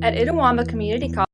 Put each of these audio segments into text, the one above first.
At Itawamba Community College,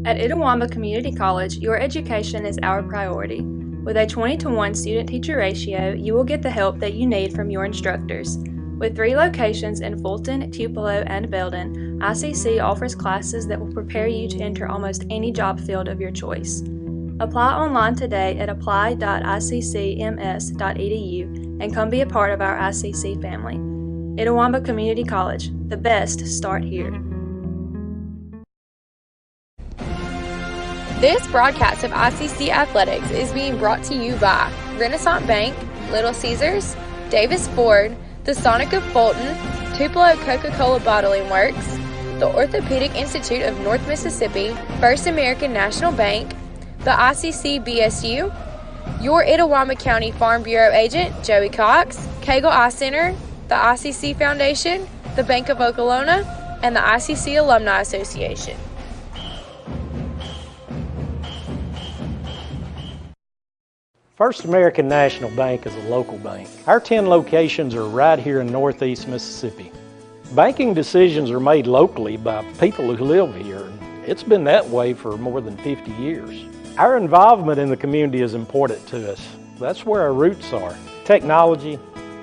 At Itawamba Community College, your education is our priority. With a 20-to-1 student-teacher ratio, you will get the help that you need from your instructors. With 3 locations in Fulton, Tupelo, and Belden, ICC offers classes that will prepare you to enter almost any job field of your choice. Apply online today at apply.iccms.edu and come be a part of our ICC family. Itawamba Community College, the best start here. This broadcast of ICC Athletics is being brought to you by Renaissance Bank, Little Caesars, Davis Ford, the Sonic of Fulton, Tupelo Coca-Cola Bottling Works, the Orthopedic Institute of North Mississippi, First American National Bank, the ICC BSU, your Itawamba County Farm Bureau agent, Joey Cox, Cagle Eye Center, the ICC Foundation, the Bank of Okolona, and the ICC Alumni Association. First American National Bank is a local bank. Our 10 locations are right here in Northeast Mississippi. Banking decisions are made locally by people who live here. It's been that way for more than 50 years. Our involvement in the community is important to us. That's where our roots are. Technology,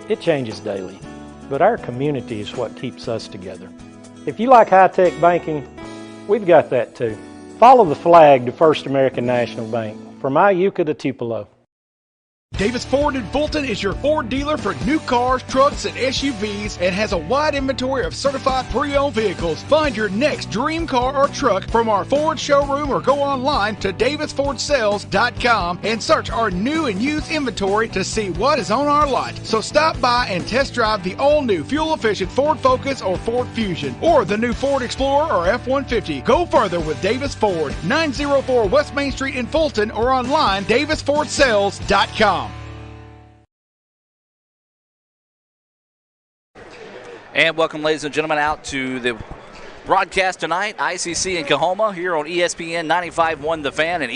it changes daily, but our community is what keeps us together. If you like high-tech banking, we've got that too. Follow the flag to First American National Bank, from Iuka to Tupelo. Davis Ford in Fulton is your Ford dealer for new cars, trucks, and SUVs and has a wide inventory of certified pre-owned vehicles. Find your next dream car or truck from our Ford showroom or go online to davisfordsales.com and search our new and used inventory to see what is on our lot. So stop by and test drive the all-new fuel-efficient Ford Focus or Ford Fusion or the new Ford Explorer or F-150. Go further with Davis Ford, 904 West Main Street in Fulton or online davisfordsales.com. And welcome, ladies and gentlemen, out to the broadcast tonight, ICC in Coahoma, here on ESPN 95.1 The Fan and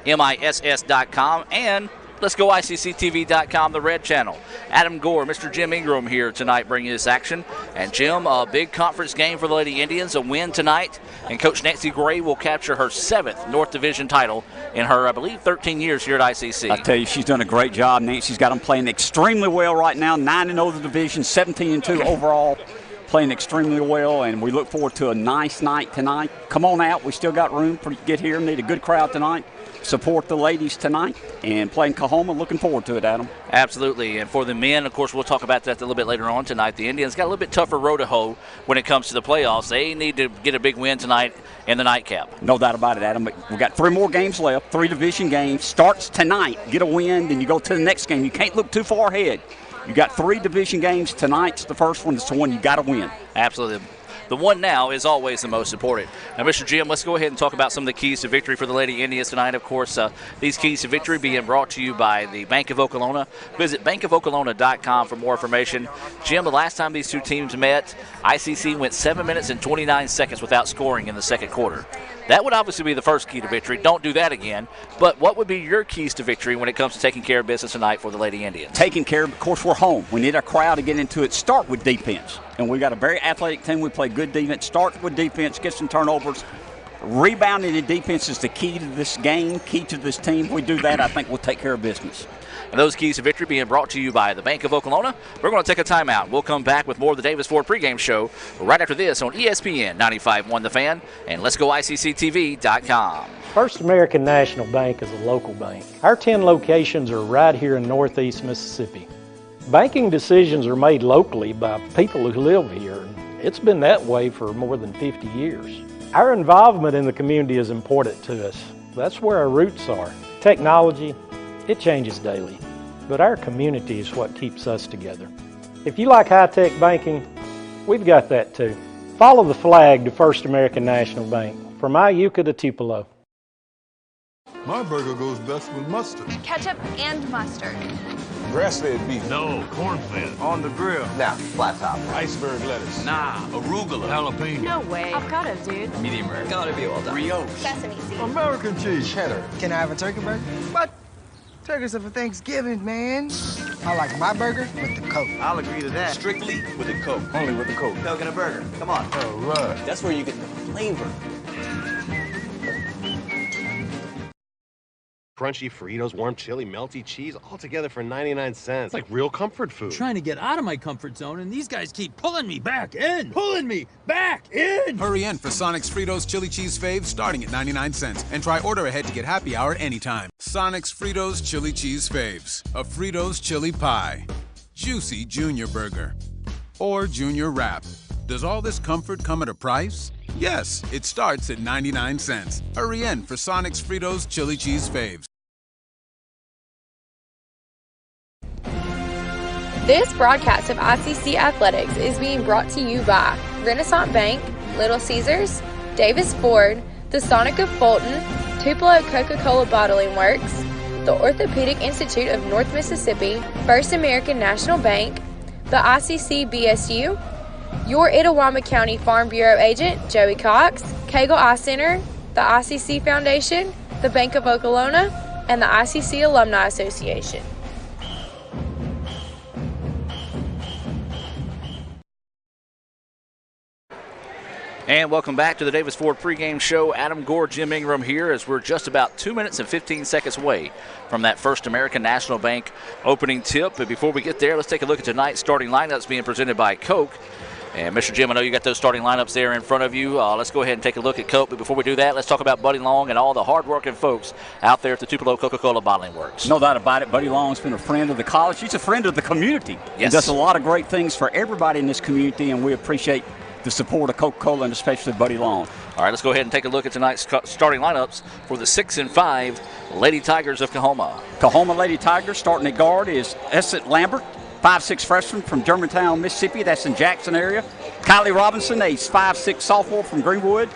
ESPNMISS.com, and Let's Go ICCTV.com, the Red Channel. Adam Gore, Mr. Jim Ingram here tonight bringing this action. And Jim, a big conference game for the Lady Indians, a win tonight. And Coach Nancy Gray will capture her 7th North Division title in her, I believe, 13 years here at ICC. I tell you, she's done a great job. Nancy's got them playing extremely well right now, 9-0 the division, 17-2 overall. Playing extremely well, and we look forward to a nice night tonight. Come on out. We still got room to get here. Need a good crowd tonight. Support the ladies tonight and playing Coahoma. Looking forward to it, Adam. Absolutely. And for the men, of course, we'll talk about that a little bit later on tonight. The Indians got a little bit tougher road to hoe when it comes to the playoffs. They need to get a big win tonight in the nightcap. No doubt about it, Adam. We've got 3 more games left, 3 division games. Starts tonight. Get a win, then you go to the next game. You can't look too far ahead. You got 3 division games. Tonight's the first one. It's the one you got to win. Absolutely. The one now is always the most important. Now, Mr. Jim, let's go ahead and talk about some of the keys to victory for the Lady Indians tonight. Of course, these keys to victory being brought to you by the Bank of Okolona. Visit bankofokolona.com for more information. Jim, the last time these two teams met, ICC went 7 minutes and 29 seconds without scoring in the second quarter. That would obviously be the first key to victory. Don't do that again. But what would be your keys to victory when it comes to taking care of business tonight for the Lady Indians? Taking care of course, we're home. We need our crowd to get into it. Start with defense. And we've got a very athletic team. We play good defense. Start with defense, get some turnovers. Rebounding and defense is the key to this game, key to this team. If we do that, I think we'll take care of business. And those keys to victory being brought to you by the Bank of Okolona. We're going to take a timeout. We'll come back with more of the Davis Ford pregame show right after this on ESPN 95.1 The Fan and Let's Go ICCTV.com. First American National Bank is a local bank. Our 10 locations are right here in Northeast Mississippi. Banking decisions are made locally by people who live here. It's been that way for more than 50 years. Our involvement in the community is important to us. That's where our roots are. Technology, it changes daily, but our community is what keeps us together. If you like high-tech banking, we've got that too. Follow the flag to First American National Bank, from Iuka to Tupelo. My burger goes best with mustard. Ketchup and mustard. Grass-fed beef. No, corn-fed. On the grill. Now, flat top. Iceberg lettuce. Nah, arugula. Jalapeno. No way. Avocado, dude. Medium rare. Gotta be well done. Brioche. Sesame seeds. American cheese. Cheddar. Can I have a turkey burger? What? Turkeys are for Thanksgiving, man. I like my burger with the Coke. I'll agree to that. Strictly with the Coke. Only with the Coke. Coke and a burger. Come on. All right. That's where you get the flavor. Crunchy Fritos, warm chili, melty cheese, all together for 99 cents. It's like real comfort food. I'm trying to get out of my comfort zone, and these guys keep pulling me back in. Pulling me back in! Hurry in for Sonic's Fritos Chili Cheese Faves starting at 99 cents. And try order ahead to get happy hour anytime. Sonic's Fritos Chili Cheese Faves. A Fritos chili pie. Juicy Junior Burger. Or Junior Wrap. Does all this comfort come at a price? Yes, it starts at 99 cents. Hurry in for Sonic's Fritos Chili Cheese Faves. This broadcast of ICC Athletics is being brought to you by Renaissance Bank, Little Caesars, Davis Ford, the Sonic of Fulton, Tupelo Coca-Cola Bottling Works, the Orthopedic Institute of North Mississippi, First American National Bank, the ICC BSU, your Itawamba County Farm Bureau agent, Joey Cox, Cagle Eye Center, the ICC Foundation, the Bank of Okolona, and the ICC Alumni Association. And welcome back to the Davis Ford pregame show. Adam Gore, Jim Ingram here as we're just about 2 minutes and 15 seconds away from that First American National Bank opening tip. But before we get there, let's take a look at tonight's starting lineups being presented by Coke. And Mr. Jim, I know you got those starting lineups there in front of you. Let's go ahead and take a look at Coke. But before we do that, let's talk about Buddy Long and all the hardworking folks out there at the Tupelo Coca-Cola Bottling Works. No doubt about it. Buddy Long's been a friend of the college. He's a friend of the community. Yes. He does a lot of great things for everybody in this community, and we appreciate the support of Coca-Cola and especially Buddy Long. All right, let's go ahead and take a look at tonight's starting lineups for the 6-5 Lady Tigers of Coahoma. Coahoma Lady Tigers starting at guard is Essent Lambert, 5'6" freshman from Germantown, Mississippi. That's in Jackson area. Kylie Robinson, a 5'6" sophomore from Greenwood.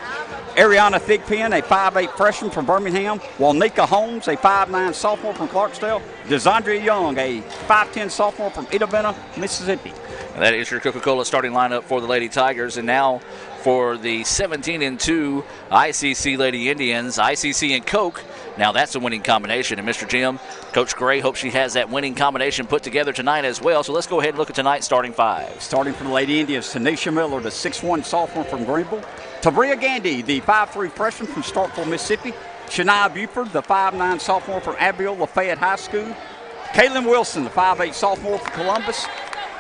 Ariana Thigpen, a 5'8" freshman from Birmingham. Walnika Holmes, a 5'9" sophomore from Clarksdale. DeSandria Young, a 5'10" sophomore from Itabena, Mississippi. And that is your Coca-Cola starting lineup for the Lady Tigers. And now for the 17-2 ICC Lady Indians, ICC and Coke. Now that's a winning combination. And Mr. Jim, Coach Gray hopes she has that winning combination put together tonight as well. So let's go ahead and look at tonight's starting five. Starting for the Lady Indians, Tanisha Miller, the 6'1" sophomore from Greenville. Tabria Gandy, the 5'3" freshman from Starkville, Mississippi. Shania Buford, the 5'9" sophomore from Abbeville Lafayette High School. Kaylin Wilson, the 5'8" sophomore from Columbus.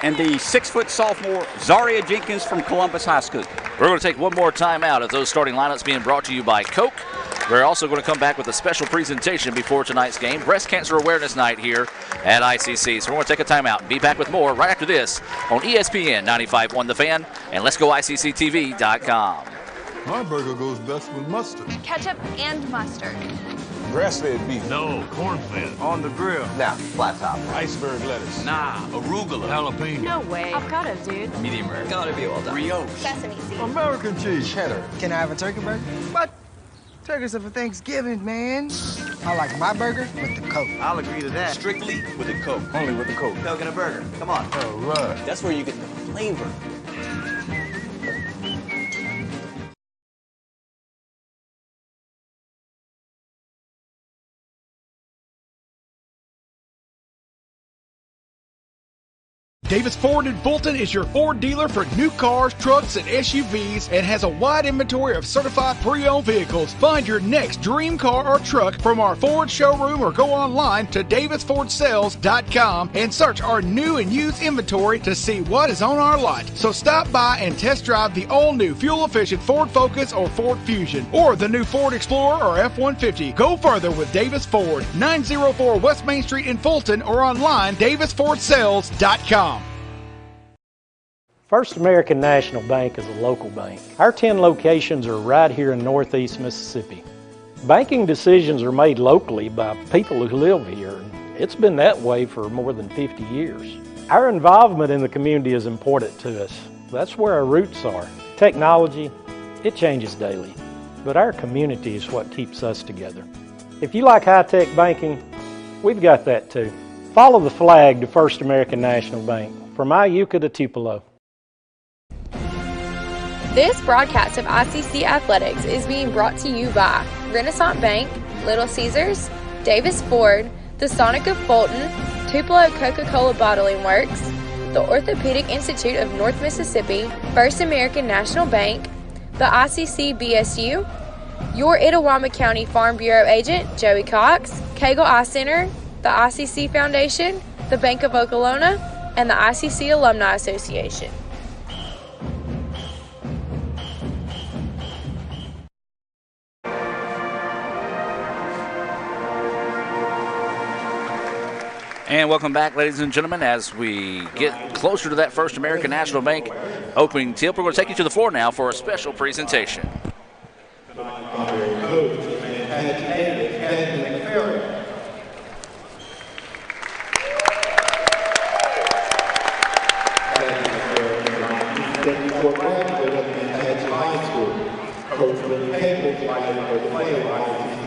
And the 6' sophomore, Zaria Jenkins from Columbus High School. We're going to take one more time out of those starting lineups being brought to you by Coke. We're also going to come back with a special presentation before tonight's game, Breast Cancer Awareness Night here at ICC. So we're going to take a timeout and be back with more right after this on ESPN 95.1 The Fan and Let'sGoICCTV.com. My burger goes best with mustard. Ketchup and mustard. Grass-fed beef. No, corn-fed. On the grill. Now, flat top. Iceberg lettuce. Nah, arugula. Jalapeno. No way. Avocados, dude. Medium rare. Gotta be well done. Brioche. Sesame seeds. American cheese. Cheddar. Can I have a turkey burger? But turkeys are for Thanksgiving, man. I like my burger with the Coke. I'll agree to that. Strictly with a Coke. Only with the Coke. Coke and a burger. Come on. All right. That's where you get the flavor. Davis Ford in Fulton is your Ford dealer for new cars, trucks, and SUVs and has a wide inventory of certified pre-owned vehicles. Find your next dream car or truck from our Ford showroom or go online to davisfordsales.com and search our new and used inventory to see what is on our lot. So stop by and test drive the all-new fuel-efficient Ford Focus or Ford Fusion or the new Ford Explorer or F-150. Go further with Davis Ford, 904 West Main Street in Fulton or online davisfordsales.com. First American National Bank is a local bank. Our 10 locations are right here in Northeast Mississippi. Banking decisions are made locally by people who live here. It's been that way for more than 50 years. Our involvement in the community is important to us. That's where our roots are. Technology, it changes daily, but our community is what keeps us together. If you like high-tech banking, we've got that too. Follow the flag to First American National Bank, from Iuka to Tupelo. This broadcast of ICC Athletics is being brought to you by Renaissance Bank, Little Caesars, Davis Ford, the Sonic of Fulton, Tupelo Coca-Cola Bottling Works, the Orthopedic Institute of North Mississippi, First American National Bank, the ICC BSU, Your Itawamba County Farm Bureau agent, Joey Cox, Cagle Eye Center, the ICC Foundation, the Bank of Okolona, and the ICC Alumni Association. And welcome back, ladies and gentlemen, as we get closer to that First American National Bank opening tip. We're going to take you to the floor now for a special presentation.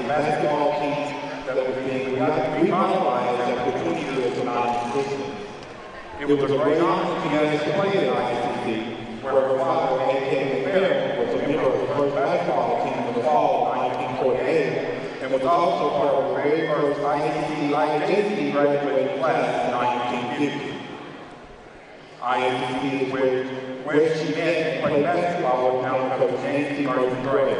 Basketball teams that were being revitalized after 20 years of non-existence. It was a great honor to be asked to play at ICC, where her father, A.K. McFerrin, was a member of the first basketball team in the fall of 1948, and was also part of the very first ICC-IHSC graduating class in 1950. ICC is where she met and played basketball with now coach Nancy Murphy-Gray.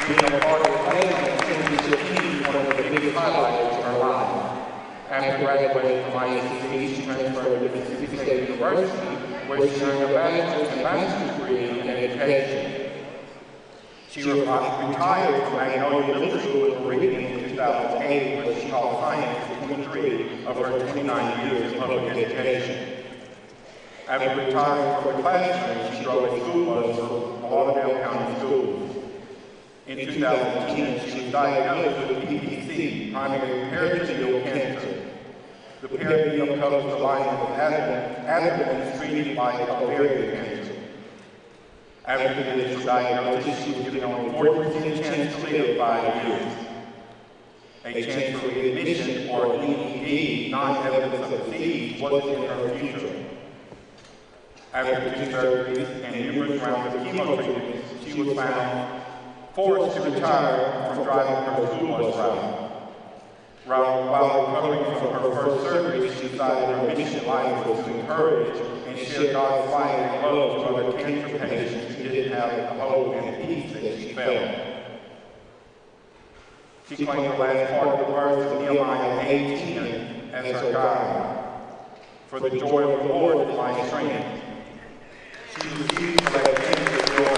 Being a part of the Coahoma championship team is one of the biggest highlights of her life. After graduating from ICC, she transferred to Mississippi State University, where she earned a bachelor's and master's degree in education. She retired from Magnolia Middle School in Meridian in 2008, where she taught science for 23 of her 29 years in public education. After retiring from the classroom, she drove a school bus for Lauderdale County Schools. In 2010, she was diagnosed with PPC, primary peritoneal cancer. The peritoneum covers the lining of the abdomen treated like ovarian cancer. After this diagnosis, she was given only 40% chance to live 5 years. A chance for readmission, or EED, non-evidence of disease, was in her future. After 2 surgeries and numerous rounds of chemo treatments, she was found forced to retire from driving her school bus route. While recovering from her first surgery, she decided her mission in life was to encourage and share God's light and love to other cancer patients who didn't have the hope and peace that she felt. She claimed the last part of the verse of Nehemiah 8:10 as her guide. For the joy of the Lord is my strength. She refused to let cancer joy her.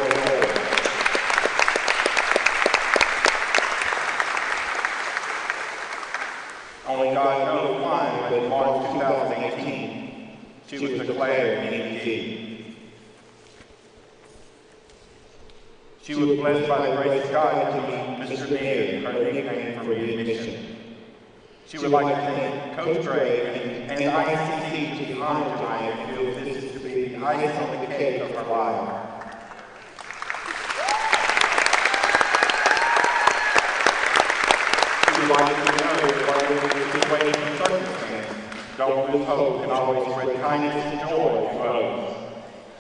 Only God knows why, but in March 2018, she was declared an ED. She was blessed by the grace of God to meet Mr. Ned, her nickname for readmission. She would like to thank Coach Gray and the ICC to be honored tonight and feels this is to be the icing on the cake of her life. She would like to know don't lose hope and always spread kindness and joy to others.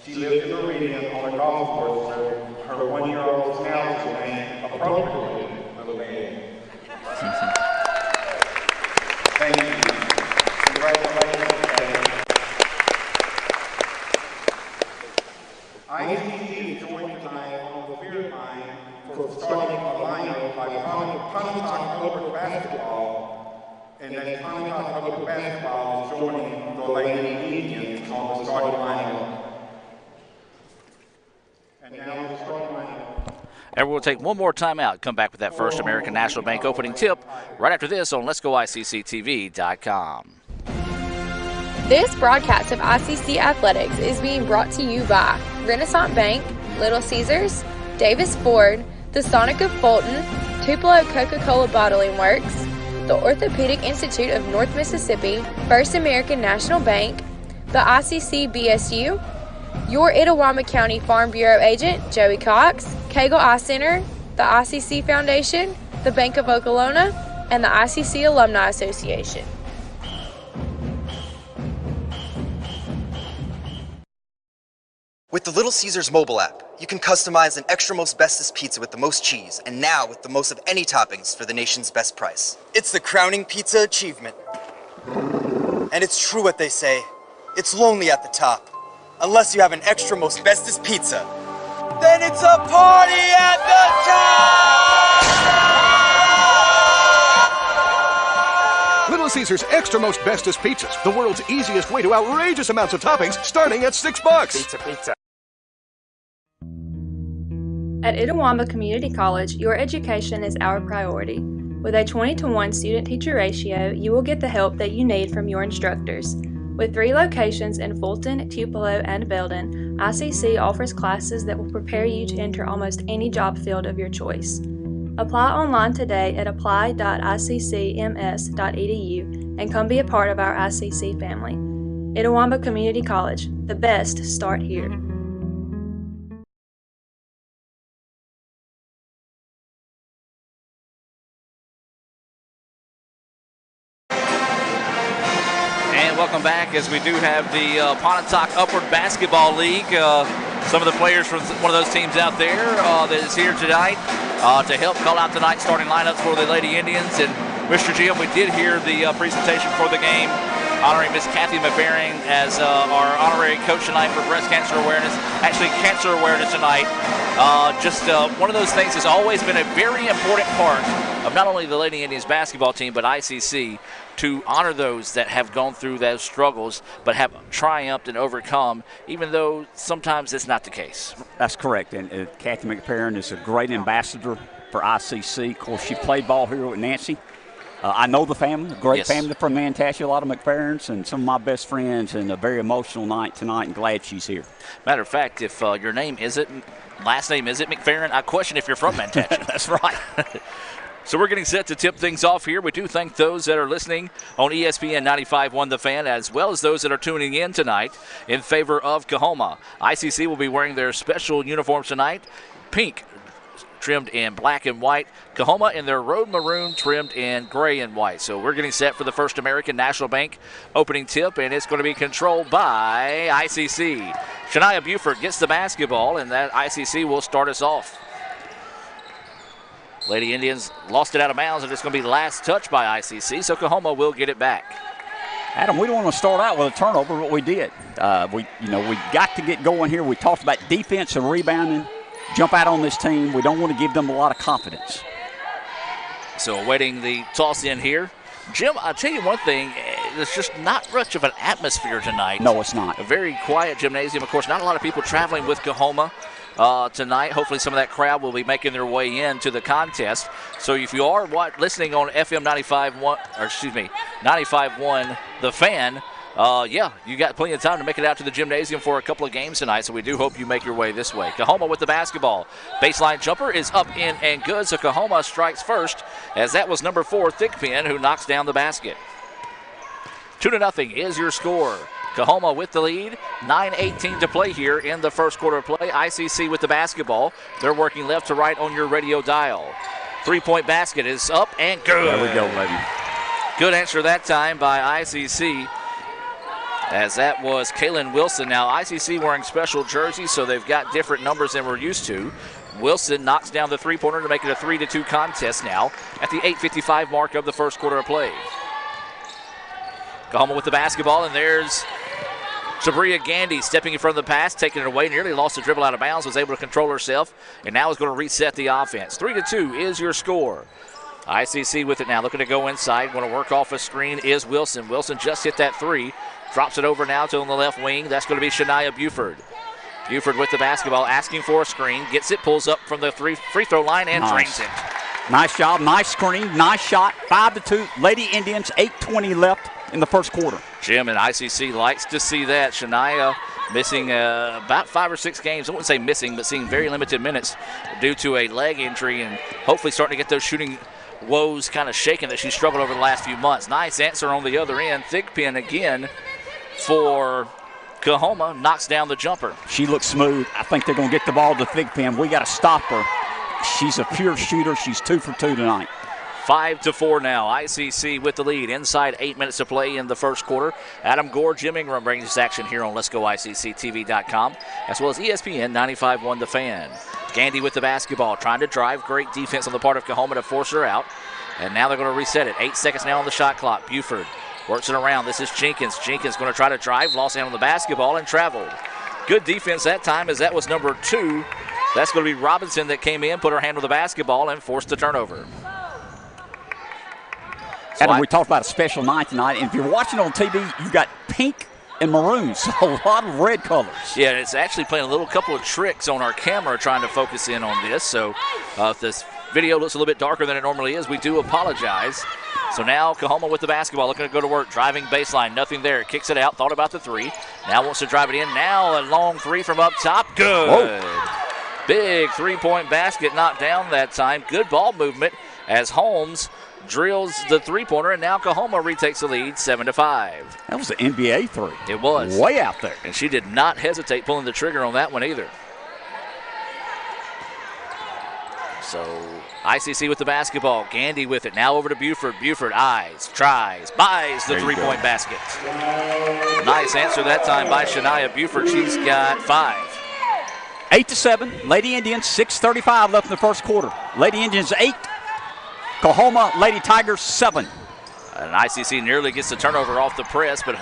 She lives in Meridian on a golf course where her 1-year-old is now named appropriately Little Man. Thank you. Congratulations. ICC is joined tonight on the field line for starting a lineup by Pontotoc Public Basketball. And then Pontotoc Public Basketball is joining the Lady Indians on the starting lineup. And now the starting lineup. And we'll take one more timeout, come back with that First American National Bank opening tip right after this on Let'sGoICCTV.com. This broadcast of ICC Athletics is being brought to you by Renaissance Bank, Little Caesars, Davis Ford, the Sonic of Fulton, Tupelo Coca-Cola Bottling Works, the Orthopedic Institute of North Mississippi, First American National Bank, the ICC BSU, your Itawamba County Farm Bureau agent, Joey Cox, Cagle Eye Center, the ICC Foundation, the Bank of Okolona, and the ICC Alumni Association. With the Little Caesars mobile app, you can customize an extra most bestest pizza with the most cheese, and now with the most of any toppings for the nation's best price. It's the crowning pizza achievement. And it's true what they say, it's lonely at the top, unless you have an extra most bestest pizza. then it's a party at the top! Little Caesars Extra Most Bestest Pizzas, the world's easiest way to outrageous amounts of toppings, starting at $6. Pizza. At Itawamba Community College, your education is our priority. With a 20-to-1 student-teacher ratio, you will get the help that you need from your instructors. With 3 locations in Fulton, Tupelo, and Belden, ICC offers classes that will prepare you to enter almost any job field of your choice. Apply online today at apply.iccms.edu and come be a part of our ICC family. Itawamba Community College, the best start here. Welcome back as we do have the Pontotoc Upward Basketball League. Some of the players from one of those teams out there that is here tonight to help call out tonight's starting lineups for the Lady Indians. And Mr. Jim, we did hear the presentation for the game honoring Miss Kathy McFerrin as our honorary coach tonight for breast cancer awareness. Actually, cancer awareness tonight. One of those things has always been a very important part of not only the Lady Indians basketball team, but ICC, to honor those that have gone through those struggles but have triumphed and overcome, even though sometimes it's not the case. That's correct. And Kathy McFerrin is a great ambassador for ICC. Of course, she played ball here with Nancy. I know the family, a great family from Mantassia, a lot of McFerrins, and some of my best friends, and a very emotional night tonight, and glad she's here. Matter of fact, if your name isn't, last name isn't McFerrin, I question if you're from Mantassia. That's right. So we're getting set to tip things off here. We do thank those that are listening on ESPN 95.1 The Fan, as well as those that are tuning in tonight in favor of Coahoma. ICC will be wearing their special uniforms tonight, pink trimmed in black and white. Coahoma in their road maroon trimmed in gray and white. So we're getting set for the First American National Bank opening tip, and it's going to be controlled by ICC. Shania Buford gets the basketball, and that ICC will start us off. Lady Indians lost it out of bounds, and it's going to be the last touch by ICC, so Coahoma will get it back. Adam, we don't want to start out with a turnover, but we did. We got to get going here. We talked about defense and rebounding. Jump out on this team. We don't want to give them a lot of confidence. So awaiting the toss in here. Jim, I'll tell you one thing, there's just not much of an atmosphere tonight. No, it's not. A very quiet gymnasium. Of course, not a lot of people traveling with Coahoma tonight. Hopefully some of that crowd will be making their way into the contest. So if you are listening on FM 95.1 The Fan, you got plenty of time to make it out to the gymnasium for a couple of games tonight, so we do hope you make your way this way. Coahoma with the basketball. Baseline jumper is up, in, and good, so Coahoma strikes first, as that was number 4, Thickpen, who knocks down the basket. 2-0 is your score. Coahoma with the lead. 9:18 to play here in the first quarter of play. ICC with the basketball. They're working left to right on your radio dial. 3-point basket is up and good. There we go, baby. Good answer that time by ICC, as that was Kaylin Wilson. Now, ICC wearing special jerseys, so they've got different numbers than we're used to. Wilson knocks down the three-pointer to make it a 3-2 contest now at the 8:55 mark of the first quarter of play. Coahoma with the basketball, and there's Sabria Gandy stepping in front of the pass, taking it away, nearly lost the dribble out of bounds, was able to control herself, and now is going to reset the offense. 3-2 is your score. ICC with it now, looking to go inside. Going to work off a screen is Wilson. Wilson just hit that three. Drops it over now to on the left wing. That's going to be Shania Buford. Buford with the basketball, asking for a screen. Gets it, pulls up from the free throw line, and drains it. Nice job, nice screen, nice shot. 5-2, Lady Indians, 8:20 left in the first quarter. Jim and ICC likes to see that. Shania missing about 5 or 6 games. I wouldn't say missing, but seeing very limited minutes due to a leg injury, and hopefully starting to get those shooting woes kind of shaken that she struggled over the last few months. Nice answer on the other end. Thickpen again for Coahoma, knocks down the jumper. She looks smooth. I think they're going to get the ball to Thickpen. We got to stop her. She's a pure shooter. She's 2 for 2 tonight. 5-4 now. ICC with the lead. Inside 8 minutes to play in the first quarter. Adam Gore, Jim Ingram brings this action here on Let'sGoICCTV.com, as well as ESPN 95.1 The Fan. Gandy with the basketball, trying to drive. Great defense on the part of Coahoma to force her out. And now they're going to reset it. 8 seconds now on the shot clock. Buford works it around. This is Jenkins. Jenkins going to try to drive. Lost hand on the basketball and traveled. Good defense that time, as that was number 2, That's going to be Robinson that came in, put her hand on the basketball, and forced the turnover. Adam, we talked about a special night tonight, and if you're watching on TV, you've got pink and maroon, so a lot of red colors. Yeah, it's actually playing a couple of tricks on our camera trying to focus in on this. So if this video looks a little bit darker than it normally is, we do apologize. So now Coahoma with the basketball, looking to go to work, driving baseline, nothing there. Kicks it out, thought about the three. Now wants to drive it in. Now a long three from up top. Good. Whoa. Big three-point basket knocked down that time. Good ball movement as Holmes drills the three-pointer, and now Coahoma retakes the lead 7-5. That was an NBA three. It was. Way out there. And she did not hesitate pulling the trigger on that one either. So ICC with the basketball. Gandy with it. Now over to Buford. Buford eyes, tries, buys the three-point basket. Nice answer that time by Shania Buford. She's got 5. 8-7. Lady Indians, 6:35 left in the first quarter. Lady Indians 8. Coahoma Lady Tigers 7. And ICC nearly gets the turnover off the press, but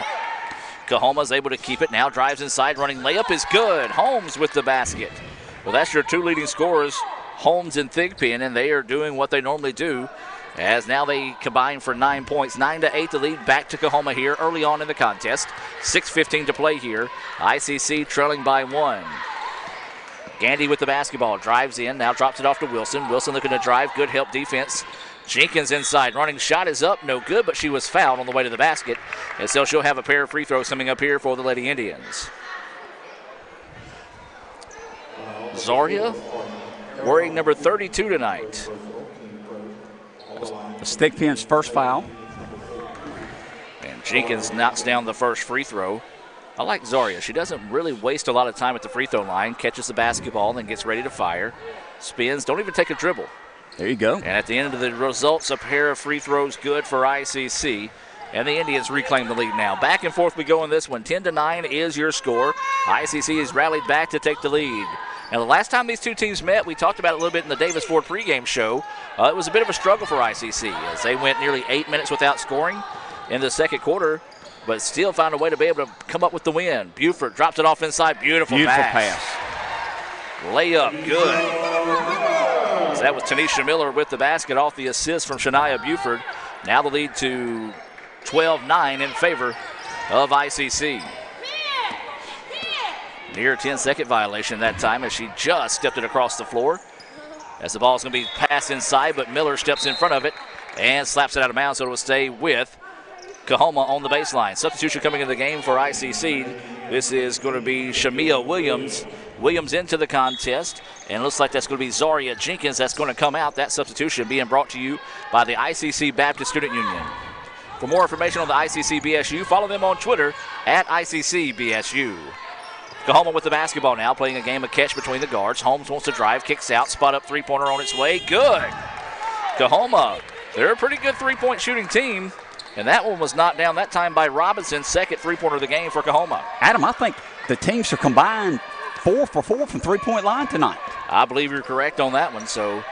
Coahoma's able to keep it. Now drives inside, running layup is good. Holmes with the basket. Well, that's your two leading scorers, Holmes and Thigpen, and they are doing what they normally do, as now they combine for 9 points. 9-8 the lead back to Coahoma here early on in the contest. 6:15 to play here. ICC trailing by 1. Gandy with the basketball, drives in, now drops it off to Wilson. Wilson looking to drive, good help defense. Jenkins inside, running shot is up, no good, but she was fouled on the way to the basket. And so she'll have a pair of free throws coming up here for the Lady Indians. Zaria wearing number 32 tonight. Thigpen's first foul. And Jenkins knocks down the first free throw. I like Zaria. She doesn't really waste a lot of time at the free throw line. Catches the basketball, then gets ready to fire. Spins, don't even take a dribble. There you go. And at the end of the results, a pair of free throws good for ICC. And the Indians reclaim the lead now. Back and forth we go in this one. 10-9 is your score. ICC has rallied back to take the lead. Now, the last time these two teams met, we talked about it a little bit in the Davis Ford pregame show. It was a bit of a struggle for ICC as they went nearly 8 minutes without scoring in the second quarter, but still found a way to be able to come up with the win. Buford drops it off inside. Beautiful pass. Layup, good. So that was Tanisha Miller with the basket off the assist from Shania Buford. Now the lead to 12-9 in favor of ICC. Near a 10-second violation that time as she just stepped it across the floor. As the ball is going to be passed inside, but Miller steps in front of it and slaps it out of bounds, so it will stay with Coahoma on the baseline. Substitution coming in the game for ICC. This is going to be Shamia Williams. Williams into the contest, and it looks like that's going to be Zaria Jenkins that's going to come out. That substitution being brought to you by the ICC Baptist Student Union. For more information on the ICC BSU, follow them on Twitter at ICC BSU. Coahoma with the basketball now, playing a game of catch between the guards. Holmes wants to drive, kicks out, spot up three-pointer on its way. Good. Coahoma, they're a pretty good three-point shooting team. And that one was knocked down that time by Robinson, second three-pointer of the game for Coahoma. Adam, I think the teams are combined 4 for 4 from three-point line tonight. I believe you're correct on that one. So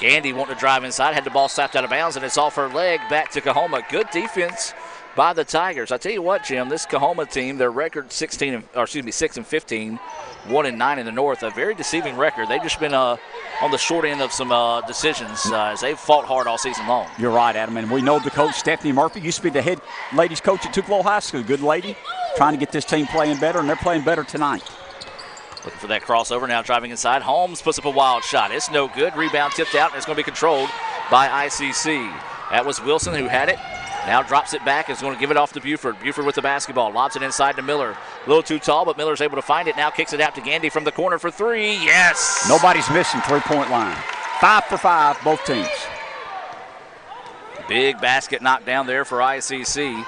Gandy wanting to drive inside, had the ball slapped out of bounds, and it's off her leg back to Coahoma. Good defense by the Tigers. I tell you what, Jim, this Coahoma team, their record 6 and 15, 1-9 in the North, a very deceiving record. They've just been on the short end of some decisions as they've fought hard all season long. You're right, Adam, and we know the coach, Stephanie Murphy, used to be the head ladies coach at Tupelo High School. Good lady, trying to get this team playing better, and they're playing better tonight. Looking for that crossover, now driving inside. Holmes puts up a wild shot. It's no good. Rebound tipped out, and it's going to be controlled by ICC. That was Wilson who had it. Now drops it back and is going to give it off to Buford. Buford with the basketball. Lobs it inside to Miller. A little too tall, but Miller's able to find it. Now kicks it out to Gandy from the corner for three. Yes! Nobody's missing three-point line. 5 for 5, both teams. Big basket knocked down there for ICC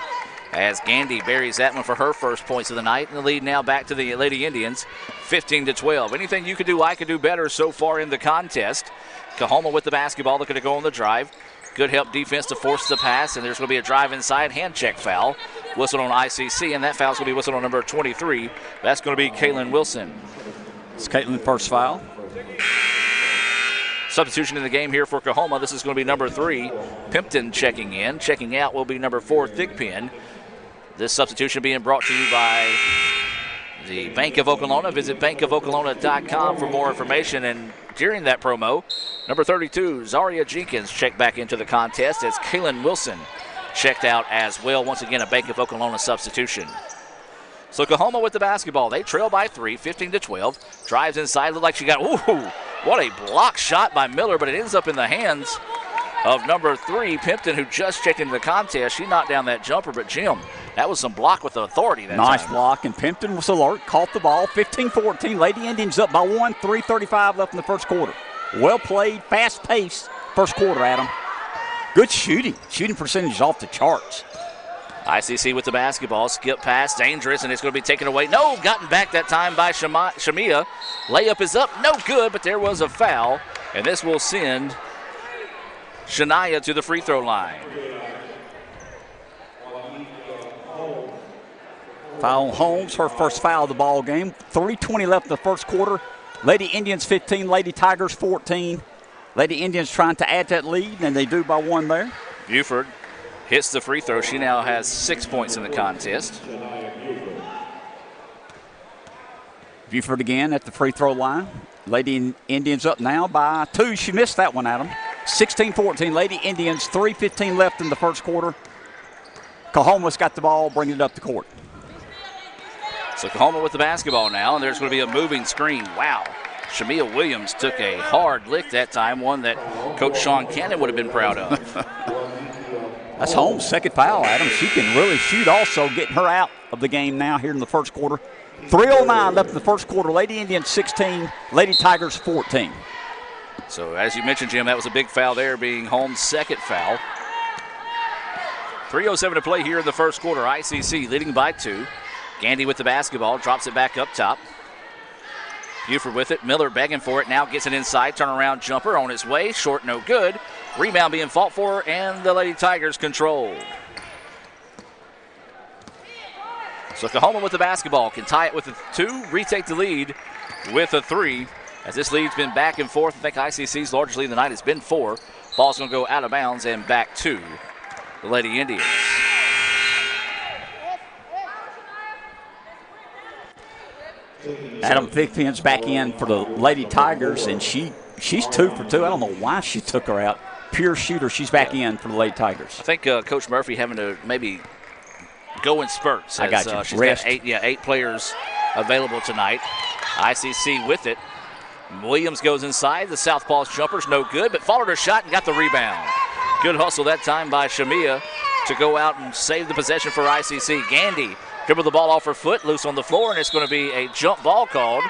as Gandy buries that one for her first points of the night. And the lead now back to the Lady Indians, 15-12. Anything you could do, I could do better so far in the contest. Coahoma with the basketball, looking to go on the drive. Good help defense to force the pass, and there's going to be a drive inside, hand check foul. Whistled on ICC, and that foul's going to be whistled on number 23. That's going to be Kaylin Wilson. It's Kaylin first foul. Substitution in the game here for Coahoma. This is going to be number 3, Pimpton checking in. Checking out will be number 4, Thigpen. This substitution being brought to you by the Bank of Okolona. Visit bankofokolona.com for more information. And during that promo, number 32, Zaria Jenkins, checked back into the contest as Kaylin Wilson checked out as well. Once again, a Bank of Okolona substitution. So Coahoma with the basketball. They trail by 3, 15-12. Drives inside. Looked like she got, ooh, what a block shot by Miller, but it ends up in the hands of number 3, Pimpton, who just checked into the contest. She knocked down that jumper, but Jim, that was some block with authority that nice time. Block, and Pimpton was alert, caught the ball. 15-14. Lady Indians up by 1, 3:35 left in the first quarter. Well played, fast-paced first quarter, Adam. Good shooting. Shooting percentage is off the charts. ICC with the basketball. Skip pass, dangerous, and it's going to be taken away. No, gotten back that time by Shamia. Layup is up, no good, but there was a foul, and this will send Shania to the free throw line. Foul on Holmes, her first foul of the ball game. 3:20 left in the first quarter. Lady Indians 15, Lady Tigers 14. Lady Indians trying to add that lead, and they do by 1 there. Buford hits the free throw. She now has 6 points in the contest. Buford again at the free throw line. Lady Indians up now by 2. She missed that one, Adam. 16-14. Lady Indians, 3:15 left in the first quarter. Coahoma's got the ball, bringing it up the court. So Coahoma with the basketball now, and there's going to be a moving screen. Wow. Shamia Williams took a hard lick that time, one that Coach Sean Cannon would have been proud of. That's Holmes' second foul, Adam. She can really shoot also, getting her out of the game now here in the first quarter. 3:09 left in the first quarter. Lady Indians 16, Lady Tigers 14. So as you mentioned, Jim, that was a big foul there, being Holmes' second foul. 3:07 to play here in the first quarter. ICC leading by 2. Gandy with the basketball, drops it back up top. Buford with it. Miller begging for it. Now gets it inside. Turnaround jumper on its way. Short, no good. Rebound being fought for, and the Lady Tigers control. So Coahoma with the basketball can tie it with a 2, retake the lead with a 3. As this lead's been back and forth, I think ICC's largest lead of the night has been 4. Ball's going to go out of bounds and back to the Lady Indians. Adam Thigpen's back in for the Lady Tigers, and she's 2 for 2. I don't know why she took her out. Pure shooter. She's back in for the Lady Tigers. I think Coach Murphy having to maybe go in spurts. I got you. She's Rest. got 8 players available tonight. ICC with it. Williams goes inside. The southpaw's jumper's no good, but followed her shot and got the rebound. Good hustle that time by Shamia to go out and save the possession for ICC. Gandy dribbled the ball off her foot, loose on the floor, and it's going to be a jump ball called.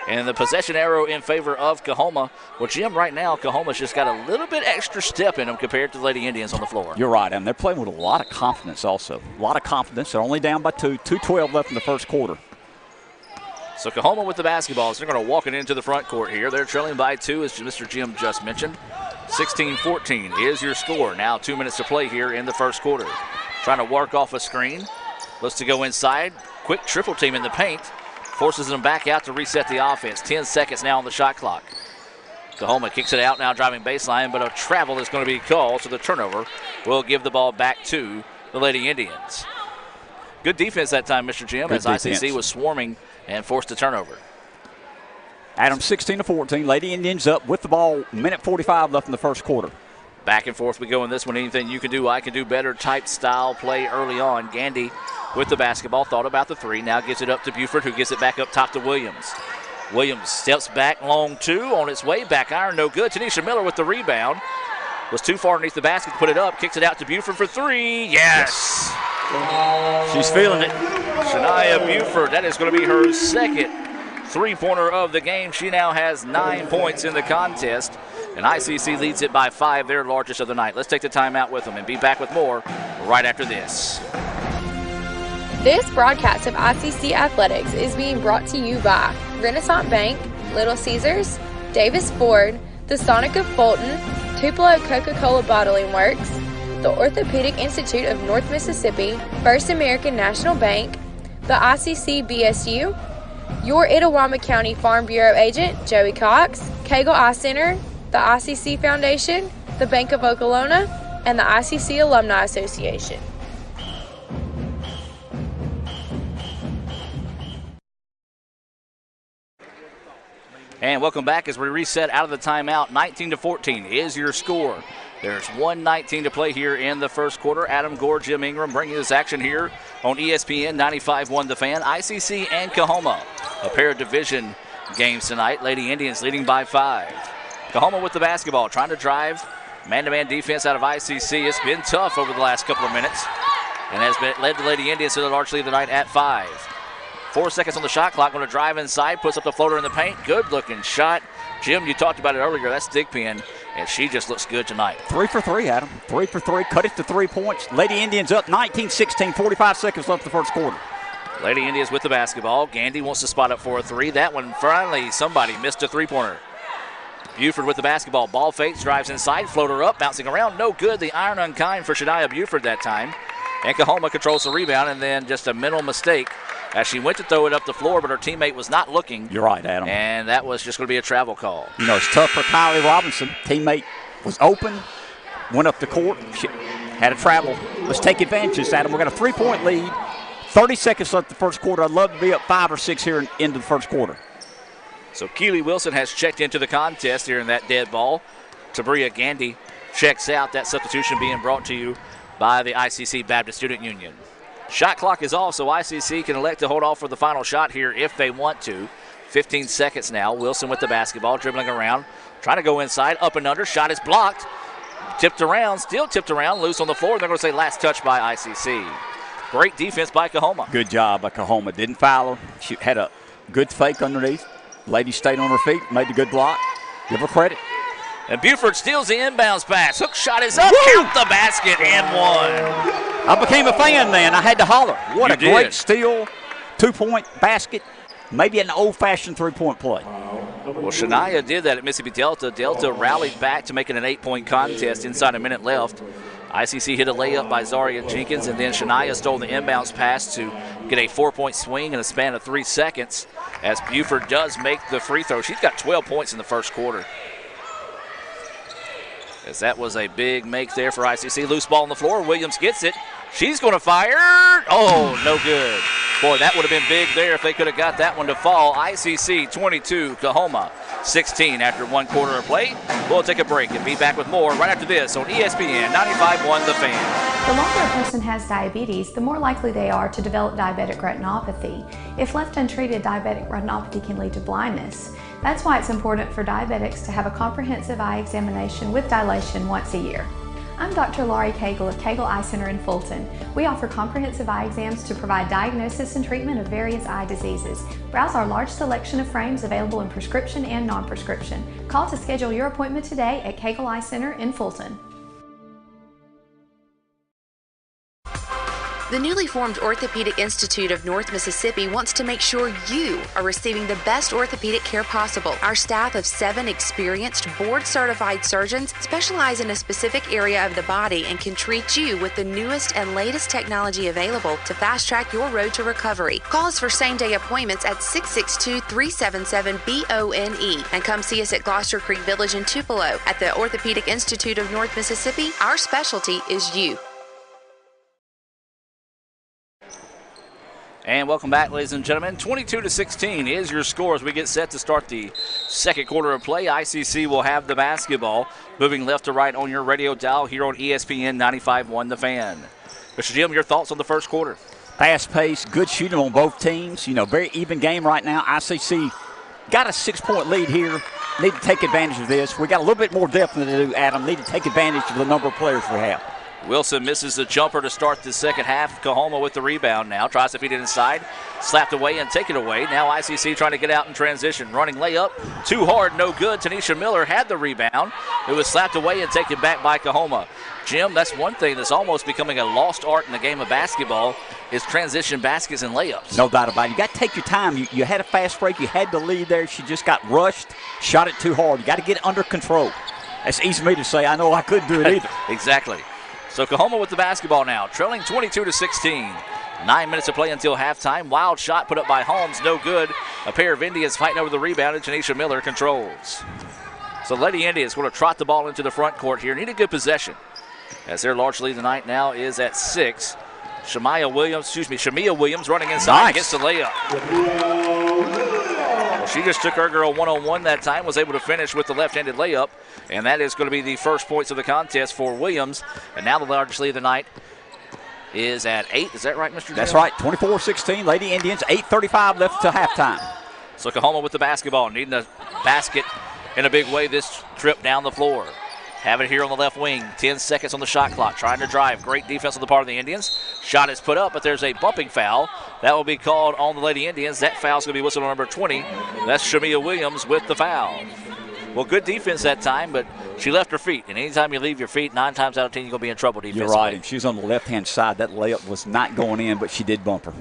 And the possession arrow in favor of Coahoma. Well, Jim, right now, Coahoma's just got a little bit extra step in them compared to the Lady Indians on the floor. You're right, and they're playing with a lot of confidence also. A lot of confidence. They're only down by 2. 2:12 left in the first quarter. So Coahoma with the basketball. So they're going to walk it into the front court here. They're trailing by 2, as Mr. Jim just mentioned. 16-14 is your score. Now 2 minutes to play here in the first quarter. Trying to work off a screen. Looks to go inside. Quick triple team in the paint. Forces them back out to reset the offense. 10 seconds now on the shot clock. Coahoma kicks it out now, driving baseline, but a travel is going to be called, so the turnover will give the ball back to the Lady Indians. Good defense that time, Mr. Jim, Good as defense. ICC was swarming and forced a turnover. Adam 16-14. Lady Indians up with the ball. Minute 45 left in the first quarter. Back and forth we go in this one. Anything you can do, I can do better type style play early on. Gandy with the basketball, thought about the 3. Now gives it up to Buford, who gets it back up top to Williams. Williams steps back, long 2, on its way. Back iron, no good. Tanisha Miller with the rebound. Was too far underneath the basket to put it up. Kicks it out to Buford for 3. Yes! She's feeling it. Shania Buford, that is going to be her second three-pointer of the game. She now has 9 points in the contest. And ICC leads it by 5, their largest of the night. Let's take the timeout with them and be back with more right after this. This broadcast of ICC Athletics is being brought to you by Renaissance Bank, Little Caesars, Davis Ford, the Sonic of Fulton, Tupelo Coca-Cola Bottling Works, the Orthopedic Institute of North Mississippi, First American National Bank, the ICC BSU, your Itawamba County Farm Bureau agent, Joey Cox, Cagle Eye Center, the ICC Foundation, the Bank of Okolona, and the ICC Alumni Association. And welcome back as we reset out of the timeout. 19-14 is your score. There's 1:19 to play here in the first quarter. Adam Gore, Jim Ingram bringing this action here on ESPN 95.1 The Fan. ICC and Coahoma, a pair of division games tonight. Lady Indians leading by 5. Coahoma with the basketball, trying to drive man-to-man defense out of ICC. It's been tough over the last couple of minutes and has led the Lady Indians to the largely tonight at 5. 4 seconds on the shot clock. Going to drive inside, puts up the floater in the paint. Good-looking shot. Jim, you talked about it earlier. That's Thigpen, and she just looks good tonight. 3 for 3, Adam. 3 for 3. Cut it to 3 points. Lady Indians up 19-16. 45 seconds left the first quarter. Lady Indians with the basketball. Gandy wants to spot up for a 3. That one, finally, somebody missed a 3-pointer. Buford with the basketball. Ball fakes, drives inside, floater up, bouncing around. No good. The iron unkind for Shania Buford that time. And Coahoma controls the rebound, and then just a mental mistake as she went to throw it up the floor, but her teammate was not looking. You're right, Adam. And that was just going to be a travel call. You know, it's tough for Kylie Robinson. Teammate was open, went up the court, she had a travel. Let's take advantage of this, Adam. We've got a 3-point lead. 30 seconds left the first quarter. I'd love to be up 5 or 6 here into the first quarter. So Keely Wilson has checked into the contest here in that dead ball. Tabria Gandy checks out. That substitution being brought to you by the ICC Baptist Student Union. Shot clock is off, so ICC can elect to hold off for the final shot here if they want to. 15 seconds now. Wilson with the basketball, dribbling around, trying to go inside, up and under. Shot is blocked. Tipped around, still tipped around, loose on the floor. They're going to say last touch by ICC. Great defense by Coahoma. Good job by Coahoma. Didn't foul her. She had a good fake underneath. Lady stayed on her feet, made a good block. Give her credit. And Buford steals the inbounds pass. Hook shot is up. Woo! Count the basket and one. I became a fan then. I had to holler. What a great steal. 2-point basket. Maybe an old-fashioned 3-point play. Well, Shania did that at Mississippi Delta. Delta rallied back to make it an 8-point contest inside a minute left. ICC hit a layup by Zaria Jenkins, and then Shania stole the inbounds pass to get a 4-point swing in a span of 3 seconds as Buford does make the free throw. She's got 12 points in the first quarter. As that was a big make there for ICC. Loose ball on the floor. Williams gets it. She's going to fire. Oh, no good. Boy, that would have been big there if they could have got that one to fall. ICC 22, Coahoma 16 after 1 quarter of play. We'll take a break and be back with more right after this on ESPN 95.1 The Fan. The longer a person has diabetes, the more likely they are to develop diabetic retinopathy. If left untreated, diabetic retinopathy can lead to blindness. That's why it's important for diabetics to have a comprehensive eye examination with dilation once a year. I'm Dr. Laurie Cagle of Cagle Eye Center in Fulton. We offer comprehensive eye exams to provide diagnosis and treatment of various eye diseases. Browse our large selection of frames available in prescription and non-prescription. Call to schedule your appointment today at Cagle Eye Center in Fulton. The newly formed Orthopedic Institute of North Mississippi wants to make sure you are receiving the best orthopedic care possible. Our staff of 7 experienced, board-certified surgeons specialize in a specific area of the body and can treat you with the newest and latest technology available to fast-track your road to recovery. Call us for same-day appointments at 662-377-BONE and come see us at Gloucester Creek Village in Tupelo. At the Orthopedic Institute of North Mississippi, our specialty is you. And welcome back, ladies and gentlemen. 22-16 is your score as we get set to start the second quarter of play. ICC will have the basketball, moving left to right on your radio dial here on ESPN 95.1 The Fan. Mr. Jim, your thoughts on the first quarter? Fast pace, good shooting on both teams. You know, very even game right now. ICC got a 6-point lead here. Need to take advantage of this. We got a little bit more depth than they do, Adam. Need to take advantage of the number of players we have. Wilson misses the jumper to start the second half. Coahoma with the rebound now. Tries to feed it inside. Slapped away and take it away. Now ICC trying to get out in transition. Running layup. Too hard, no good. Tanisha Miller had the rebound. It was slapped away and taken back by Coahoma. Jim, that's one thing that's almost becoming a lost art in the game of basketball is transition baskets and layups. No doubt about it. You got to take your time. You had a fast break. You had the lead there. She just got rushed. Shot it too hard. You got to get it under control. That's easy for me to say. I know I couldn't do it either. Exactly. So Coahoma with the basketball now, trailing 22-16. 9 minutes to play until halftime. Wild shot put up by Holmes, no good. A pair of Indians fighting over the rebound, and Tanisha Miller controls. So Lady Indians going to trot the ball into the front court here. Need a good possession, as their large lead tonight now is at 6. Shamia Williams running inside, gets the layup. Well, she just took her girl one-on-one that time, was able to finish with the left-handed layup, and that is going to be the first points of the contest for Williams. And now the largest lead of the night is at 8. Is that right, Mr. Jim? That's right, 24-16. Lady Indians, 8:35 left to halftime. So Coahoma with the basketball, needing a basket in a big way this trip down the floor. Have it here on the left wing. 10 seconds on the shot clock. Trying to drive. Great defense on the part of the Indians. Shot is put up, but there's a bumping foul. That will be called on the Lady Indians. That foul's going to be whistled on number 20. That's Shamia Williams with the foul. Well, good defense that time, but she left her feet. And anytime you leave your feet, 9 times out of 10, you're going to be in trouble defensively. You're right, and she's on the left-hand side. That layup was not going in, but she did bump her.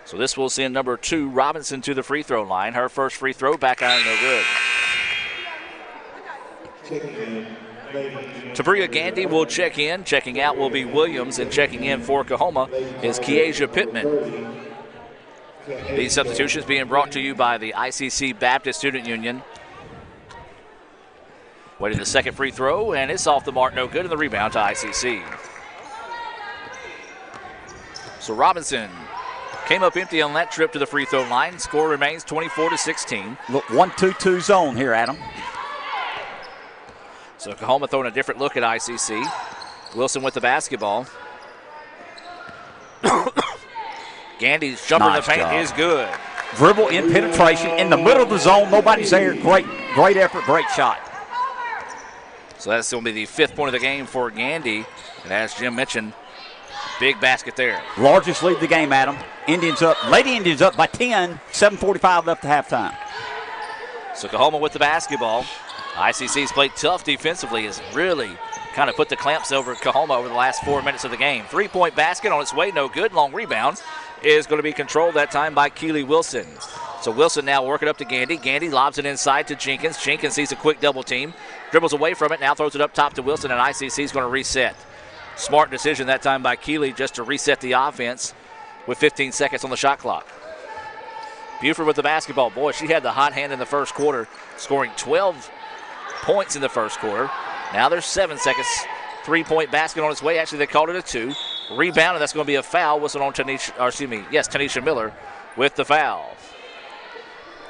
So this will send number 2, Robinson, to the free throw line. Her first free throw, back iron, no good. Tabria Gandy will check in. Checking out will be Williams, and checking in for Coahoma is Kiesha Pittman. These substitutions being brought to you by the ICC Baptist Student Union. Waiting the second free throw, and it's off the mark, no good, and the rebound to ICC. So Robinson came up empty on that trip to the free throw line. Score remains 24-16. Look, 1-2-2 zone here, Adam. So Coahoma throwing a different look at ICC. Wilson with the basketball. Gandy's jumper in the paint is good. Dribble in penetration in the middle of the zone. Nobody's there. Great effort, great shot. So that's going to be the 5th point of the game for Gandy. And as Jim mentioned, big basket there. Largest lead of the game, Adam. Indians up. Lady Indians up by 10. 7:45 left to halftime. So Coahoma with the basketball. ICC's played tough defensively, has really kind of put the clamps over Coahoma over the last 4 minutes of the game. 3-point basket on its way, no good. Long rebound is going to be controlled that time by Keely Wilson. So Wilson now working up to Gandy. Gandy lobs it inside to Jenkins. Jenkins sees a quick double team, dribbles away from it, now throws it up top to Wilson, and ICC's going to reset. Smart decision that time by Keely just to reset the offense with 15 seconds on the shot clock. Buford with the basketball. Boy, she had the hot hand in the first quarter, scoring 12 points in the first quarter. Now there's 7 seconds. 3-point basket on its way. Actually, they called it a 2. Rebound, and that's going to be a foul. Whistled on Tanisha Miller with the foul.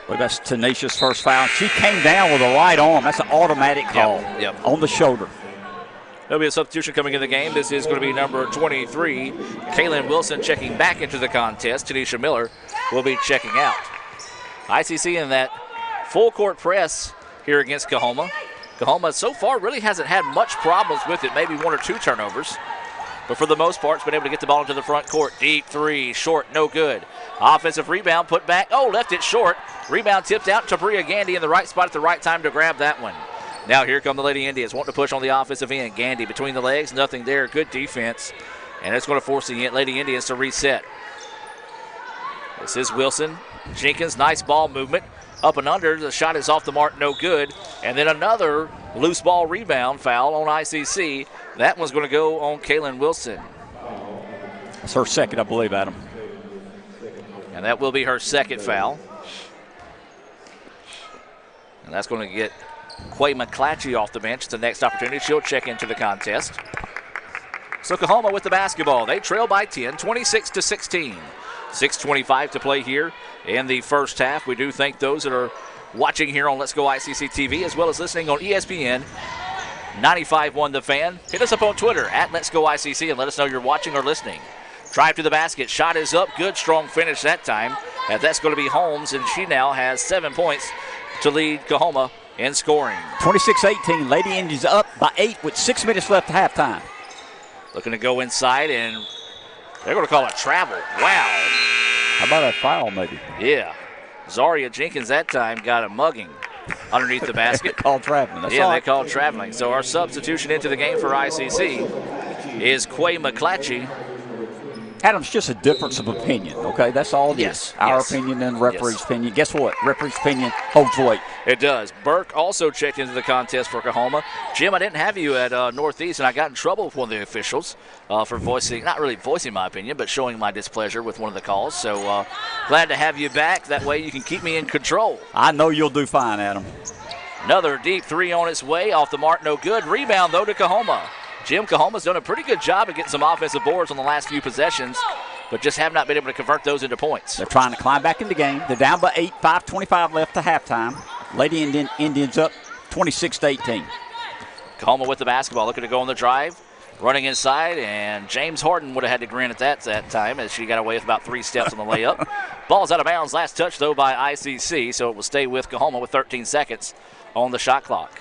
Well, that's Tanisha's first foul. She came down with a right arm. That's an automatic call. Yep. On the shoulder. There'll be a substitution coming in the game. This is going to be number 23, Kaylin Wilson, checking back into the contest. Tanisha Miller will be checking out. ICC in that full court press here against Coahoma. Coahoma so far really hasn't had much problems with it, maybe 1 or 2 turnovers. But for the most part, it's been able to get the ball into the front court. Deep 3, short, no good. Offensive rebound, put back. Oh, left it short. Rebound tipped out to Tabria Gandy in the right spot at the right time to grab that one. Now here come the Lady Indians, wanting to push on the offensive end. Gandy between the legs, nothing there. Good defense. And it's going to force the Lady Indians to reset. This is Wilson. Jenkins, nice ball movement. Up and under, the shot is off the mark, no good. And then another loose ball rebound foul on ICC. That one's going to go on Kaylin Wilson. That's her second, I believe, Adam. And that will be her second foul. And that's going to get Quay McClatchy off the bench. It's the next opportunity. She'll check into the contest. So Coahoma with the basketball. They trail by 10, 26-16. 6:25 to play here in the first half. We do thank those that are watching here on Let's Go ICC TV as well as listening on ESPN 95.1 The Fan. Hit us up on Twitter at Let's Go ICC and let us know you're watching or listening. Drive to the basket. Shot is up. Good, strong finish that time. And that's going to be Holmes, and she now has 7 points to lead Coahoma in scoring. 26-18. Lady Indians up by 8 with 6 minutes left at halftime. Looking to go inside, and they're going to call it travel. Wow. How about a foul, maybe? Yeah. Zaria Jenkins that time got a mugging underneath the basket. Called traveling. That's they called traveling. So our substitution into the game for ICC is Quay McClatchy. Adam's just a difference of opinion, okay? That's all it is. Our opinion and the referee's opinion. Guess what? Referee's opinion holds weight. It does. Burke also checked into the contest for Coahoma. Jim, I didn't have you at Northeast, and I got in trouble with one of the officials for voicing, not really voicing my opinion, but showing my displeasure with one of the calls. So glad to have you back. That way you can keep me in control. I know you'll do fine, Adam. Another deep 3 on its way. Off the mark, no good. Rebound, though, to Coahoma. Jim, Coahoma's done a pretty good job of getting some offensive boards on the last few possessions. but just have not been able to convert those into points. They're trying to climb back in the game. They're down by 8, 5:25 left to halftime. Lady Indians up 26-18. Coahoma with the basketball, looking to go on the drive. Running inside, and James Harden would have had to grin at that time as she got away with about 3 steps on the layup. Ball's out of bounds. Last touch, though, by ICC, so it will stay with Coahoma with 13 seconds on the shot clock.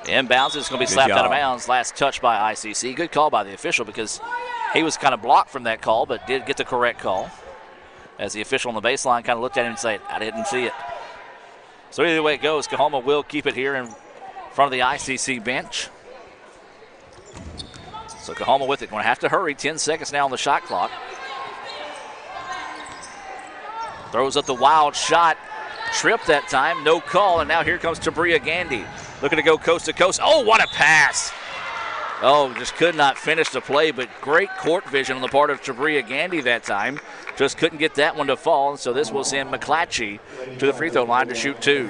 Inbounds, it's going to be slapped out of bounds. Last touch by ICC. Good call by the official because he was kind of blocked from that call, but did get the correct call. As the official on the baseline kind of looked at him and said, I didn't see it. So either way it goes, Coahoma will keep it here in front of the ICC bench. So Coahoma with it. Going to have to hurry. 10 seconds now on the shot clock. Throws up the wild shot. Tripped that time. No call. And now here comes Tabria Gandy. Looking to go coast to coast. Oh, what a pass. Oh, just could not finish the play, but great court vision on the part of Tabria Gandy that time. Just couldn't get that one to fall, so this will send McClatchy to the free throw line to shoot 2.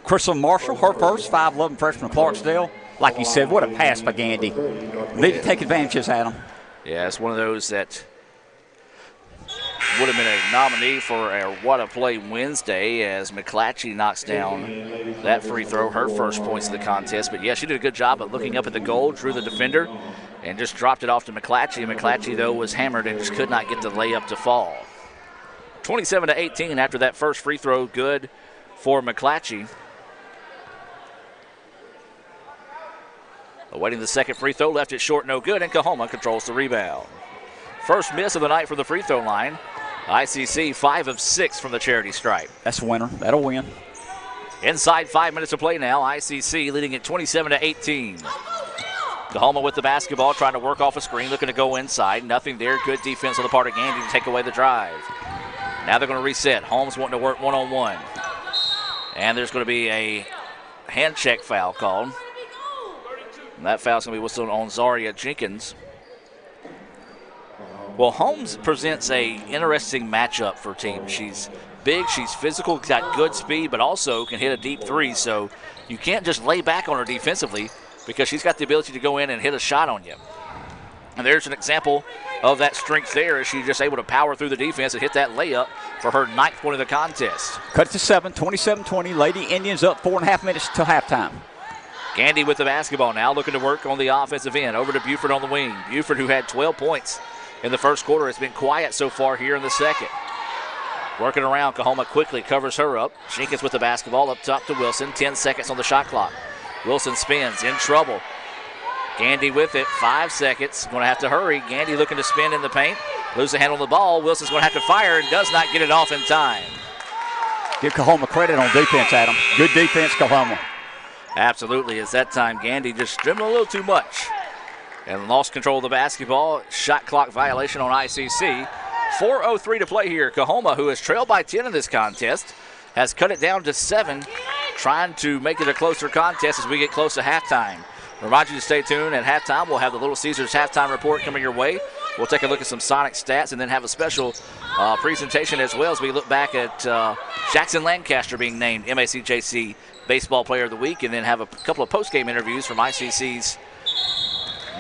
Crystal Marshall, her first, 5'11" freshman Clarksdale. Like you said, what a pass by Gandy. Need to take advantages, Adam. Yeah, it's one of those that would have been a nominee for a What a Play Wednesday as McClatchy knocks down that free throw, her first points of the contest. But, yeah, she did a good job at looking up at the goal, drew the defender, and just dropped it off to McClatchy. And McClatchy, though, was hammered and just could not get the layup to fall. 27-18 after that first free throw, good for McClatchy. Awaiting the second free throw, left it short, no good, and Coahoma controls the rebound. First miss of the night from the free throw line. ICC 5 of 6 from the charity stripe. That's a winner. That'll win. Inside 5 minutes to play now. ICC leading at 27-18. Coahoma with the basketball, trying to work off a screen, looking to go inside. Nothing there. Good defense on the part of Gandy to take away the drive. Now they're going to reset. Holmes wanting to work one-on-one. And there's going to be a hand check foul called. And that foul's going to be whistled on Zaria Jenkins. Well, Holmes presents a interesting matchup for teams. She's big, she's physical, got good speed, but also can hit a deep three. So you can't just lay back on her defensively because she's got the ability to go in and hit a shot on you. And there's an example of that strength there as she's just able to power through the defense and hit that layup for her 9th point of the contest. Cut to 7, 27-20. Lady Indians up 4.5 minutes till halftime. Gandy with the basketball now, looking to work on the offensive end. Over to Buford on the wing. Buford, who had 12 points in the first quarter, has been quiet so far here in the second. Working around, Coahoma quickly covers her up. Jenkins with the basketball up top to Wilson. 10 seconds on the shot clock. Wilson spins, in trouble. Gandy with it, 5 seconds. Going to have to hurry. Gandy looking to spin in the paint. Lose the handle on the ball. Wilson's going to have to fire and does not get it off in time. Give Coahoma credit on defense, Adam. Good defense, Coahoma. Absolutely. As that time, Gandy just dribbling a little too much and lost control of the basketball. Shot clock violation on ICC. 4:03 to play here. Coahoma, who has trailed by 10 in this contest, has cut it down to 7, trying to make it a closer contest as we get close to halftime. Remind you to stay tuned. At halftime, we'll have the Little Caesars halftime report coming your way. We'll take a look at some Sonic stats and then have a special presentation as well as we look back at Jackson Lancaster being named MACJC Baseball Player of the Week, and then have a couple of post-game interviews from ICC's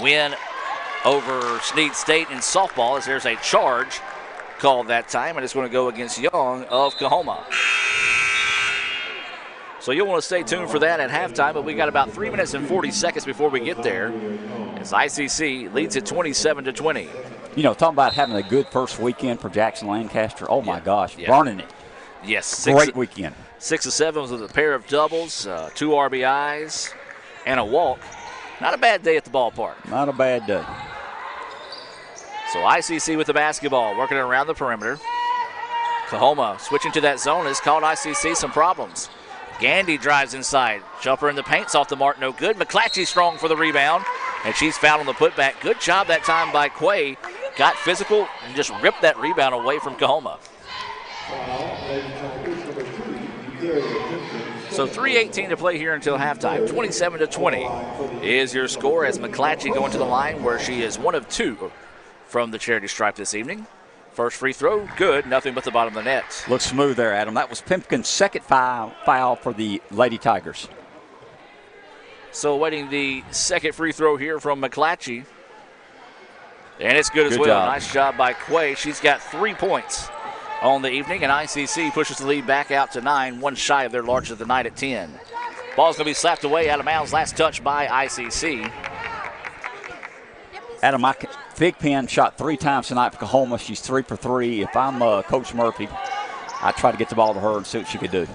win over Snead State in softball, as there's a charge called that time, and it's going to go against Young of Coahoma. So you'll want to stay tuned for that at halftime, but we got about 3 minutes and 40 seconds before we get there, as ICC leads it 27-20. You know, talking about having a good first weekend for Jackson Lancaster. Oh, my gosh, burning it. Yes. Great weekend. 6 of 7 with a pair of doubles, 2 RBIs, and a walk. Not a bad day at the ballpark. Not a bad day. So ICC with the basketball, working it around the perimeter. Coahoma switching to that zone has caused ICC some problems. Gandy drives inside. Jumper in the paint's off the mark, no good. McClatchy strong for the rebound, and she's fouled on the putback. Good job that time by Quay. Got physical and just ripped that rebound away from Coahoma. So 3:18 to play here until halftime. 27-20 is your score as McClatchy going to the line where she is 1 of 2 from the charity stripe this evening. First free throw, good. Nothing but the bottom of the net. Looks smooth there, Adam. That was Pimpkin's second foul for the Lady Tigers. So awaiting the second free throw here from McClatchy. And it's good as well. Job. Nice job by Quay. She's got 3 points on the evening, and ICC pushes the lead back out to 9, one shy of their largest of the night at 10. Ball's going to be slapped away out of bounds. Last touch by ICC. Adam, Thigpen shot 3 times tonight for Coahoma. She's 3 for 3. If I'm Coach Murphy, I'd try to get the ball to her and see what she could do.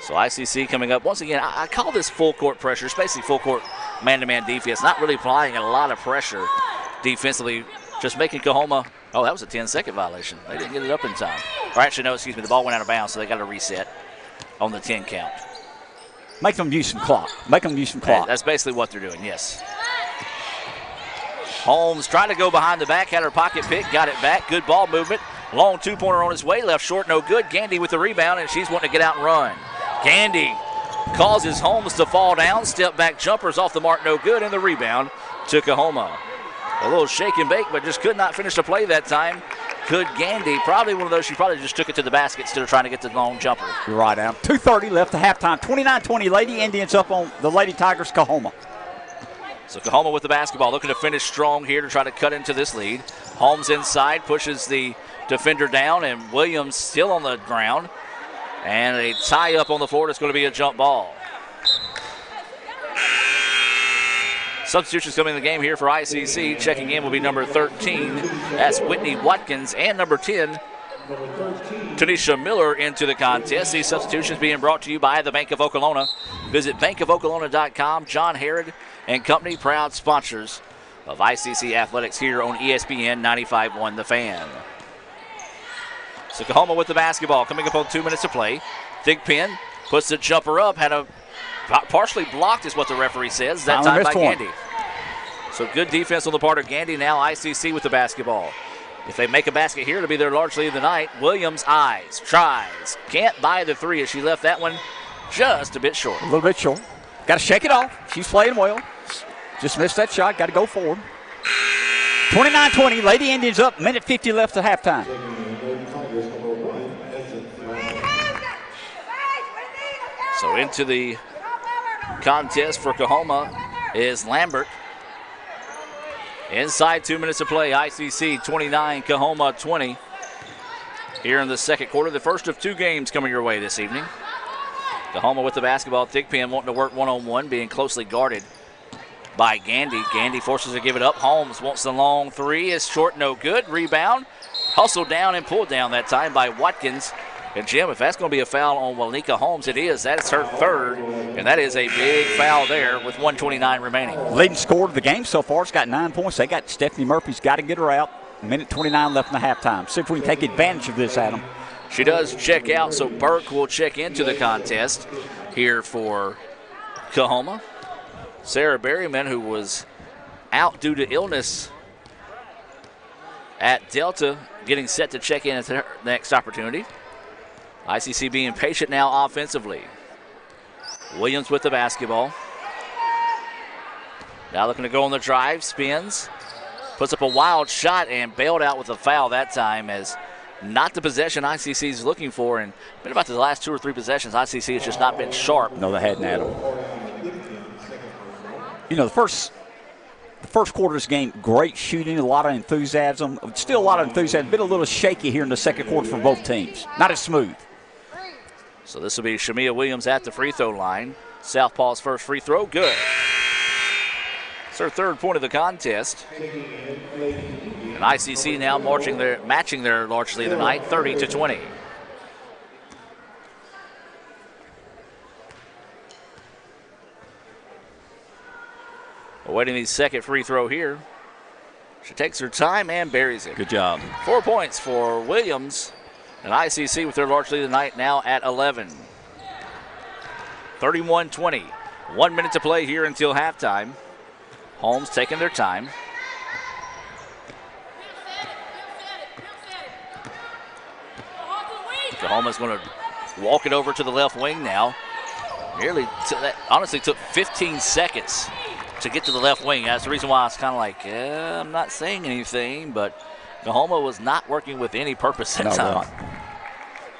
So ICC coming up. Once again, I call this full court pressure. It's basically full court man-to-man defense. Not really applying a lot of pressure defensively. Just making Coahoma. Oh, that was a 10-second violation. They didn't get it up in time. Or actually, no, excuse me. The ball went out of bounds, so they got to reset on the 10 count. Make them use some clock. Make them use some clock. That's basically what they're doing, yes. Holmes tried to go behind the back, had her pocket pick, got it back. Good ball movement. Long two-pointer on his way, left short, no good. Gandy with the rebound, and she's wanting to get out and run. Gandy causes Holmes to fall down. Step back jumpers off the mark, no good, and the rebound to Coahoma. A little shake and bake, but just could not finish the play that time. Could Gandy, probably one of those, she probably just took it to the basket instead of trying to get the long jumper. You're right, Adam. 2:30 left at halftime. 29-20, Lady Indians up on the Lady Tigers, Coahoma. So Coahoma with the basketball, looking to finish strong here to try to cut into this lead. Holmes inside, pushes the defender down, and Williams still on the ground. And a tie up on the floor. It's going to be a jump ball. Substitutions coming in the game here for ICC. Checking in will be number 13. That's Whitney Watkins. And number 10, Tanisha Miller into the contest. These substitutions being brought to you by the Bank of Okolona. Visit bankofokolona.com. John Herod and company, proud sponsors of ICC Athletics here on ESPN 95.1 The Fan. So Coahoma with the basketball, coming up on 2 minutes to play. Thigpen puts the jumper up, had a partially blocked is what the referee says, that time by Gandy. So good defense on the part of Gandy. Now ICC with the basketball. If they make a basket here, it'll be their large lead of the night. Williams eyes, tries, can't buy the three as she left that one just a bit short. A little bit short. Got to shake it off. She's playing well. Just missed that shot. Got to go forward. 29-20. Lady Indians up. Minute 50 left at halftime. So into the contest for Coahoma is Lambert. Inside 2 minutes to play. ICC 29, Coahoma 20. Here in the second quarter, the first of 2 games coming your way this evening. Coahoma with the basketball. Thigpen wanting to work one-on-one, being closely guarded by Gandy. Gandy forces her to give it up. Holmes wants the long three. It's short, no good. Rebound. Hustled down and pulled down that time by Watkins. And Jim, if that's going to be a foul on Walnika Holmes, it is. That's her third, and that is a big foul there with 1:29 remaining. Leading scorer of the game so far. It's got 9 points. They got Stephanie Murphy's got to get her out. Minute 29 left in the halftime. See if we can take advantage of this, Adam. She does check out, so Burke will check into the contest here for Coahoma. Sarah Berryman, who was out due to illness at Delta, getting set to check in at her next opportunity. ICC being patient now offensively. Williams with the basketball. Now looking to go on the drive, spins, puts up a wild shot and bailed out with a foul that time, as not the possession ICC is looking for. And been about the last 2 or 3 possessions, ICC has just not been sharp. No, they hadn't, Adam. You know, the first quarter of this game, great shooting, a lot of enthusiasm. Still a lot of enthusiasm. Been a little shaky here in the second quarter for both teams. Not as smooth. So this will be Shamia Williams at the free throw line. Southpaw's first free throw, good. It's her third point of the contest. And ICC now matching their large lead of the night, 30-20. Awaiting the second free throw here. She takes her time and buries it. Good job. 4 points for Williams. And ICC with their large lead of the night now at 11. 31-20. 1 minute to play here until halftime. Holmes taking their time. Coahoma's going to walk it over to the left wing now. That honestly took 15 seconds to get to the left wing. That's the reason why I was kind of like, I'm not saying anything, but Coahoma was not working with any purpose that time.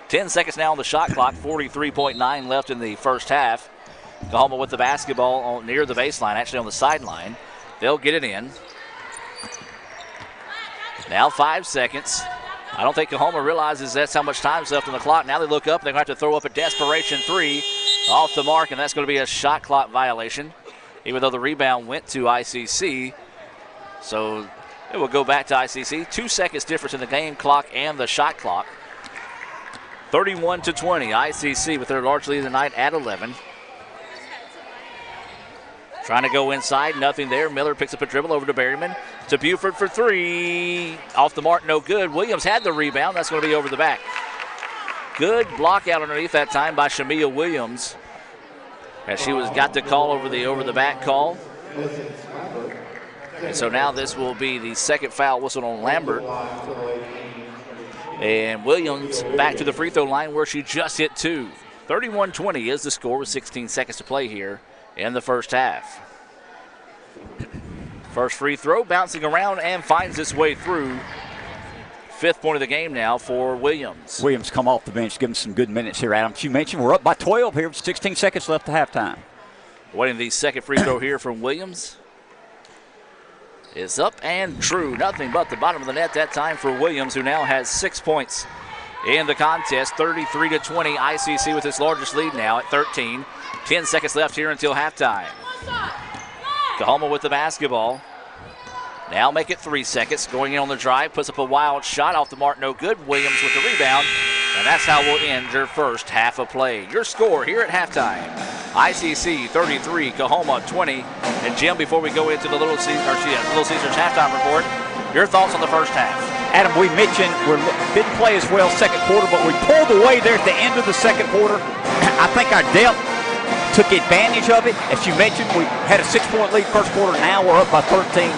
10 seconds now on the shot clock, 43.9 left in the first half. Coahoma with the basketball near the baseline, actually on the sideline. They'll get it in. Now 5 seconds. I don't think Coahoma realizes that's how much time's left on the clock. Now they look up. They're going to have to throw up a desperation three off the mark, and that's going to be a shot clock violation, even though the rebound went to ICC. So it will go back to ICC. 2 seconds difference in the game clock and the shot clock. 31-20, ICC with their large lead of the night at 11. Trying to go inside, nothing there. Miller picks up a dribble over to Berryman. To Buford for three. Off the mark, no good. Williams had the rebound. That's going to be over the back. Good block out underneath that time by Shamia Williams, as she got the call over the back call. And so now this will be the second foul whistle on Lambert. And Williams back to the free throw line where she just hit two. 31-20 is the score with 16 seconds to play here in the first half. First free throw bouncing around and finds its way through. Fifth point of the game now for Williams. Williams come off the bench, give him some good minutes here, Adam. You mentioned we're up by 12 here with 16 seconds left to halftime. Waiting the second free throw here from Williams. Is up and true. Nothing but the bottom of the net that time for Williams, who now has 6 points in the contest. 33-20, ICC with its largest lead now at 13. 10 seconds left here until halftime. Coahoma with the basketball. Now make it 3 seconds. Going in on the drive, puts up a wild shot off the mark, no good. Williams with the rebound, and that's how we'll end your first half of play. Your score here at halftime: ICC 33, Coahoma 20. And Jim, before we go into the Little Caesars halftime report, your thoughts on the first half? Adam, we mentioned we didn't play as well second quarter, but we pulled away there at the end of the second quarter. I think our depth took advantage of it. As you mentioned, we had a 6-point lead first quarter. Now we're up by 13.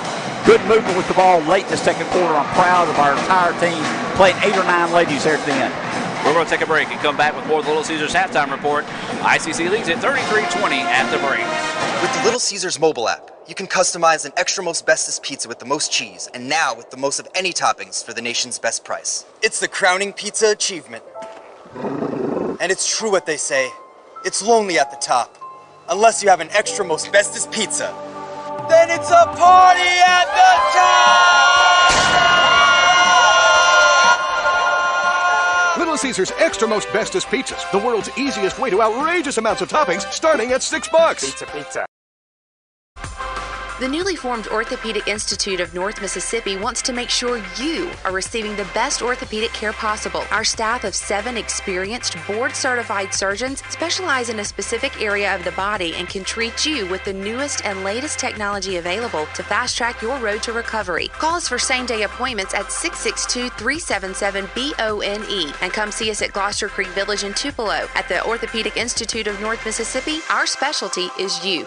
Good movement with the ball late in the second quarter. I'm proud of our entire team. Playing 8 or 9 ladies there at the end. We're going to take a break and come back with more of the Little Caesars halftime report. ICC leads at 33-20 at the break. With the Little Caesars mobile app, you can customize an extra most bestest pizza with the most cheese, and now with the most of any toppings for the nation's best price. It's the crowning pizza achievement. And it's true what they say. It's lonely at the top. Unless you have an extra most bestest pizza. Then it's a party at the top! Little Caesars Extra Most Bestest Pizzas, the world's easiest way to outrageous amounts of toppings, starting at $6. Pizza. The newly formed Orthopedic Institute of North Mississippi wants to make sure you are receiving the best orthopedic care possible. Our staff of 7 experienced, board-certified surgeons specialize in a specific area of the body and can treat you with the newest and latest technology available to fast-track your road to recovery. Call us for same-day appointments at 662-377-BONE and come see us at Gloucester Creek Village in Tupelo. At the Orthopedic Institute of North Mississippi, our specialty is you.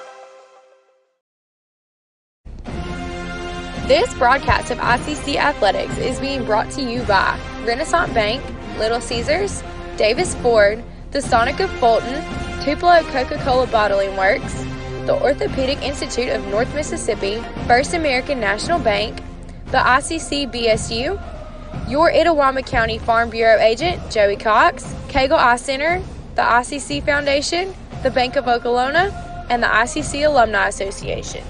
This broadcast of ICC Athletics is being brought to you by Renaissance Bank, Little Caesars, Davis Ford, the Sonic of Fulton, Tupelo Coca-Cola Bottling Works, the Orthopedic Institute of North Mississippi, First American National Bank, the ICC BSU, your Itawamba County Farm Bureau agent, Joey Cox, Cagle Eye Center, the ICC Foundation, the Bank of Okolona, and the ICC Alumni Association.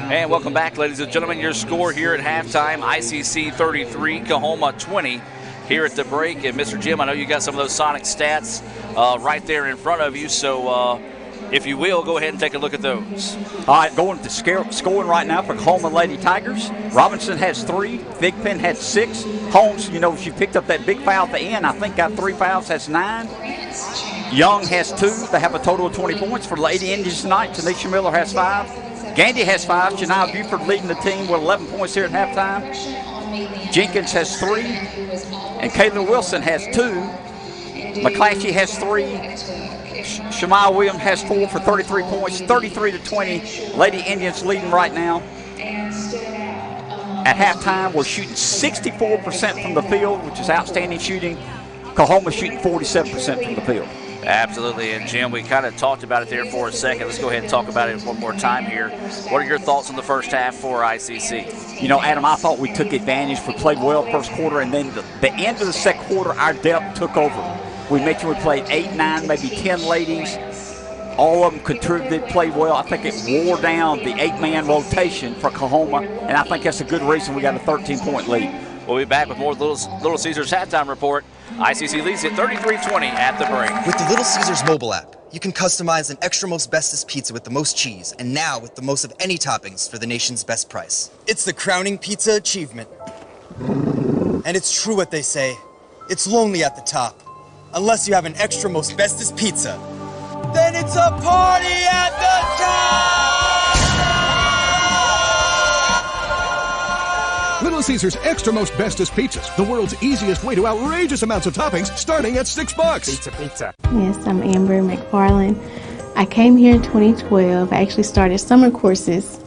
And welcome back, ladies and gentlemen. Your score here at halftime: ICC 33, Coahoma 20 here at the break. And Mr. Jim, I know you got some of those Sonic stats right there in front of you, so if you will, go ahead and take a look at those. All right, going to scoring right now for Coahoma Lady Tigers. Robinson has 3. Thigpen has 6. Holmes, you know, she picked up that big foul at the end. I think got 3 fouls, has 9. Young has 2. They have a total of 20 points. For Lady Indians tonight, Tanisha Miller has 5. Gandy has 5. Janiyah Buford leading the team with 11 points here at halftime. Jenkins has 3. And Kayla Wilson has 2. McClatchy has 3. Shamia Williams has 4 for 33 points. 33-20. Lady Indians leading right now. At halftime, we're shooting 64% from the field, which is outstanding shooting. Coahoma shooting 47% from the field. Absolutely, and Jim, we kind of talked about it there for a second. Let's go ahead and talk about it one more time here. What are your thoughts on the first half for ICC? You know, Adam, I thought we took advantage. We played well first quarter, and then the end of the second quarter, our depth took over. We made sure we played 8, 9, maybe 10 ladies. All of them contributed, played well. I think it wore down the 8-man rotation for Coahoma, and I think that's a good reason we got a 13-point lead. We'll be back with more Little Caesars halftime report. ICC leads at 33-20 at the break. With the Little Caesars mobile app, you can customize an extra most bestest pizza with the most cheese, and now with the most of any toppings for the nation's best price. It's the crowning pizza achievement. And it's true what they say. It's lonely at the top. Unless you have an extra most bestest pizza. Then it's a party at the top! Little Caesars Extra Most Bestest Pizzas, the world's easiest way to outrageous amounts of toppings, starting at $6. Pizza. Yes, I'm Amber McFarland. I came here in 2012. I actually started summer courses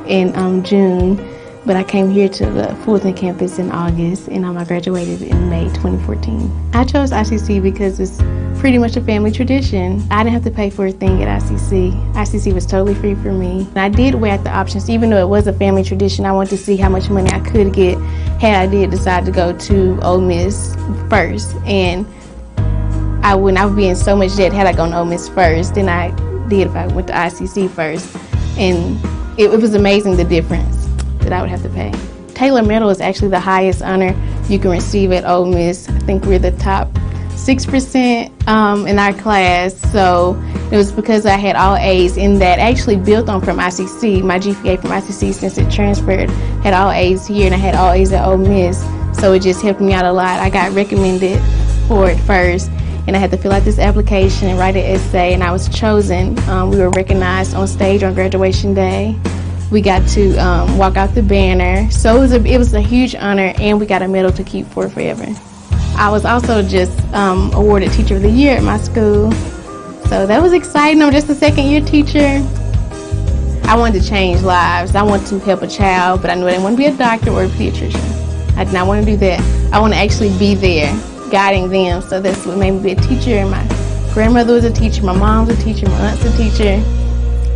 in June, but I came here to the Fulton campus in August, and I graduated in May 2014. I chose ICC because it's pretty much a family tradition. I didn't have to pay for a thing at ICC. ICC was totally free for me. I did weigh out the options. Even though it was a family tradition, I wanted to see how much money I could get had I did decide to go to Ole Miss first. And I would be in so much debt had I gone to Ole Miss first than I did if I went to ICC first. And it was amazing the difference that I would have to pay. Taylor Medal is actually the highest honor you can receive at Ole Miss. I think we're the top 6% in our class, so it was because I had all A's in that. Actually built on from ICC. My GPA from ICC, since it transferred, had all A's here, and I had all A's at Ole Miss, so it just helped me out a lot. I got recommended for it first, and I had to fill out this application and write an essay, and I was chosen. We were recognized on stage on graduation day. We got to walk out the banner, so it was a huge honor, and we got a medal to keep for forever. I was also just awarded Teacher of the Year at my school, so that was exciting. I'm just a second-year teacher. I wanted to change lives. I wanted to help a child, but I knew I didn't want to be a doctor or a pediatrician. I did not want to do that. I want to actually be there, guiding them, so that's what made me be a teacher. And my grandmother was a teacher, my mom was a teacher, my aunt's a teacher.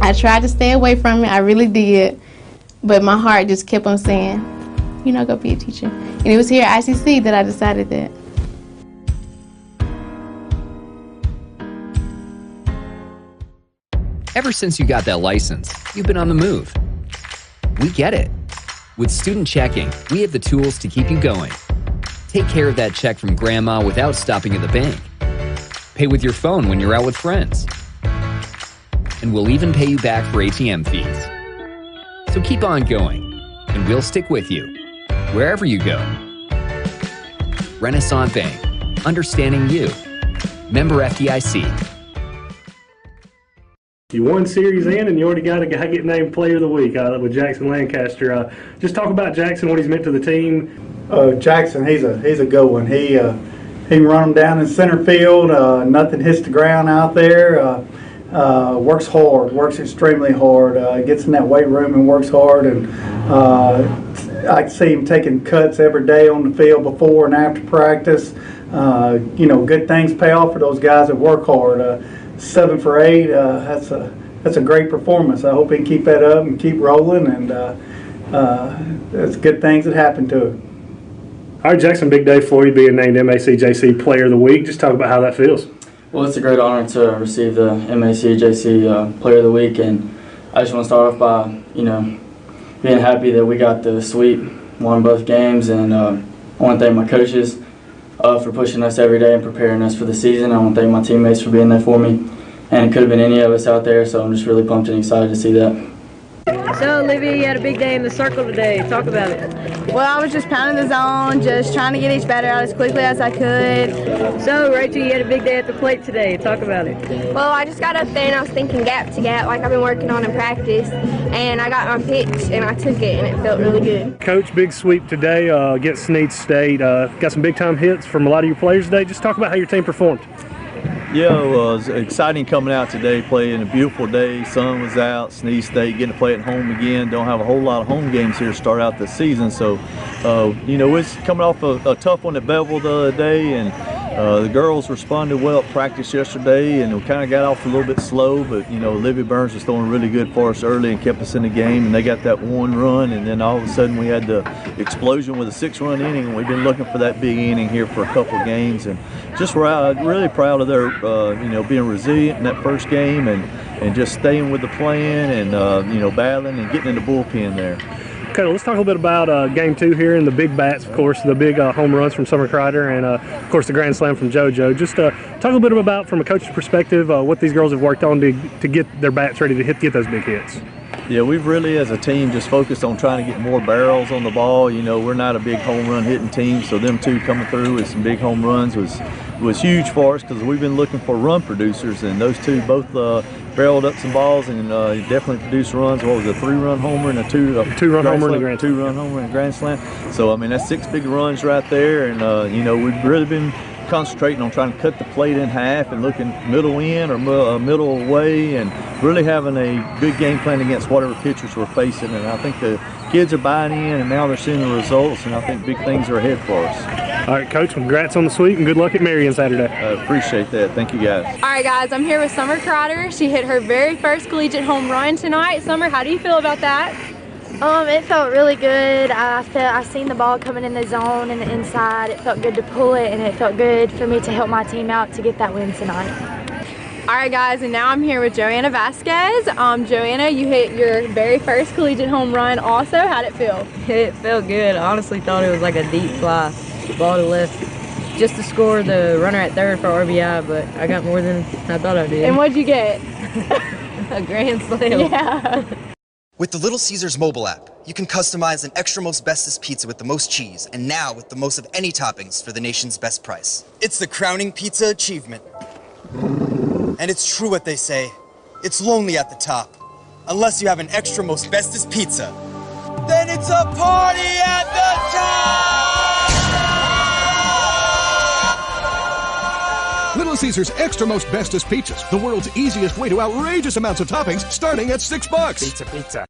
I tried to stay away from it, I really did, but my heart just kept on saying, you know, go be a teacher. And it was here at ICC that I decided that. Ever since you got that license, you've been on the move. We get it. With Student Checking, we have the tools to keep you going. Take care of that check from grandma without stopping at the bank. Pay with your phone when you're out with friends. And we'll even pay you back for ATM fees. So keep on going, and we'll stick with you, wherever you go. Renaissance Bank, understanding you. Member FDIC. You won Series N, and you already got a guy getting named Player of the Week with Jackson Lancaster. Just talk about Jackson, what he's meant to the team. Jackson, he's a good one. He can run them down in center field. Nothing hits the ground out there. Works hard, works extremely hard. Gets in that weight room and works hard. And I see him taking cuts every day on the field before and after practice. Good things pay off for those guys that work hard. 7 for 8. That's a great performance. I hope he can keep that up and keep rolling, and that's good things that happen to him. All right, Jackson, big day for you being named MACJC Player of the Week. Just talk about how that feels. Well, it's a great honor to receive the MACJC Player of the Week, and I just want to start off by being happy that we got the sweep, won both games, and I want to thank my coaches for pushing us every day and preparing us for the season. I want to thank my teammates for being there for me. And it could have been any of us out there, so I'm just really pumped and excited to see that. So, Olivia, you had a big day in the circle today. Talk about it. Well, I was just pounding the zone, just trying to get each batter out as quickly as I could. So, Rachel, you had a big day at the plate today. Talk about it. Well, I just got up there and I was thinking gap to gap like I've been working on in practice. And I got my pitch and I took it and it felt really good. Coach, big sweep today against Snead State. Got some big-time hits from a lot of your players today. Just talk about how your team performed. Yeah, it was exciting coming out today, playing a beautiful day. Sun was out, Snead State getting to play at home again. Don't have a whole lot of home games here to start out the season. So, it's coming off a tough one at Bevel the other day, and The girls responded well at practice yesterday, and we kind of got off a little bit slow, but you know, Olivia Burns was throwing really good for us early and kept us in the game, and they got that one run, and then all of a sudden we had the explosion with a 6-run inning, and we've been looking for that big inning here for a couple of games, and just really proud of their you know, being resilient in that first game and just staying with the plan and you know, battling and getting in the bullpen there. Okay, let's talk a little bit about Game 2 here and the big bats, of course, the big home runs from Summer Crider and, of course, the grand slam from JoJo. Just talk a little bit about, from a coach's perspective, what these girls have worked on to get their bats ready to get those big hits. Yeah, we've really, as a team, just focused on trying to get more barrels on the ball. You know, we're not a big home run hitting team, so them two coming through with some big home runs was huge for us because we've been looking for run producers, and those two both barreled up some balls and definitely produced runs. What was it, a 3-run homer and a two-run homer and a grand slam. 2-run homer and a grand slam. So I mean, that's 6 big runs right there, and you know, we've really been concentrating on trying to cut the plate in half and looking middle in or middle away, and really having a good game plan against whatever pitchers we're facing. And I think the kids are buying in, and now they're seeing the results, and I think big things are ahead for us. All right, Coach, congrats on the sweep and good luck at Marion Saturday. I appreciate that. Thank you, guys. All right, guys, I'm here with Summer Crider. She hit her very first collegiate home run tonight. Summer, how do you feel about that? It felt really good. I seen the ball coming in the zone and the inside. It felt good to pull it, and it felt good for me to help my team out to get that win tonight. All right, guys, and now I'm here with Joanna Vasquez. Joanna, you hit your very first collegiate home run also. How'd it feel? It felt good. I honestly thought it was like a deep fly, ball to left, just to score the runner at third for RBI, but I got more than I thought I did. And what'd you get? A grand slam. Yeah. With the Little Caesars mobile app, you can customize an extra most bestest pizza with the most cheese, and now with the most of any toppings for the nation's best price. It's the crowning pizza achievement. And it's true what they say, it's lonely at the top. Unless you have an extra most bestest pizza. Then it's a party at the top! Little Caesars Extra Most Bestest Pizzas, the world's easiest way to outrageous amounts of toppings, starting at $6. Pizza.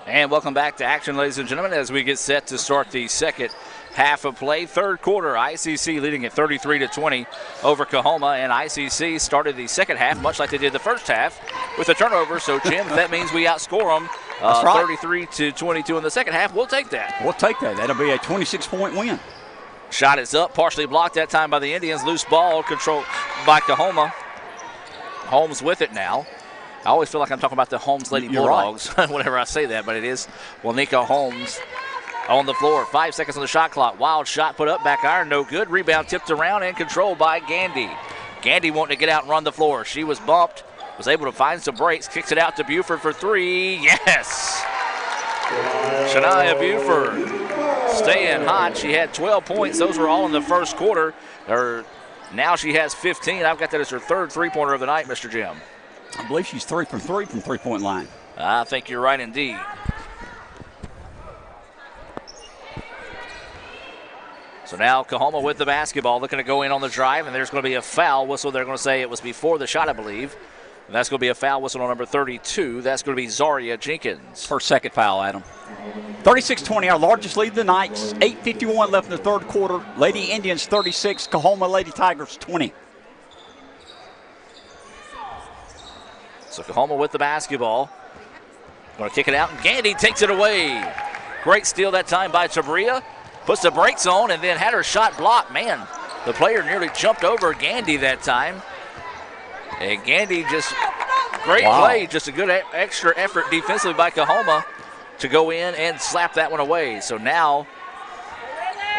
And welcome back to action, ladies and gentlemen, as we get set to start the second half of play. Third quarter, ICC leading at 33-20 over Coahoma, and ICC started the second half much like they did the first half with a turnover. So, Jim, that means we outscore them 33-22 in the second half. We'll take that. We'll take that. That'll be a 26-point win. Shot is up, partially blocked that time by the Indians. Loose ball controlled by Coahoma. Holmes with it now. I always feel like I'm talking about the Holmes Lady Bulldogs whenever I say that, but it is Wanika Holmes on the floor. 5 seconds on the shot clock. Wild shot put up, back iron, no good. Rebound tipped around and controlled by Gandy. Gandy wanting to get out and run the floor. She was bumped, was able to find some breaks, kicks it out to Buford for 3. Yes! Shania Buford staying hot. She had 12 points. Those were all in the first quarter. Now she has 15. I've got that as her third three-pointer of the night, Mr. Jim. I believe she's 3 from 3 from three-point line. I think you're right indeed. So now Coahoma with the basketball, looking to go in on the drive, and there's going to be a foul whistle. They're going to say it was before the shot, I believe. And that's going to be a foul whistle on number 32. That's going to be Zaria Jenkins. Her second foul, Adam. 36-20, our largest lead of the night. 8:51 left in the third quarter. Lady Indians 36, Coahoma Lady Tigers 20. So Coahoma with the basketball. Going to kick it out, and Gandy takes it away. Great steal that time by Tabria. Puts the brakes on and then had her shot blocked. Man, the player nearly jumped over Gandy that time. And Gandy just, great play, just a good extra effort defensively by Coahoma to go in and slap that one away. So now,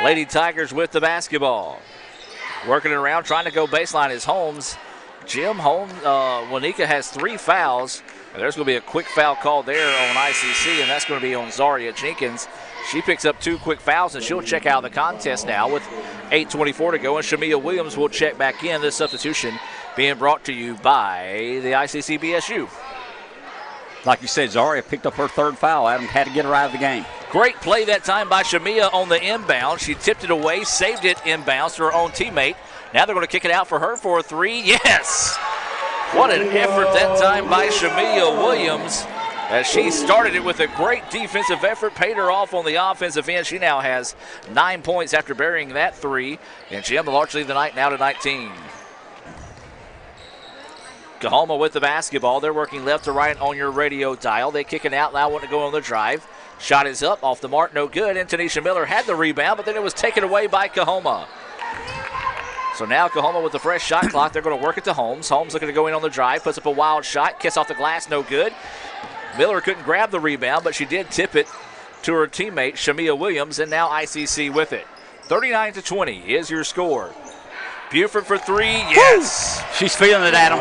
Lady Tigers with the basketball. Working it around, trying to go baseline is Holmes. Jim Holmes, Wanika has 3 fouls. And there's going to be a quick foul call there on ICC, and that's going to be on Zaria Jenkins. She picks up 2 quick fouls, and she'll check out of the contest now with 8:24 to go. And Shamia Williams will check back in. This substitution being brought to you by the ICC BSU. Like you said, Zaria picked up her third foul. Adam had to get her out of the game. Great play that time by Shamia on the inbound. She tipped it away, saved it inbounds to her own teammate. Now they're going to kick it out for her for a 3. Yes! What an effort that time by Shamia Williams. As she started it with a great defensive effort, paid her off on the offensive end. She now has 9 points after burying that 3. And Jim largely the night now to 19. Coahoma with the basketball. They're working left to right on your radio dial. They kick it out loud, wanting to go on the drive. Shot is up, off the mark, no good. And Tanisha Miller had the rebound, but then it was taken away by Coahoma. So now Coahoma with the fresh shot clock. They're going to work it to Holmes. Holmes looking to go in on the drive, puts up a wild shot, kiss off the glass, no good. Miller couldn't grab the rebound, but she did tip it to her teammate, Shamia Williams, and now ICC with it. 39-20 is your score. Buford for 3, yes. She's feeling it, Adam.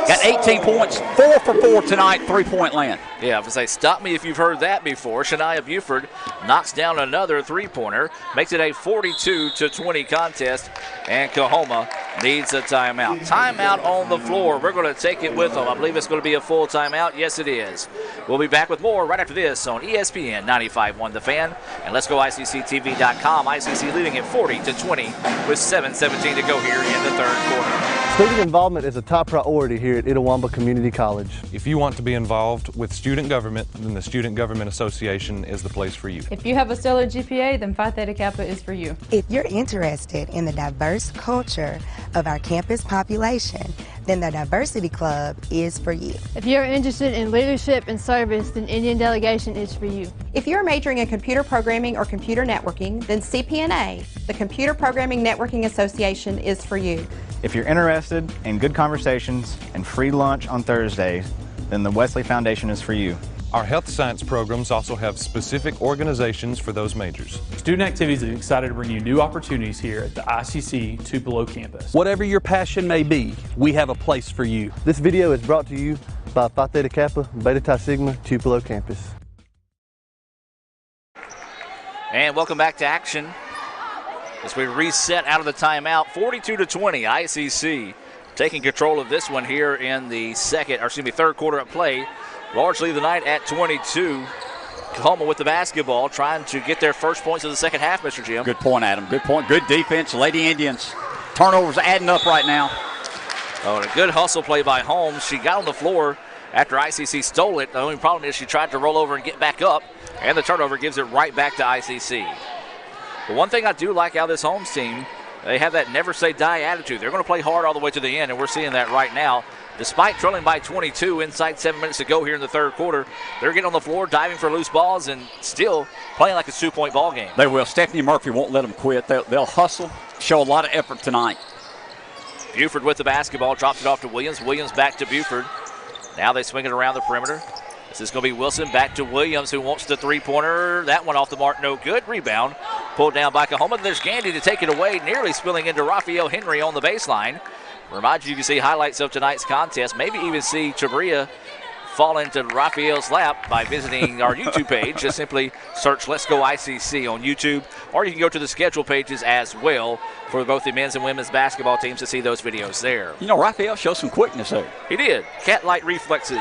Got 18 points, 4 for 4 tonight, 3-point land. Yeah, I was going to say, stop me if you've heard that before. Shania Buford knocks down another three-pointer, makes it a 42-20 contest, and Coahoma needs a timeout. Timeout on the floor. We're going to take it with them. I believe it's going to be a full timeout. Yes, it is. We'll be back with more right after this on ESPN 95.1 The Fan, and let's go ICCTV.com. ICC leading at 40-20 with 7:17 to go here in the third quarter. Student involvement is a top priority here at Itawamba Community College. If you want to be involved with student government, then the Student Government Association is the place for you. If you have a stellar GPA, then Phi Theta Kappa is for you. If you're interested in the diverse culture of our campus population, then the Diversity Club is for you. If you're interested in leadership and service, then Indian Delegation is for you. If you're majoring in computer programming or computer networking, then CPNA, the Computer Programming Networking Association, is for you. If you're interested in good conversations and free lunch on Thursdays, then the Wesley Foundation is for you. Our health science programs also have specific organizations for those majors. Student Activities is excited to bring you new opportunities here at the ICC Tupelo campus. Whatever your passion may be, we have a place for you. This video is brought to you by Phi Theta Kappa, Beta Chi Sigma, Tupelo campus. And welcome back to action as we reset out of the timeout. 42-20, ICC taking control of this one here in the third quarter of play. Largely the night at 22. Coahoma with the basketball, trying to get their first points of the second half, Mr. Jim. Good point, Adam. Good point. Good defense. Lady Indians. Turnovers adding up right now. Oh, and a good hustle play by Holmes. She got on the floor after ICC stole it. The only problem is she tried to roll over and get back up, and the turnover gives it right back to ICC. But one thing I do like out of this Holmes team, they have that never say die attitude. They're going to play hard all the way to the end, and we're seeing that right now. Despite trailing by 22 inside 7 minutes to go here in the third quarter, they're getting on the floor, diving for loose balls, and still playing like a 2-point ball game. They will. Stephanie Murphy won't let them quit. They'll hustle, show a lot of effort tonight. Buford with the basketball, drops it off to Williams. Williams back to Buford. Now they swing it around the perimeter. This is going to be Wilson back to Williams, who wants the three-pointer. That one off the mark, no good. Rebound pulled down by Coahoma. There's Gandy to take it away, nearly spilling into Raphael Henry on the baseline. Remind you can see highlights of tonight's contest. Maybe even see Chabria fall into Raphael's lap by visiting our YouTube page. Just simply search Let's Go ICC on YouTube, or you can go to the schedule pages as well for both the men's and women's basketball teams to see those videos there. You know, Raphael showed some quickness there. He did. Cat-like reflexes.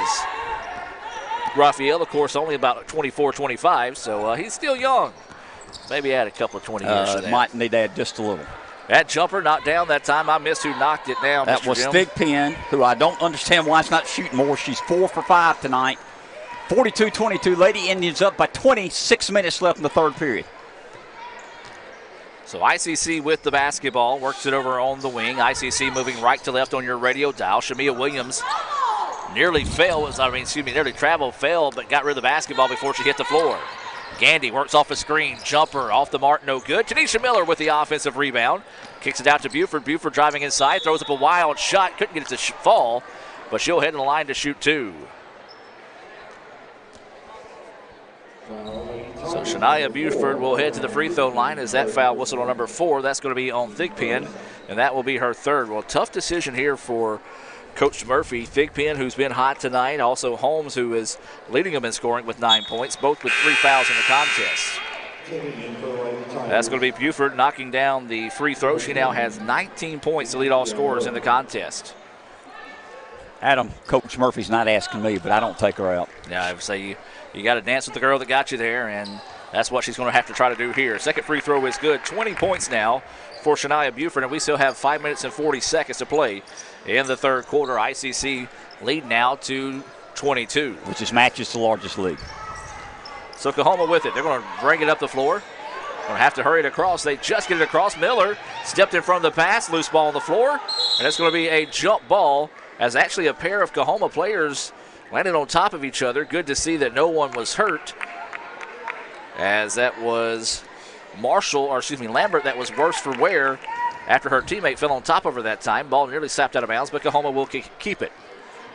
Raphael, of course, only about 24, 25, so he's still young. Maybe add a couple of 20 years to that. Might need to add just a little. That jumper knocked down that time. I missed who knocked it down. That Mr. was Jim. Thigpen, who I don't understand why it's not shooting more. She's 4 for 5 tonight. 42-22. Lady Indians up by 26 minutes left in the third period. So ICC with the basketball, works it over on the wing. ICC moving right to left on your radio dial. Shamia Williams nearly traveled, fell, but got rid of the basketball before she hit the floor. Gandy works off a screen, jumper off the mark, no good. Tanisha Miller with the offensive rebound. Kicks it out to Buford. Buford driving inside, throws up a wild shot. Couldn't get it to fall, but she'll head in the line to shoot two. So Shania Buford will head to the free throw line as that foul whistle on number 4. That's going to be on Thigpen, and that will be her third. Well, tough decision here for Coach Murphy. Thigpen, who's been hot tonight. Also Holmes, who is leading them in scoring with 9 points, both with 3 fouls in the contest. That's going to be Buford knocking down the free throw. She now has 19 points to lead all scorers in the contest. Adam, Coach Murphy's not asking me, but I don't take her out. Yeah, I would say you got to dance with the girl that got you there, and that's what she's going to have to try to do here. Second free throw is good. 20 points now for Shania Buford, and we still have 5 minutes and 40 seconds to play in the third quarter. ICC lead now to 22. Which is matches the largest league. So Coahoma with it. They're going to bring it up the floor. Going to have to hurry it across. They just get it across. Miller stepped in front of the pass. Loose ball on the floor. And it's going to be a jump ball as actually a pair of Coahoma players landed on top of each other. Good to see that no one was hurt, as that was Lambert that was worse for wear after her teammate fell on top of her that time. Ball nearly slapped out of bounds, but Coahoma will keep it.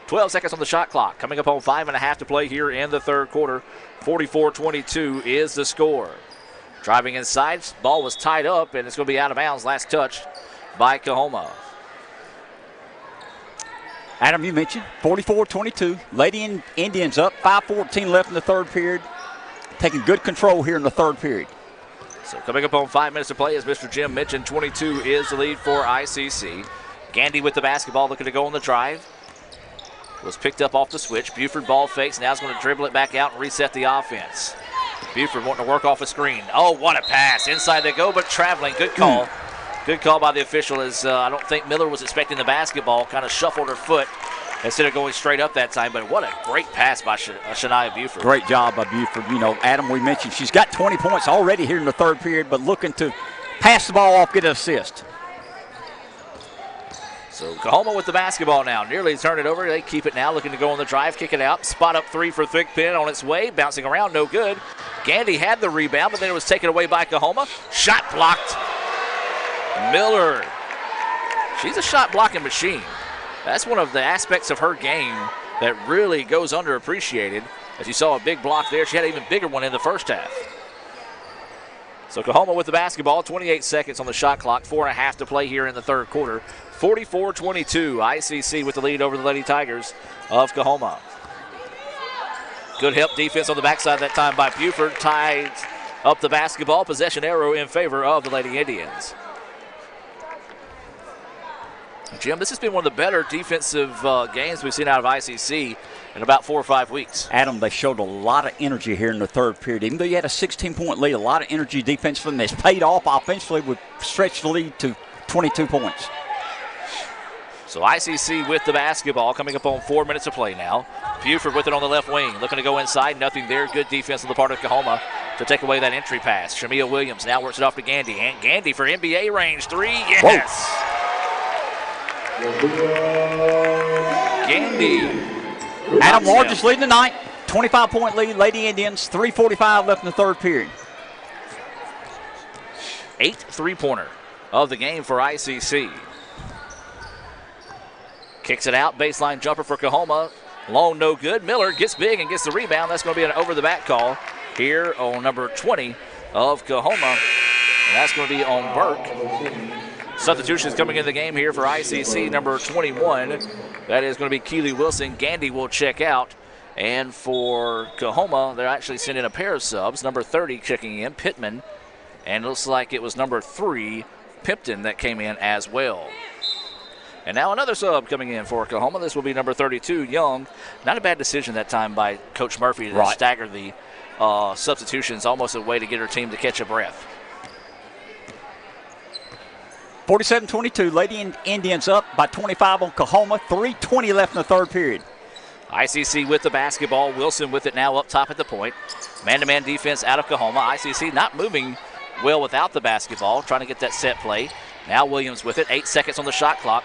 12 seconds on the shot clock. Coming up on 5.5 to play here in the third quarter. 44-22 is the score. Driving inside, ball was tied up, and it's going to be out of bounds. Last touch by Coahoma. Adam, you mentioned 44-22. Lady Indians up, 5:14 left in the third period. Taking good control here in the third period. So coming up on 5 minutes to play, as Mr. Jim mentioned, 22 is the lead for ICC. Gandy with the basketball, looking to go on the drive. Was picked up off the switch. Buford ball fakes. Now he's going to dribble it back out and reset the offense. Buford wanting to work off a screen. Oh, what a pass. Inside they go, but traveling. Good call. Good call by the official, as I don't think Miller was expecting the basketball. Kind of shuffled her foot instead of going straight up that time. But what a great pass by Shania Buford. Great job by Buford. You know, Adam, we mentioned she's got 20 points already here in the third period, but looking to pass the ball off, get an assist. So Coahoma with the basketball now. Nearly turned it over. They keep it now, looking to go on the drive, kick it out. Spot up three for Thigpen on its way. Bouncing around, no good. Gandy had the rebound, but then it was taken away by Coahoma. Shot blocked. Miller. She's a shot blocking machine. That's one of the aspects of her game that really goes underappreciated. As you saw a big block there, she had an even bigger one in the first half. So Coahoma with the basketball, 28 seconds on the shot clock, 4.5 to play here in the third quarter. 44-22, ICC with the lead over the Lady Tigers of Coahoma. Good help defense on the backside that time by Buford. Ties up the basketball. Possession arrow in favor of the Lady Indians. Jim, this has been one of the better defensive games we've seen out of ICC in about 4 or 5 weeks. Adam, they showed a lot of energy here in the third period. Even though you had a 16-point lead, a lot of energy defensively, and it's paid off offensively. Would stretch the lead to 22 points. So ICC with the basketball, coming up on 4 minutes to play now. Buford with it on the left wing, looking to go inside. Nothing there. Good defense on the part of Coahoma to take away that entry pass. Shamia Williams now works it off to Gandy. And Gandy for NBA range three. Yes! Gandy. Adam, largest lead tonight. 25-point lead, Lady Indians. 3:45 left in the third period. 8th three-pointer of the game for ICC. Kicks it out, baseline jumper for Coahoma. Long, no good. Miller gets big and gets the rebound. That's going to be an over-the-back call here on number 20 of Coahoma. And that's going to be on Burke. Substitutions coming in the game here for ICC, number 21. That is going to be Keely Wilson. Gandy will check out. And for Coahoma, they're actually sending a pair of subs. Number 30 checking in, Pittman. And it looks like it was number 3, Pimpton, that came in as well. And now another sub coming in for Coahoma. This will be number 32, Young. Not a bad decision that time by Coach Murphy to stagger the substitutions, almost a way to get her team to catch a breath. 47-22, Lady Indians up by 25 on Coahoma. 3:20 left in the third period. ICC with the basketball. Wilson with it now up top at the point. Man-to-man defense out of Coahoma. ICC not moving well without the basketball, trying to get that set play. Now Williams with it. 8 seconds on the shot clock.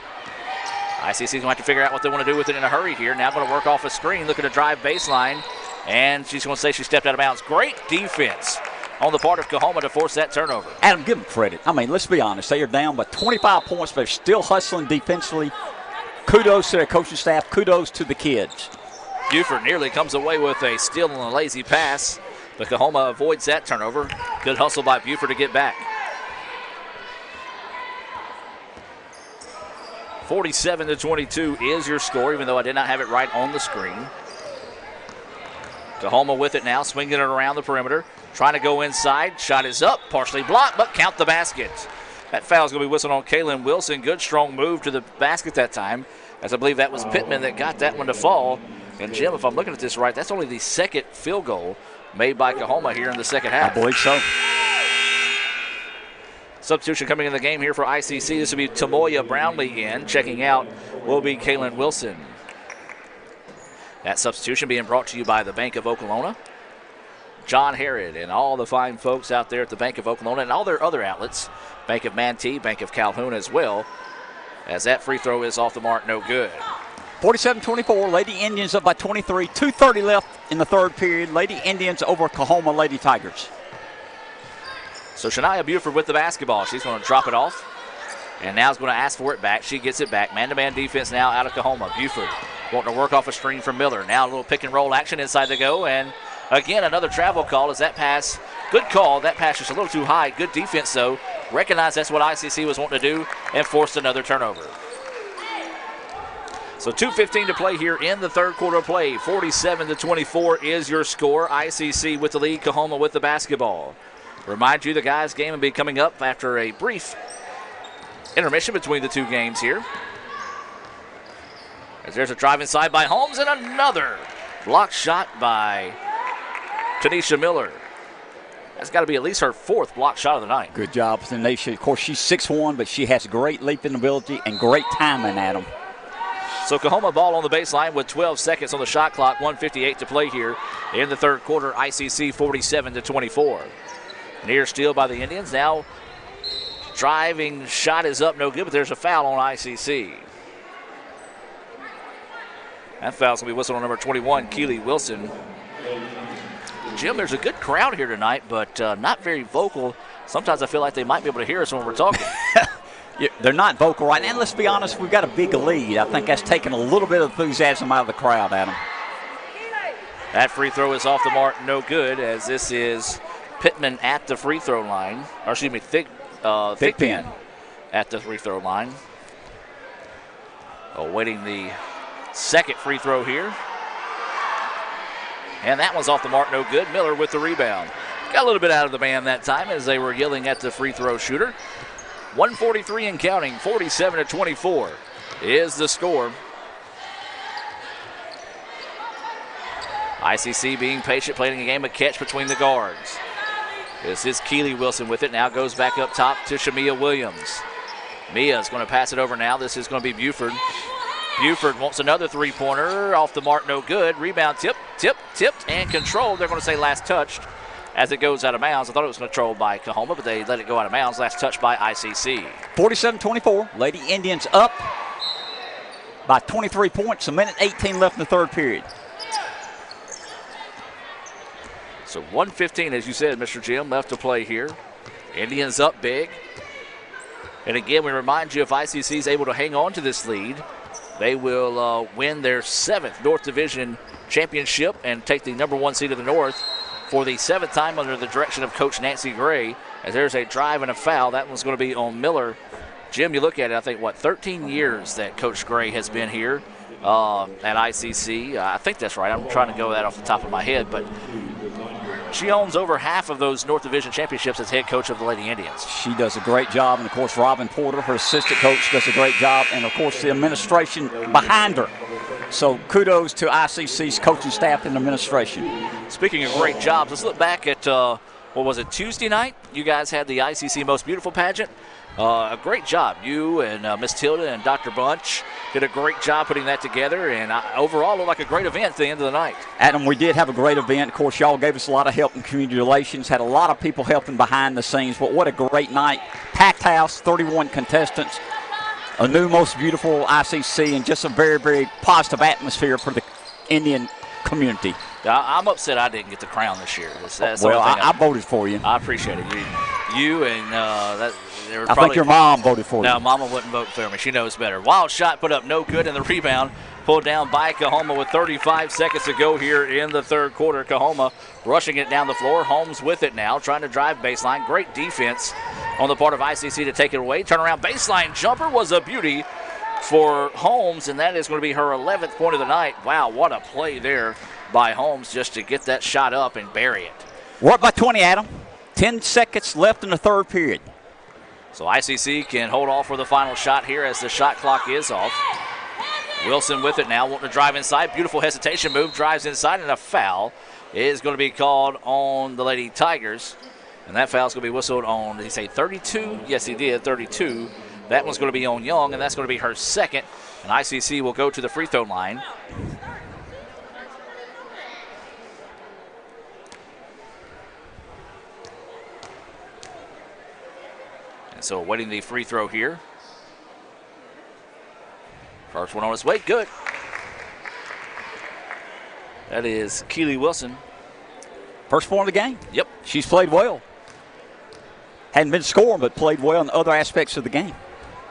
ICC's going to have to figure out what they want to do with it in a hurry here. Now going to work off a screen, looking to drive baseline. And she's going to say she stepped out of bounds. Great defense on the part of Coahoma to force that turnover. Adam, give them credit. I mean, let's be honest. They are down by 25 points, but they're still hustling defensively. Kudos to their coaching staff. Kudos to the kids. Buford nearly comes away with a steal and a lazy pass, but Coahoma avoids that turnover. Good hustle by Buford to get back. 47-22 is your score, even though I did not have it right on the screen. Coahoma with it now, swinging it around the perimeter. Trying to go inside. Shot is up, partially blocked, but count the basket. That foul is going to be whistled on Kaylin Wilson. Good, strong move to the basket that time, as I believe that was Pittman that got that one to fall. And, Jim, if I'm looking at this right, that's only the second field goal made by Coahoma here in the second half. I believe so. Substitution coming in the game here for ICC. This will be Tamoya Brownlee in. Checking out will be Kaylin Wilson. That substitution being brought to you by the Bank of Oklahoma. John Herod and all the fine folks out there at the Bank of Oklahoma and all their other outlets. Bank of Manatee, Bank of Calhoun as well. As that free throw is off the mark, no good. 47-24, Lady Indians up by 23. 2:30 left in the third period. Lady Indians over Coahoma Lady Tigers. So Shania Buford with the basketball. She's going to drop it off. And now is going to ask for it back. She gets it back. Man-to-man defense now out of Coahoma. Buford wanting to work off a screen from Miller. Now a little pick-and-roll action inside the go. And again, another travel call as that pass. Good call. That pass just a little too high. Good defense, though. Recognize that's what ICC was wanting to do and forced another turnover. So 2:15 to play here in the third quarter of play. 47-24 is your score. ICC with the lead. Coahoma with the basketball. Remind you the guys' game will be coming up after a brief intermission between the two games here. As there's a drive inside by Holmes and another block shot by Tanisha Miller. That's got to be at least her fourth block shot of the night. Good job, Tanisha. Of course, she's 6'1", but she has great leaping ability and great timing at them. So Coahoma ball on the baseline with 12 seconds on the shot clock. 1:58 to play here in the third quarter. ICC 47-24. Near steal by the Indians. Now driving shot is up, no good, but there's a foul on ICC. That foul's going to be whistled on number 21, Keely Wilson. Jim, there's a good crowd here tonight, but not very vocal. Sometimes I feel like they might be able to hear us when we're talking. Yeah, they're not vocal right now. And let's be honest, we've got a big lead. I think that's taken a little bit of enthusiasm out of the crowd, Adam. That free throw is off the mark, no good, as this is Pittman at the free throw line. Or excuse me, Thigpen at the free throw line. Awaiting the second free throw here. And that one's off the mark, no good. Miller with the rebound. Got a little bit out of the band that time as they were yelling at the free throw shooter. 1:43 and counting, 47-24 is the score. ICC being patient, playing a game of catch between the guards. This is Keely Wilson with it. Now goes back up top to Shamia Williams. Mia's going to pass it over now. This is going to be Buford. Buford wants another three-pointer. Off the mark, no good. Rebound tipped, and controlled. They're going to say last touched as it goes out of bounds. I thought it was controlled by Coahoma, but they let it go out of bounds. Last touched by ICC. 47-24. Lady Indians up by 23 points. A minute 18 left in the third period. So 1:15, as you said, Mr. Jim, left to play here. Indians up big. And again, we remind you, if ICC is able to hang on to this lead, they will win their 7th North Division championship and take the number 1 seed of the North for the 7th time under the direction of Coach Nancy Gray. As there's a drive and a foul. That one's going to be on Miller. Jim, you look at it, I think, 13 years that Coach Gray has been here at ICC. I think that's right. I'm trying to go that off the top of my head, but she owns over half of those North Division championships as head coach of the Lady Indians. She does a great job, and of course Robin Porter, her assistant coach, does a great job, and of course the administration behind her. So kudos to ICC's coaching staff and administration. Speaking of great jobs, let's look back at, what was it, Tuesday night? You guys had the ICC Most Beautiful pageant. A great job. You and Miss Tilda and Dr. Bunch did a great job putting that together, and overall looked like a great event at the end of the night. Adam, we did have a great event. Of course, y'all gave us a lot of help in community relations, had a lot of people helping behind the scenes, but what a great night. Packed house, 31 contestants, a new Most Beautiful ICC, and just a very, very positive atmosphere for the Indian community. I'm upset I didn't get the crown this year. That's well, I voted for you. I appreciate it. You and that. I think your mom voted for you. No, Mama wouldn't vote for me. She knows better. Wild shot put up no good, and the rebound pulled down by Coahoma with 35 seconds to go here in the third quarter. Coahoma rushing it down the floor. Holmes with it now, trying to drive baseline. Great defense on the part of ICC to take it away. Turnaround baseline jumper was a beauty for Holmes, and that is going to be her 11th point of the night. Wow, what a play there by Holmes just to get that shot up and bury it. We're up by 20, Adam. 10 seconds left in the third period. So ICC can hold off for the final shot here as the shot clock is off. Wilson with it now, wanting to drive inside. Beautiful hesitation move, drives inside, and a foul is going to be called on the Lady Tigers. And that foul is going to be whistled on, did he say 32? Yes, he did, 32. That one's going to be on Young, and that's going to be her second. And ICC will go to the free throw line. So awaiting the free throw here. First one on its way, good. That is Keely Wilson. First point of the game. Yep. She's played well. Hadn't been scoring, but played well in other aspects of the game.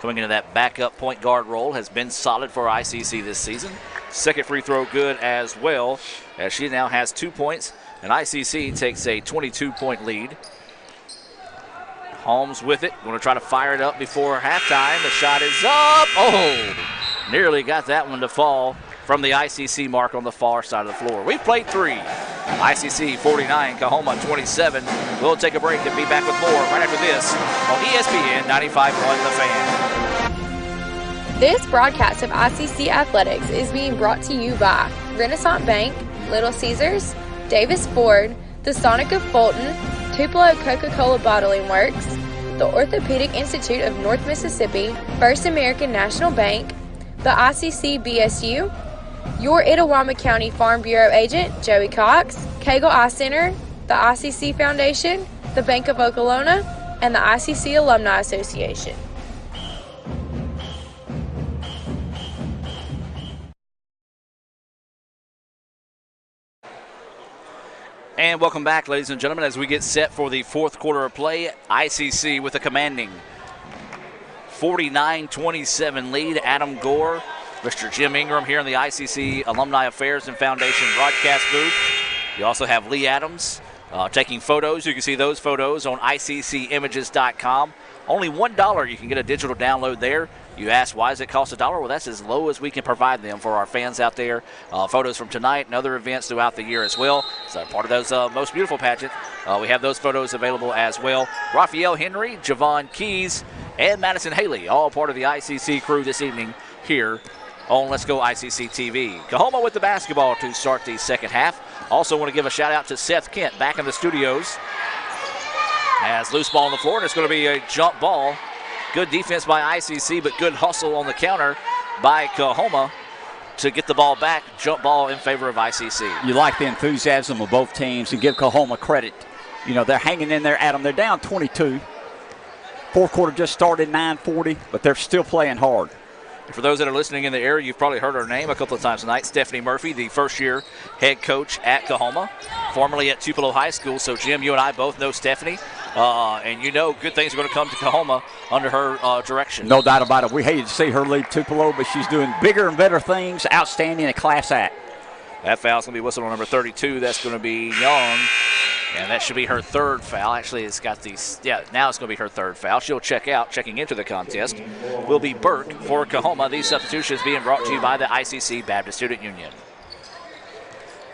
Coming into that backup point guard role, has been solid for ICC this season. Second free throw good as well, as she now has 2 points, and ICC takes a 22-point lead. Holmes with it, going to try to fire it up before halftime. The shot is up. Oh, nearly got that one to fall from the ICC mark on the far side of the floor. We've played 3. ICC 49, Coahoma 27. We'll take a break and be back with more right after this on ESPN 95.1 The Fan. This broadcast of ICC Athletics is being brought to you by Renaissance Bank, Little Caesars, Davis Ford, the Sonic of Fulton, Tupelo Coca-Cola Bottling Works, the Orthopedic Institute of North Mississippi, First American National Bank, the ICC BSU, your Itawamba County Farm Bureau agent, Joey Cox, Cagle Eye Center, the ICC Foundation, the Bank of Okolona, and the ICC Alumni Association. And welcome back, ladies and gentlemen, as we get set for the fourth quarter of play. ICC with a commanding 49-27 lead. Adam Gore, Mr. Jim Ingram here in the ICC Alumni Affairs and Foundation broadcast booth. You also have Lee Adams taking photos. You can see those photos on ICCimages.com. Only $1 you can get a digital download there. You ask, why does it cost $1? Well, that's as low as we can provide them for our fans out there. Photos from tonight and other events throughout the year as well. So part of those Most Beautiful pageant. We have those photos available as well. Raphael Henry, Javon Keys, and Madison Haley, all part of the ICC crew this evening here on Let's Go ICC TV. Coahoma with the basketball to start the second half. Also want to give a shout out to Seth Kent back in the studios. As loose ball on the floor, and it's going to be a jump ball. Good defense by ICC, but good hustle on the counter by Coahoma to get the ball back. Jump ball in favor of ICC. You like the enthusiasm of both teams and give Coahoma credit. You know, they're hanging in there, Adam. They're down 22. Fourth quarter just started, 9:40, but they're still playing hard. For those that are listening in the area, you've probably heard her name a couple of times tonight. Stephanie Murphy, the first-year head coach at Coahoma, formerly at Tupelo High School. So, Jim, you and I both know Stephanie, and you know good things are going to come to Coahoma under her direction. No doubt about it. We hated to see her leave Tupelo, but she's doing bigger and better things, outstanding, a class act. That foul's going to be whistled on number 32. That's going to be Young. And that should be her third foul. Actually, it's got these. Yeah, now it's going to be her third foul. She'll check out. Checking into the contest will be Burke for Coahoma. These substitutions being brought to you by the ICC Baptist Student Union.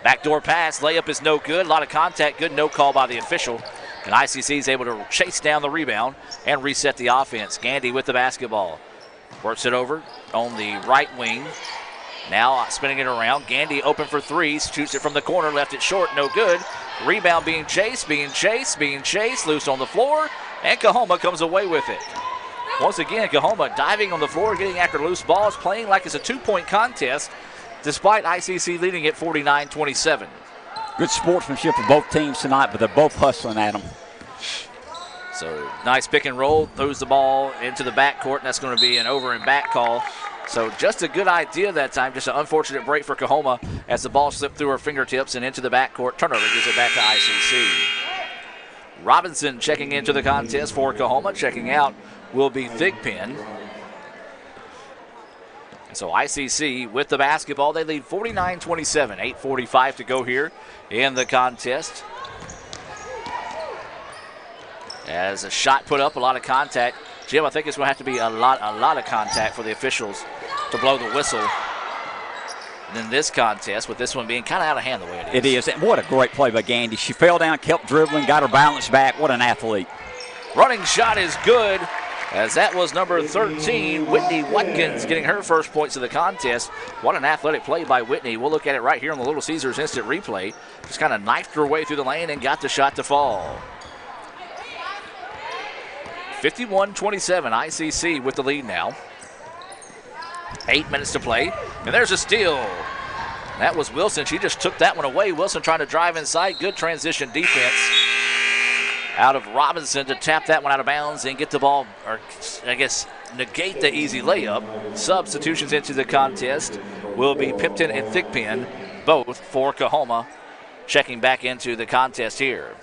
Backdoor pass. Layup is no good. A lot of contact. Good no call by the official. And ICC is able to chase down the rebound and reset the offense. Gandy with the basketball. Works it over on the right wing. Now spinning it around. Gandy open for threes. Shoots it from the corner. Left it short. No good. Rebound being chased. Loose on the floor. And Coahoma comes away with it. Once again, Coahoma diving on the floor, getting after loose balls, playing like it's a two-point contest, despite ICC leading at 49-27. Good sportsmanship for both teams tonight, but they're both hustling at them. So nice pick and roll. Throws the ball into the backcourt, and that's going to be an over and back call. So just a good idea that time. Just an unfortunate break for Coahoma as the ball slipped through her fingertips and into the backcourt. Turnover gives it back to ICC. Robinson checking into the contest for Coahoma. Checking out will be Thigpen. So ICC with the basketball. They lead 49-27. 8:45 to go here in the contest. As a shot put up, a lot of contact. Jim, I think it's going to have to be a lot of contact for the officials to blow the whistle in this contest, with this one being kind of out of hand the way it is. It is. And what a great play by Gandy. She fell down, kept dribbling, got her balance back. What an athlete. Running shot is good, as that was number 13, Whitney Watkins, getting her first points of the contest. What an athletic play by Whitney. We'll look at it right here on the Little Caesars instant replay. Just kind of knifed her way through the lane and got the shot to fall. 51-27, ICC with the lead now. 8 minutes to play, and there's a steal. That was Wilson. She just took that one away. Wilson trying to drive inside. Good transition defense. out of Robinson to tap that one out of bounds and get the ball, or I guess negate the easy layup. Substitutions into the contest will be Pipton and Thigpen, both for Coahoma, checking back into the contest here.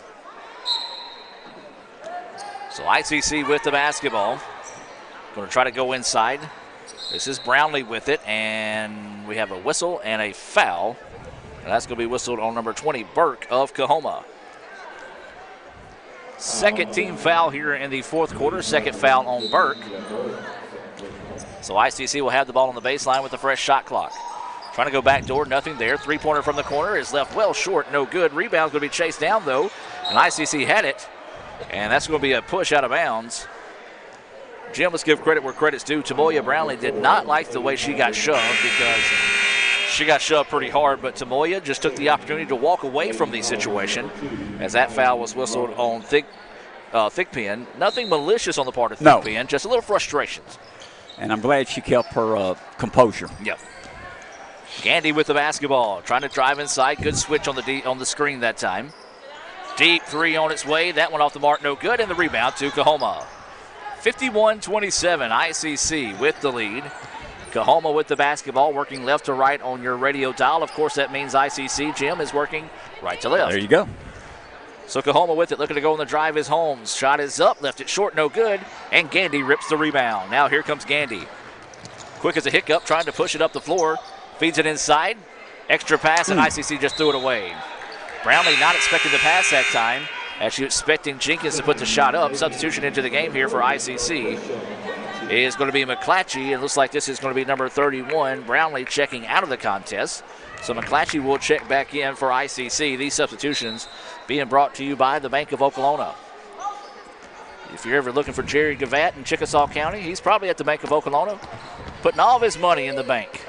So ICC with the basketball. Going to try to go inside. This is Brownlee with it, and we have a whistle and a foul. And that's going to be whistled on number 20, Burke of Coahoma. Second team foul here in the fourth quarter. Second foul on Burke. So ICC will have the ball on the baseline with a fresh shot clock. Trying to go backdoor, nothing there. Three-pointer from the corner is left well short, no good. Rebound's going to be chased down, though, and ICC had it. And that's going to be a push out of bounds. Jim, let's give credit where credit's due. Tamoya Brownlee did not like the way she got shoved because she got shoved pretty hard, but Tamoya just took the opportunity to walk away from the situation as that foul was whistled on Thigpen. Nothing malicious on the part of Thigpen, just a little frustrations. And I'm glad she kept her composure. Yep. Gandy with the basketball, trying to drive inside. Good switch on the screen that time. Deep three on its way. That one off the mark, no good. And the rebound to Coahoma. 51-27, ICC with the lead. Coahoma with the basketball, working left to right on your radio dial. Of course, that means ICC, Jim, is working right to left. There you go. So Coahoma with it, looking to go on the drive is Holmes. Shot is up, left it short, no good. And Gandy rips the rebound. Now here comes Gandy. Quick as a hiccup, trying to push it up the floor. Feeds it inside. Extra pass, and ICC just threw it away. Brownlee not expecting the pass that time, as she was expecting Jenkins to put the shot up. Substitution into the game here for ICC is going to be McClatchy. It looks like this is going to be number 31. Brownlee checking out of the contest. So McClatchy will check back in for ICC. These substitutions being brought to you by the Bank of Okolona. If you're ever looking for Jerry Gavatt in Chickasaw County, he's probably at the Bank of Okolona putting all of his money in the bank.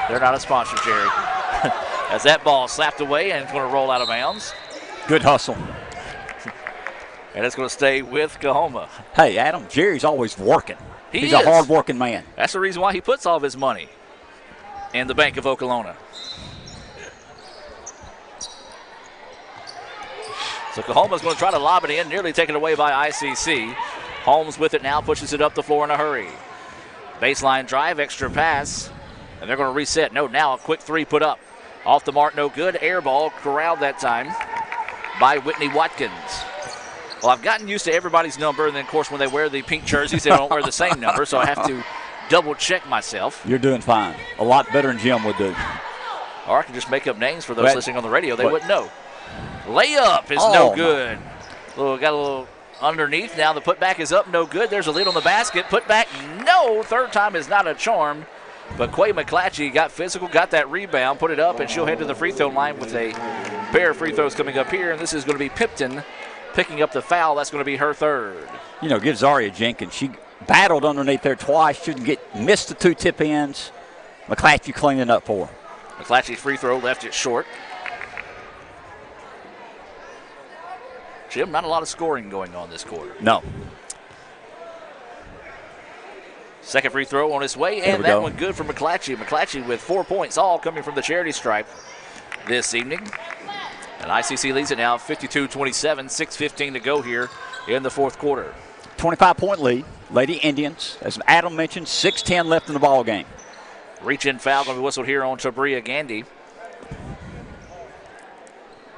They're not a sponsor, Jerry. As that ball slapped away and it's going to roll out of bounds. Good hustle. And it's going to stay with Coahoma. Hey, Adam, Jerry's always working. He's is a hard-working man. That's the reason why he puts all of his money in the Bank of Okolona. So Coahoma's going to try to lob it in, nearly taken away by ICC. Holmes with it now, pushes it up the floor in a hurry. Baseline drive, extra pass, and they're going to reset. No, now a quick three put up. Off the mark, no good. Air ball corralled that time by Whitney Watkins. Well, I've gotten used to everybody's number, and then, of course, when they wear the pink jerseys, they don't wear the same number, so I have to double-check myself. You're doing fine. A lot better than Jim would do. Or I can just make up names for those listening on the radio. They wouldn't know. Layup is no good. Got a little underneath. Now the putback is up, no good. There's a lead on the basket. Putback, no. Third time is not a charm. But Quay McClatchy got physical, got that rebound, put it up, and she'll head to the free throw line with a pair of free throws coming up here. And this is going to be Pipton picking up the foul. That's going to be her third. You know, give Zaria Jenkins. She battled underneath there twice. Missed the two tip ends. McClatchy cleaning up for her. McClatchy's free throw left it short. Jim, not a lot of scoring going on this quarter. No. Second free throw on its way, and that one good for McClatchy. McClatchy with 4 points, all coming from the charity stripe this evening. And ICC leads it now 52-27, 6:15 to go here in the fourth quarter. 25-point lead, Lady Indians. As Adam mentioned, 6:10 left in the ball game. Reach-in foul going to be whistled here on Tabria Gandy.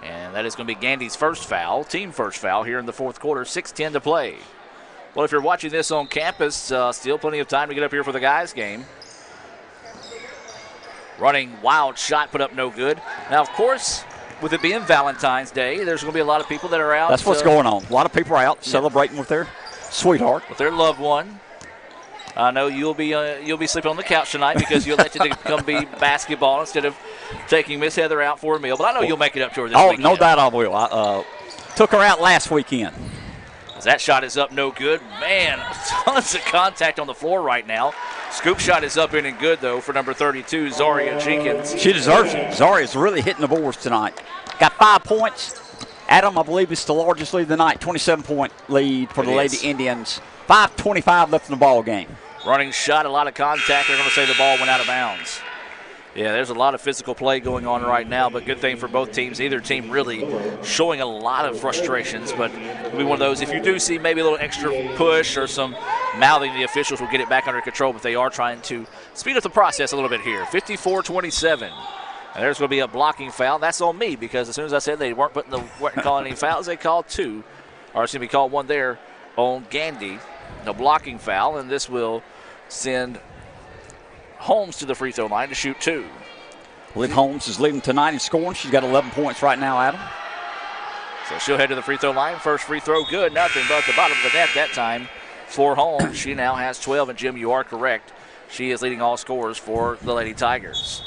And that is going to be Gandy's first foul, team first foul here in the fourth quarter, 6:10 to play. Well, if you're watching this on campus, still plenty of time to get up here for the guys' game. Running wild shot, put up no good. Now, of course, with it being Valentine's Day, there's going to be a lot of people that are out. That's what's going on. A lot of people are out celebrating with their sweetheart. With their loved one. I know you'll be sleeping on the couch tonight because you elected to come be basketball instead of taking Miss Heather out for a meal. But I know you'll make it up to her this weekend. No doubt I will. I took her out last weekend. That shot is up, no good. Man, tons of contact on the floor right now. Scoop shot is up in and good, though, for number 32, Zaria Jenkins. She deserves it. Zaria's really hitting the boards tonight. Got 5 points. Adam, I believe, is the largest lead of the night. 27-point lead for the Lady Indians. 5:25 left in the ball game. Running shot, a lot of contact. They're going to say the ball went out of bounds. Yeah, there's a lot of physical play going on right now, but good thing for both teams. Either team really showing a lot of frustrations, but it'll be one of those. If you do see maybe a little extra push or some mouthing, the officials will get it back under control, but they are trying to speed up the process a little bit here. 54-27. And there's going to be a blocking foul. That's on me because as soon as I said they weren't calling any fouls, they called two. Or it's going to be called one there on Gandy. The blocking foul, and this will send Holmes to the free throw line to shoot two. Liv Holmes is leading tonight in scoring. She's got 11 points right now, Adam. So she'll head to the free throw line. First free throw, good. Nothing but the bottom of the net that time for Holmes. She now has 12, and Jim, you are correct. She is leading all scorers for the Lady Tigers.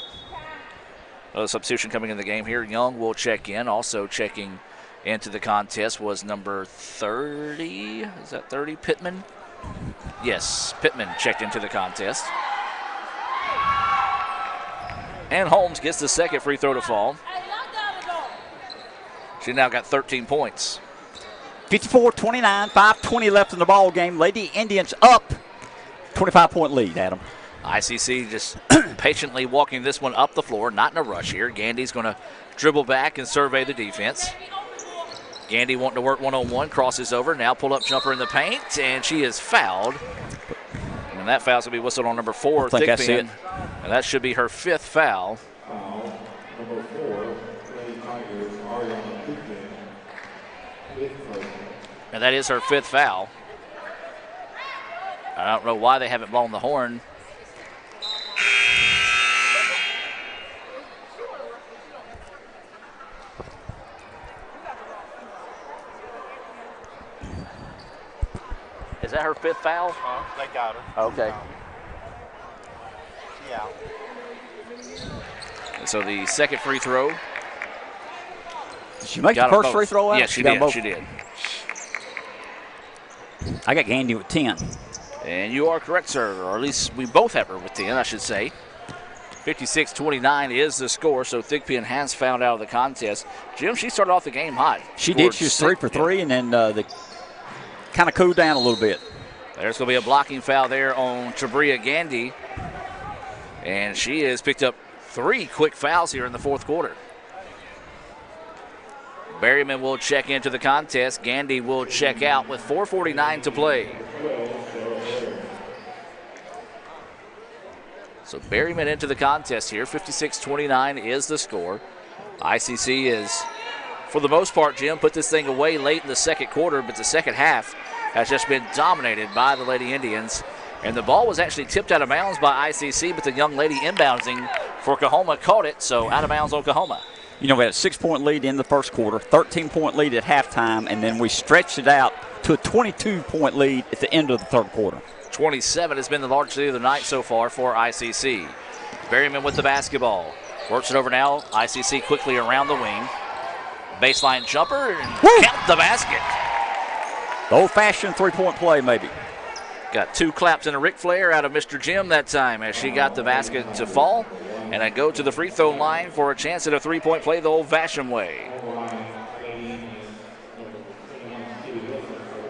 A substitution coming in the game here. Young will check in. Also checking into the contest was number 30. Is that 30? Pittman? Yes, Pittman checked into the contest. And Holmes gets the second free throw to fall. She now got 13 points. 54-29, 5:20 left in the ball game. Lady Indians up, 25-point lead, Adam. ICC just patiently walking this one up the floor, not in a rush here. Gandy's going to dribble back and survey the defense. Gandy wanting to work one-on-one, crosses over, now pull-up jumper in the paint, and she is fouled. And that foul's going to be whistled on number 4, I think that's Thigpen. it. And that should be her 5th foul. Number 4, Lady Tigers, Ariana Thigpen. And that is her 5th foul. I don't know why they haven't blown the horn. Is that her 5th foul? They got her. Okay. Yeah. And so the second free throw. Did she make the Got first them free both. throw out? Yes, she did. She did. I got Gandy with 10. And you are correct, sir. Or at least we both have her with 10, I should say. 56-29 is the score, so Thigpen has fouled out of the contest. Jim, she started off the game hot. She did. She was 3 for 3, and then they kind of cooled down a little bit. There's going to be a blocking foul there on Tabria Gandy. And she has picked up 3 quick fouls here in the fourth quarter. Berryman will check into the contest. Gandy will check out with 4:49 to play. So Berryman into the contest here. 56-29 is the score. ICC is, for the most part, Jim, put this thing away late in the second quarter, but the second half has just been dominated by the Lady Indians. And the ball was actually tipped out of bounds by ICC, but the young lady inbounding for Coahoma caught it, so out of bounds on Coahoma. You know, we had a 6-point lead in the first quarter, 13-point lead at halftime, and then we stretched it out to a 22-point lead at the end of the third quarter. 27 has been the largest lead of the night so far for ICC. Berryman with the basketball. Works it over now. ICC quickly around the wing. Baseline jumper and count the basket. The old-fashioned three-point play, maybe. Got 2 claps and a Ric Flair out of Mr. Jim that time as she got the basket to fall. And I go to the free throw line for a chance at a 3-point play the old-fashioned way.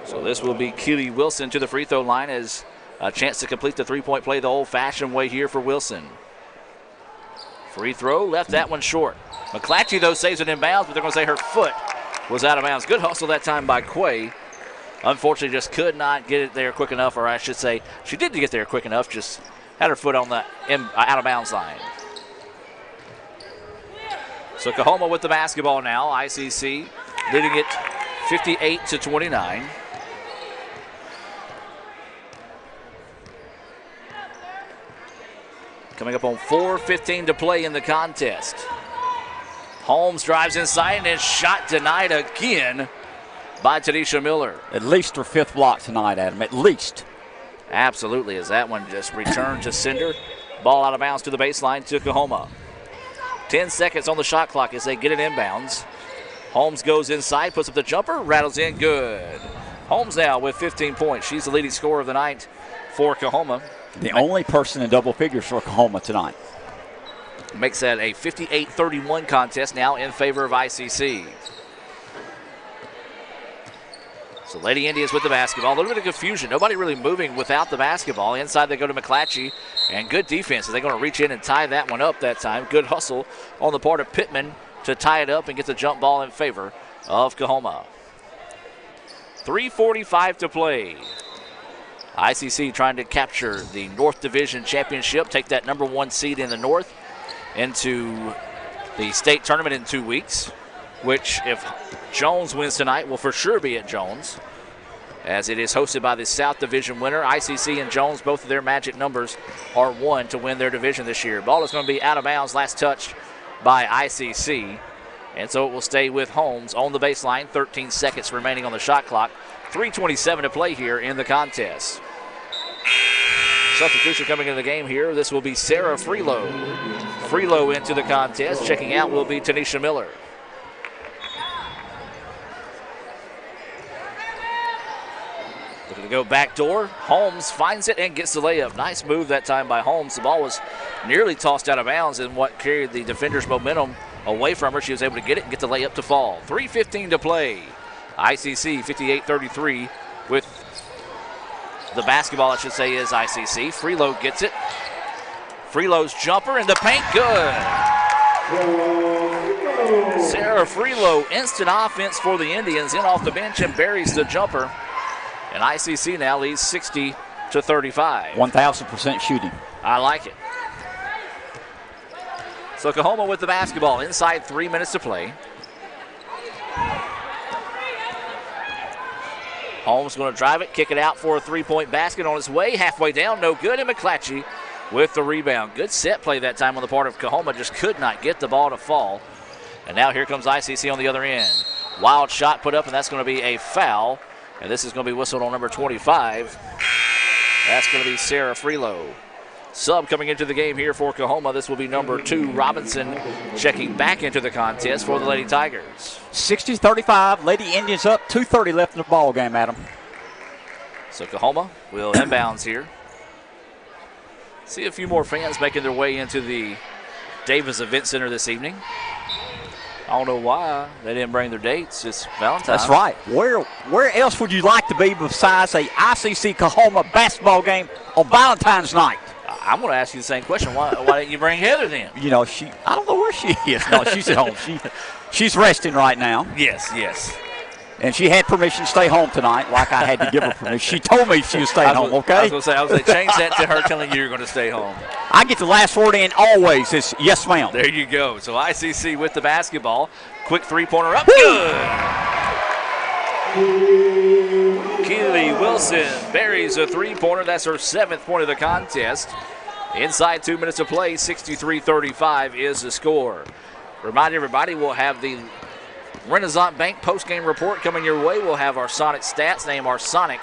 So this will be Keely Wilson to the free throw line as a chance to complete the 3-point play the old-fashioned way here for Wilson. Free throw, left that one short. McClatchy, though, saves it in bounds, but they're going to say her foot was out of bounds. Good hustle that time by Quay. Unfortunately, just could not get it there quick enough, or I should say, she did get there quick enough, just had her foot on the out-of-bounds line. So Coahoma with the basketball now. ICC leading it 58-29. Coming up on 4:15 to play in the contest. Holmes drives inside and is shot denied again by Tanisha Miller. At least her 5th block tonight, Adam, at least. Absolutely, as that one just returned to Cinder. Ball out of bounds to the baseline to Coahoma. 10 seconds on the shot clock as they get it inbounds. Holmes goes inside, puts up the jumper, rattles in, good. Holmes now with 15 points. She's the leading scorer of the night for Coahoma. The only person in double figures for Coahoma tonight. Makes that a 58-31 contest now in favor of ICC. So Lady Indians with the basketball. A little bit of confusion. Nobody really moving without the basketball. Inside they go to McClatchy. And good defense. They're going to reach in and tie that one up that time. Good hustle on the part of Pittman to tie it up and get the jump ball in favor of Coahoma. 3:45 to play. ICC trying to capture the North Division Championship, take that number 1 seed in the North into the state tournament in 2 weeks, which if Jones wins tonight will for sure be at Jones, as it is hosted by the South Division winner. ICC and Jones, both of their magic numbers are 1 to win their division this year. Ball is going to be out of bounds, last touch by ICC, and so it will stay with Holmes on the baseline. 13 seconds remaining on the shot clock. 3:27 to play here in the contest. Substitution coming into the game here. This will be Sarah Freelow. Freelow into the contest. Checking out will be Tanisha Miller. Looking to go back door. Holmes finds it and gets the layup. Nice move that time by Holmes. The ball was nearly tossed out of bounds, and what carried the defender's momentum away from her. She was able to get it and get the layup to fall. 3:15 to play. ICC 58-33 with the basketball, I should say, is ICC. Freelow gets it. Freelow's jumper in the paint, good. Sarah Freelow, instant offense for the Indians, in off the bench and buries the jumper. And ICC now leads 60-35. 1,000% shooting. I like it. So Coahoma with the basketball, inside 3 minutes to play. Holmes going to drive it, kick it out for a three-point basket on its way. Halfway down, no good, and McClatchy with the rebound. Good set play that time on the part of Coahoma, just could not get the ball to fall. And now here comes ICC on the other end. Wild shot put up, and that's going to be a foul. And this is going to be whistled on number 25. That's going to be Sarah Freelow. Sub coming into the game here for Coahoma. This will be number 2, Robinson, checking back into the contest for the Lady Tigers. 60-35, Lady Indians up, 2:30 left in the ball game, Adam. So Coahoma will inbounds here. See a few more fans making their way into the Davis Event Center this evening. I don't know why they didn't bring their dates. It's Valentine's. That's right. Where else would you like to be besides a ICC Coahoma basketball game on Valentine's night? I'm going to ask you the same question. Why didn't you bring Heather then? You know, I don't know where she is. No, she's at home. She's resting right now. Yes. And she had permission to stay home tonight, like I had to give her permission. She told me she was staying home, okay? I was going to say, change that to her telling you you're going to stay home. I get the last word in always. It's yes, ma'am. There you go. So ICC with the basketball. Quick three-pointer up. Good. Keely Wilson buries a three-pointer. That's her 7th point of the contest. Inside 2 minutes of play, 63-35 is the score. Remind everybody, we'll have the Renaissance Bank post-game report coming your way. We'll have our Sonic stats, name our Sonic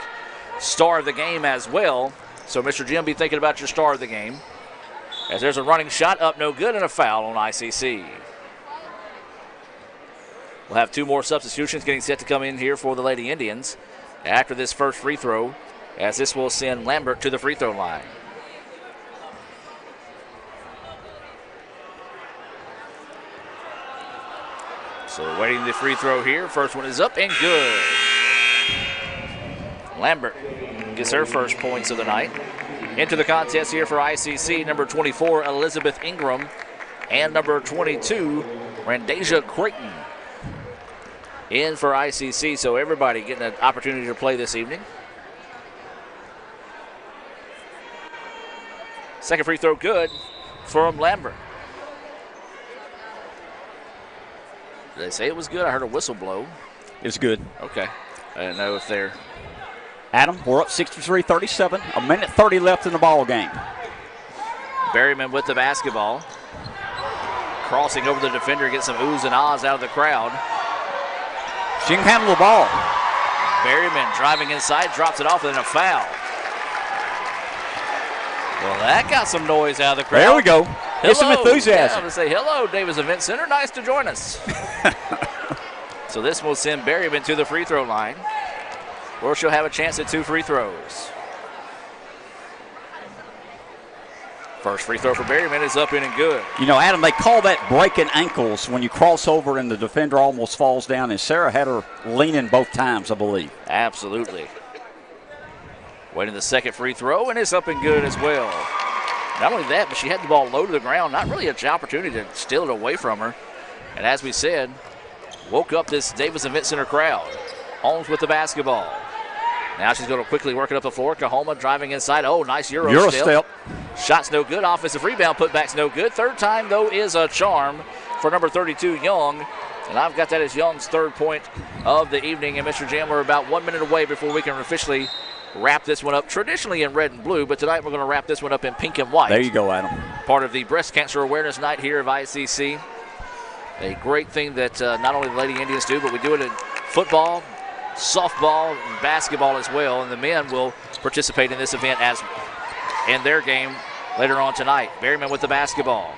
star of the game as well. So, Mr. Jim, be thinking about your star of the game. As there's a running shot up, no good, and a foul on ICC. We'll have 2 more substitutions getting set to come in here for the Lady Indians after this first free throw, as this will send Lambert to the free throw line. So waiting the free throw here. First one is up and good. Lambert gets her first points of the night. Into the contest here for ICC, number 24, Elizabeth Ingram, and number 22, Randasia Creighton. In for ICC, so everybody getting an opportunity to play this evening. Second free throw good from Lambert. Did they say it was good? I heard a whistle blow. It was good. Okay. I didn't know if they're... Adam, we're up 63-37. A minute 30 left in the ball game. Berryman with the basketball. Crossing over the defender, gets some oohs and ahs out of the crowd. She can handle the ball. Berryman driving inside, drops it off, and then a foul. Well, that got some noise out of the crowd. There we go. Get some enthusiasm. Yeah, I'm going to say hello, Davis Event Center. Nice to join us. So this will send Berryman to the free throw line, where she'll have a chance at 2 free throws. First free throw for Berryman is up in and good. You know, Adam, they call that breaking ankles when you cross over and the defender almost falls down, and Sarah had her leaning both times, I believe. Absolutely. Waiting the second free throw, and it's up and good as well. Not only that, but she had the ball low to the ground. Not really an opportunity to steal it away from her. And as we said, woke up this Davis Event Center crowd. Holmes with the basketball. Now she's going to quickly work it up the floor. Coahoma driving inside. Oh, nice Euro step. Shot's no good. Offensive rebound. Putback's no good. Third time, though, is a charm for number 32, Young. And I've got that as Young's third point of the evening. And Mr. Jim, we're about 1 minute away before we can officially wrap this one up. Traditionally in red and blue, but tonight we're going to wrap this one up in pink and white. There you go, Adam. Part of the Breast Cancer Awareness Night here of ICC. A great thing that not only the Lady Indians do, but we do it in football, softball, and basketball as well. And the men will participate in this event as in their game later on tonight. Berryman with the basketball.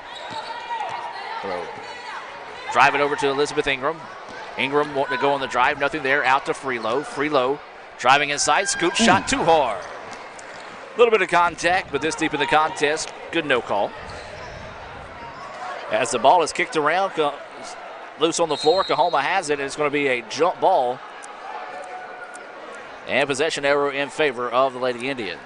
Drive it over to Elizabeth Ingram. Ingram wanting to go on the drive. Nothing there. Out to Freelow. Freelow driving inside. Scoop shot too hard. A little bit of contact, but this deep in the contest, good no call. As the ball is kicked around, loose on the floor, Coahoma has it, and it's going to be a jump ball. And possession arrow in favor of the Lady Indians.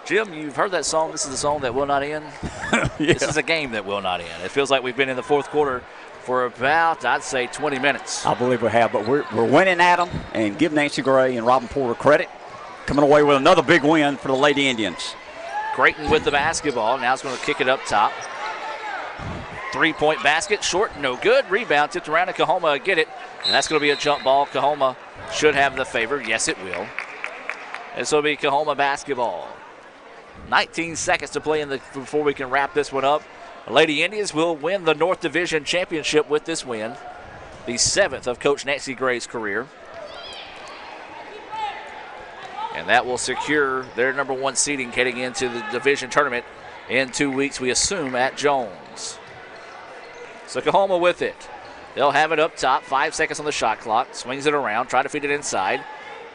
Jim, you've heard that song, This is the Song That Will Not End? Yeah. This is a game that will not end. It feels like we've been in the fourth quarter for about, I'd say, 20 minutes. I believe we have, but we're winning, Adam, and give Nancy Gray and Robin Porter credit. Coming away with another big win for the Lady Indians. Creighton with the basketball. Now it's going to kick it up top. Three-point basket, short, no good. Rebound tipped around, and Coahoma get it. And that's going to be a jump ball. Coahoma should have the favor. Yes, it will. This will be Coahoma basketball. 19 seconds to play before we can wrap this one up. The Lady Indians will win the North Division Championship with this win. The 7th of Coach Nancy Gray's career. And that will secure their number 1 seeding heading into the division tournament in 2 weeks, we assume, at Jones. So Coahoma with it. They'll have it up top. 5 seconds on the shot clock. Swings it around, trying to feed it inside.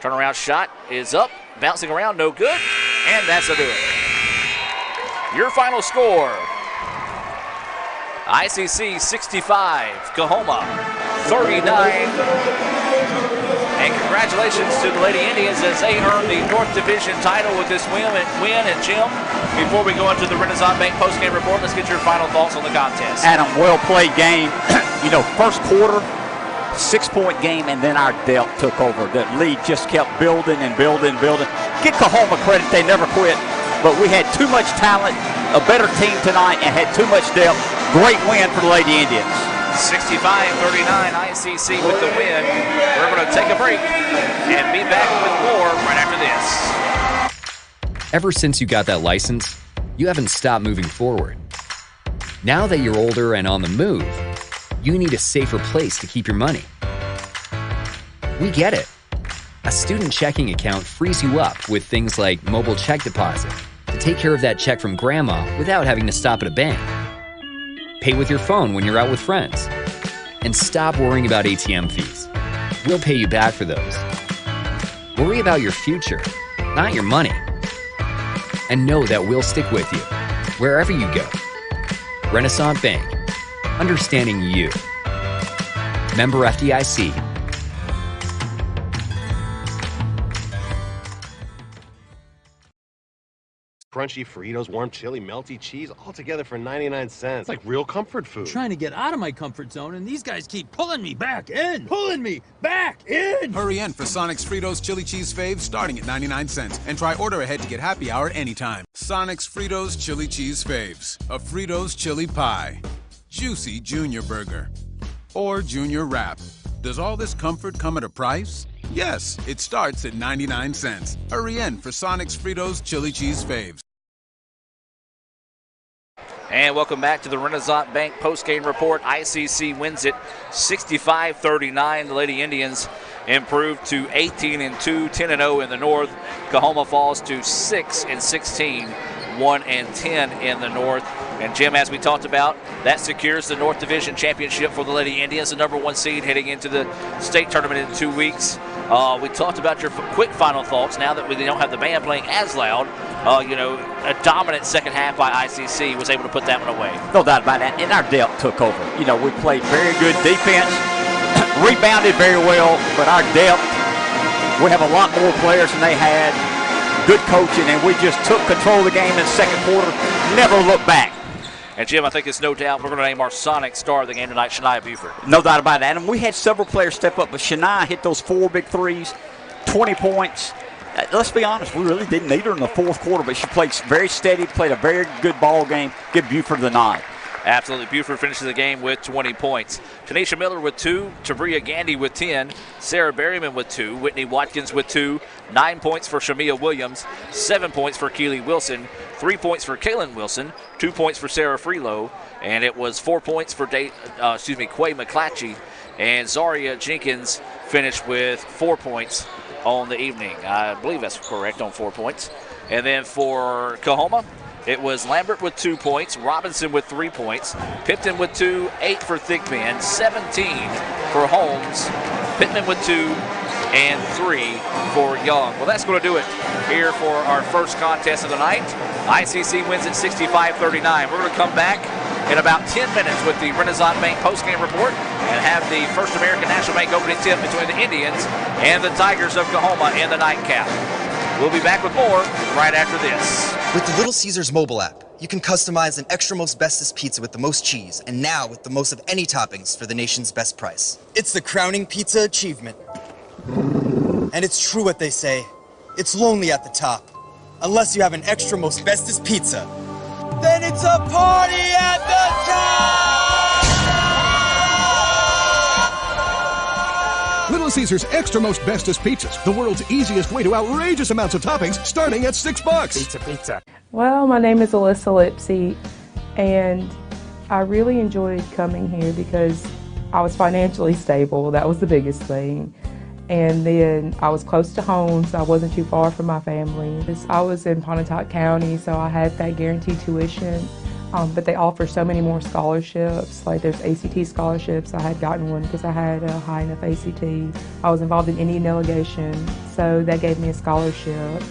Turnaround shot is up, bouncing around, no good. And that's a do it. Your final score. ICC 65, Coahoma 39. And congratulations to the Lady Indians as they earn the North Division title with this win. And Jim, before we go into the Renaissance Bank postgame report, let's get your final thoughts on the contest. Adam, well-played game. You know, first quarter, 6-point game, and then our depth took over. The lead just kept building and building and building. Give Coahoma credit, they never quit. But we had too much talent, a better team tonight, and had too much depth. Great win for the Lady Indians. 65-39, ICC with the win. We're going to take a break and be back with more right after this. Ever since you got that license, you haven't stopped moving forward. Now that you're older and on the move, you need a safer place to keep your money. We get it. A student checking account frees you up with things like mobile check deposit to take care of that check from grandma without having to stop at a bank. Pay with your phone when you're out with friends. And stop worrying about ATM fees. We'll pay you back for those. Worry about your future, not your money. And know that we'll stick with you, wherever you go. Renaissance Bank. Understanding you. Member FDIC. Crunchy Fritos, warm chili, melty cheese, all together for 99 cents. It's like real comfort food. I'm trying to get out of my comfort zone, and these guys keep pulling me back in. Pulling me back in! Hurry in for Sonic's Fritos Chili Cheese Faves starting at 99 cents. And try order ahead to get happy hour anytime. Sonic's Fritos Chili Cheese Faves. A Fritos chili pie. Juicy Junior Burger. Or Junior Wrap. Does all this comfort come at a price? Yes, it starts at 99 cents. Hurry in for Sonic's Fritos Chili Cheese Faves. And welcome back to the Renaissance Bank postgame report. ICC wins it 65-39. The Lady Indians improved to 18-2, 10-0 in the North. Coahoma falls to 6-16, 1-10 in the North. And Jim, as we talked about, that secures the North Division Championship for the Lady Indians, the #1 seed heading into the state tournament in 2 weeks. We talked about your quick final thoughts now that we don't have the band playing as loud. A dominant second half by ICC was able to put that one away. No doubt about that, and our depth took over. We played very good defense, rebounded very well, but our depth, we have a lot more players than they had, good coaching, and we just took control of the game in the second quarter, never looked back. And Jim, I think it's no doubt we're going to name our Sonic star of the game tonight, Shania Buford. No doubt about that. And we had several players step up, but Shania hit those 4 big threes, 20 points. Let's be honest, we really didn't need her in the fourth quarter, but she played very steady, played a very good ball game. Give Buford the nod. Absolutely. Buford finishes the game with 20 points. Tanisha Miller with 2, Tabria Gandy with 10, Sarah Berryman with 2, Whitney Watkins with 2, 9 points for Shamia Williams, 7 points for Keely Wilson, 3 points for Kaylin Wilson, 2 points for Sarah Freelow, and it was 4 points for Quay McClatchy, and Zaria Jenkins finished with 4 points on the evening. I believe that's correct, on 4 points. And then for Coahoma, it was Lambert with 2 points, Robinson with 3 points, Pipton with 2, 8 for Thickman, 17 for Holmes, Pittman with 2, and 3 for Young. Well, that's going to do it here for our first contest of the night. ICC wins at 65-39. We're going to come back in about 10 minutes with the Renaissance Bank postgame report and have the First American National Bank opening tip between the Indians and the Tigers of Coahoma in the nightcap. We'll be back with more right after this. With the Little Caesars mobile app, you can customize an extra most bestest pizza with the most cheese, and now with the most of any toppings for the nation's best price. It's the crowning pizza achievement. And it's true what they say. It's lonely at the top, unless you have an extra most bestest pizza. Then it's a party at the top! Little Caesars Extra Most Bestest Pizzas, the world's easiest way to outrageous amounts of toppings, starting at $6. Pizza. Well, my name is Alyssa Lipsy, and I really enjoyed coming here because I was financially stable. That was the biggest thing. And then I was close to home, so I wasn't too far from my family. I was in Pontotoc County, so I had that guaranteed tuition. But they offer so many more scholarships. Like there's ACT scholarships. I had gotten one because I had a high enough ACT. I was involved in Indian delegation, so that gave me a scholarship.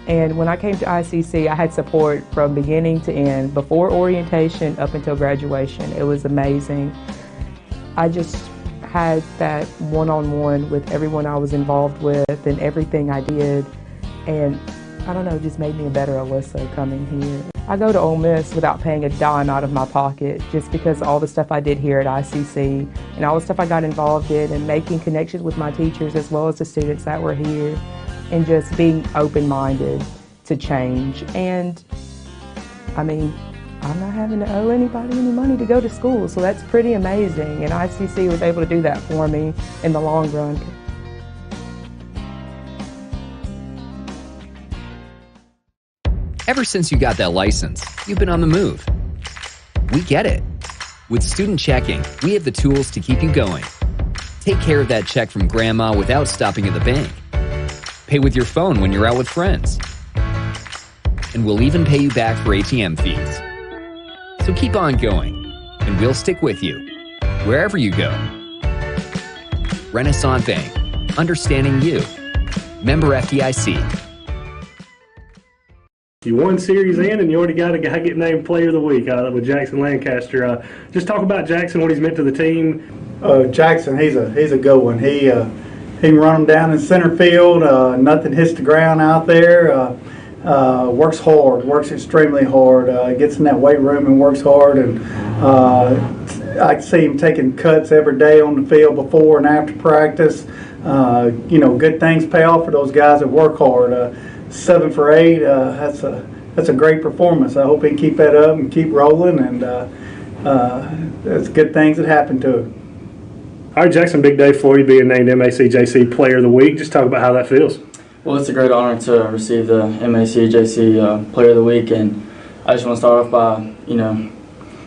And when I came to ICC, I had support from beginning to end, before orientation up until graduation. It was amazing. I just had that one-on-one with everyone I was involved with and everything I did. And I don't know, it just made me a better Alyssa coming here. I go to Ole Miss without paying a dime out of my pocket just because of all the stuff I did here at ICC and all the stuff I got involved in and making connections with my teachers as well as the students that were here and just being open-minded to change. And I mean, I'm not having to owe anybody any money to go to school, so that's pretty amazing. And ICC was able to do that for me in the long run. Ever since you got that license, you've been on the move. We get it. With Student Checking, we have the tools to keep you going. Take care of that check from grandma without stopping at the bank. Pay with your phone when you're out with friends. And we'll even pay you back for ATM fees. So keep on going, and we'll stick with you, wherever you go. Renaissance Bank, understanding you. Member FDIC. You won Series N, and you already got a guy getting named Player of the Week with Jackson Lancaster. Just talk about Jackson, what he's meant to the team. Jackson, he's a good one. He can run them down in center field. Nothing hits the ground out there. Works hard, works extremely hard. Gets in that weight room and works hard. And I see him taking cuts every day on the field before and after practice. Good things pay off for those guys that work hard. 7 for 8. That's a great performance. I hope he can keep that up and keep rolling. And that's good things that happen to him. All right, Jackson, big day for you being named MACJC Player of the Week. Just talk about how that feels. Well, it's a great honor to receive the MACJC Player of the Week, and I just want to start off by,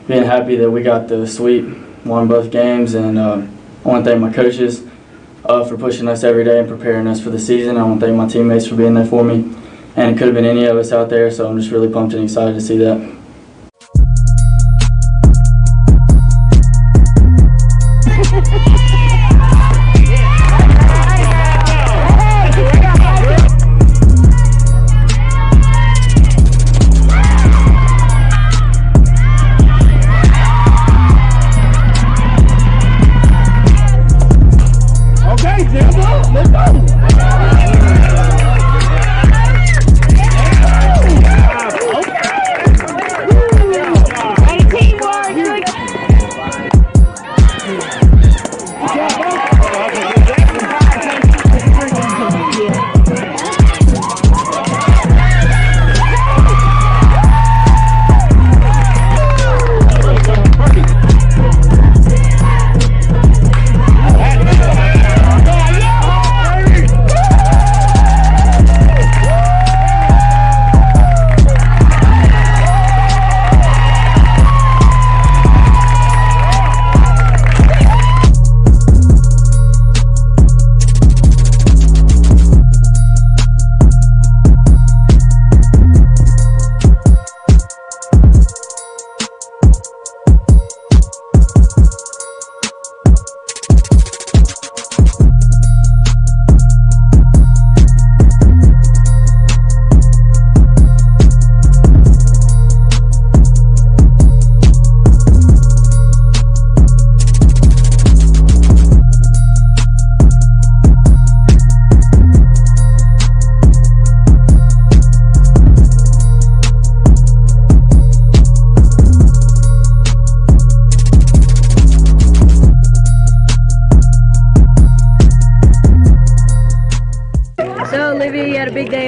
being happy that we got the sweep, won both games, and I want to thank my coaches for pushing us every day and preparing us for the season. I want to thank my teammates for being there for me, and it could have been any of us out there, so I'm just really pumped and excited to see that.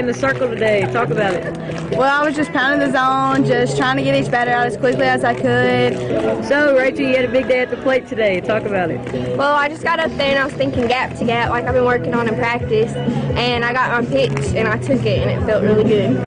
the circle today? Talk about it. Well, I was just pounding the zone, just trying to get each batter out as quickly as I could. So, Rachel, you had a big day at the plate today. Talk about it. Well, I just got up there and I was thinking gap to gap like I've been working on in practice, and I got my pitch and I took it and it felt really good.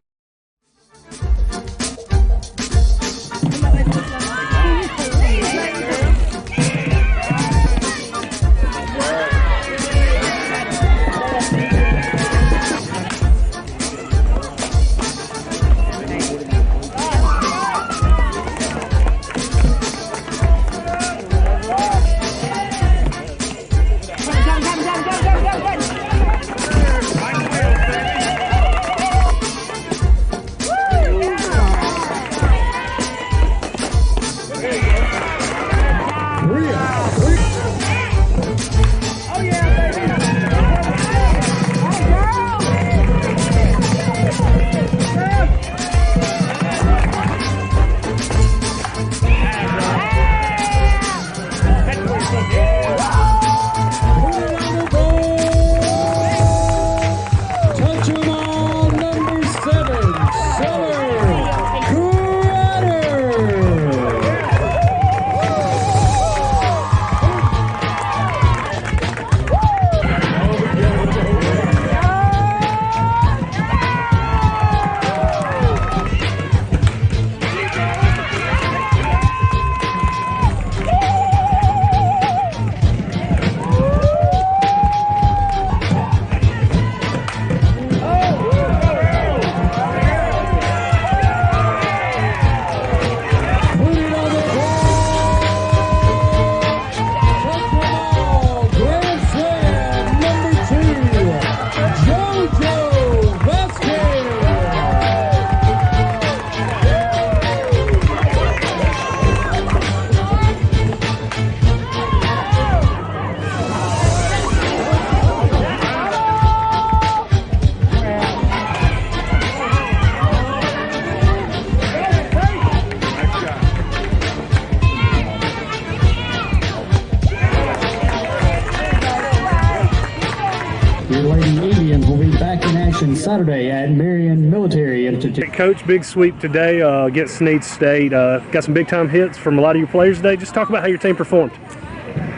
Saturday at Marion Military Institute. Coach, big sweep today against Sneed State. Got some big time hits from a lot of your players today. Just talk about how your team performed.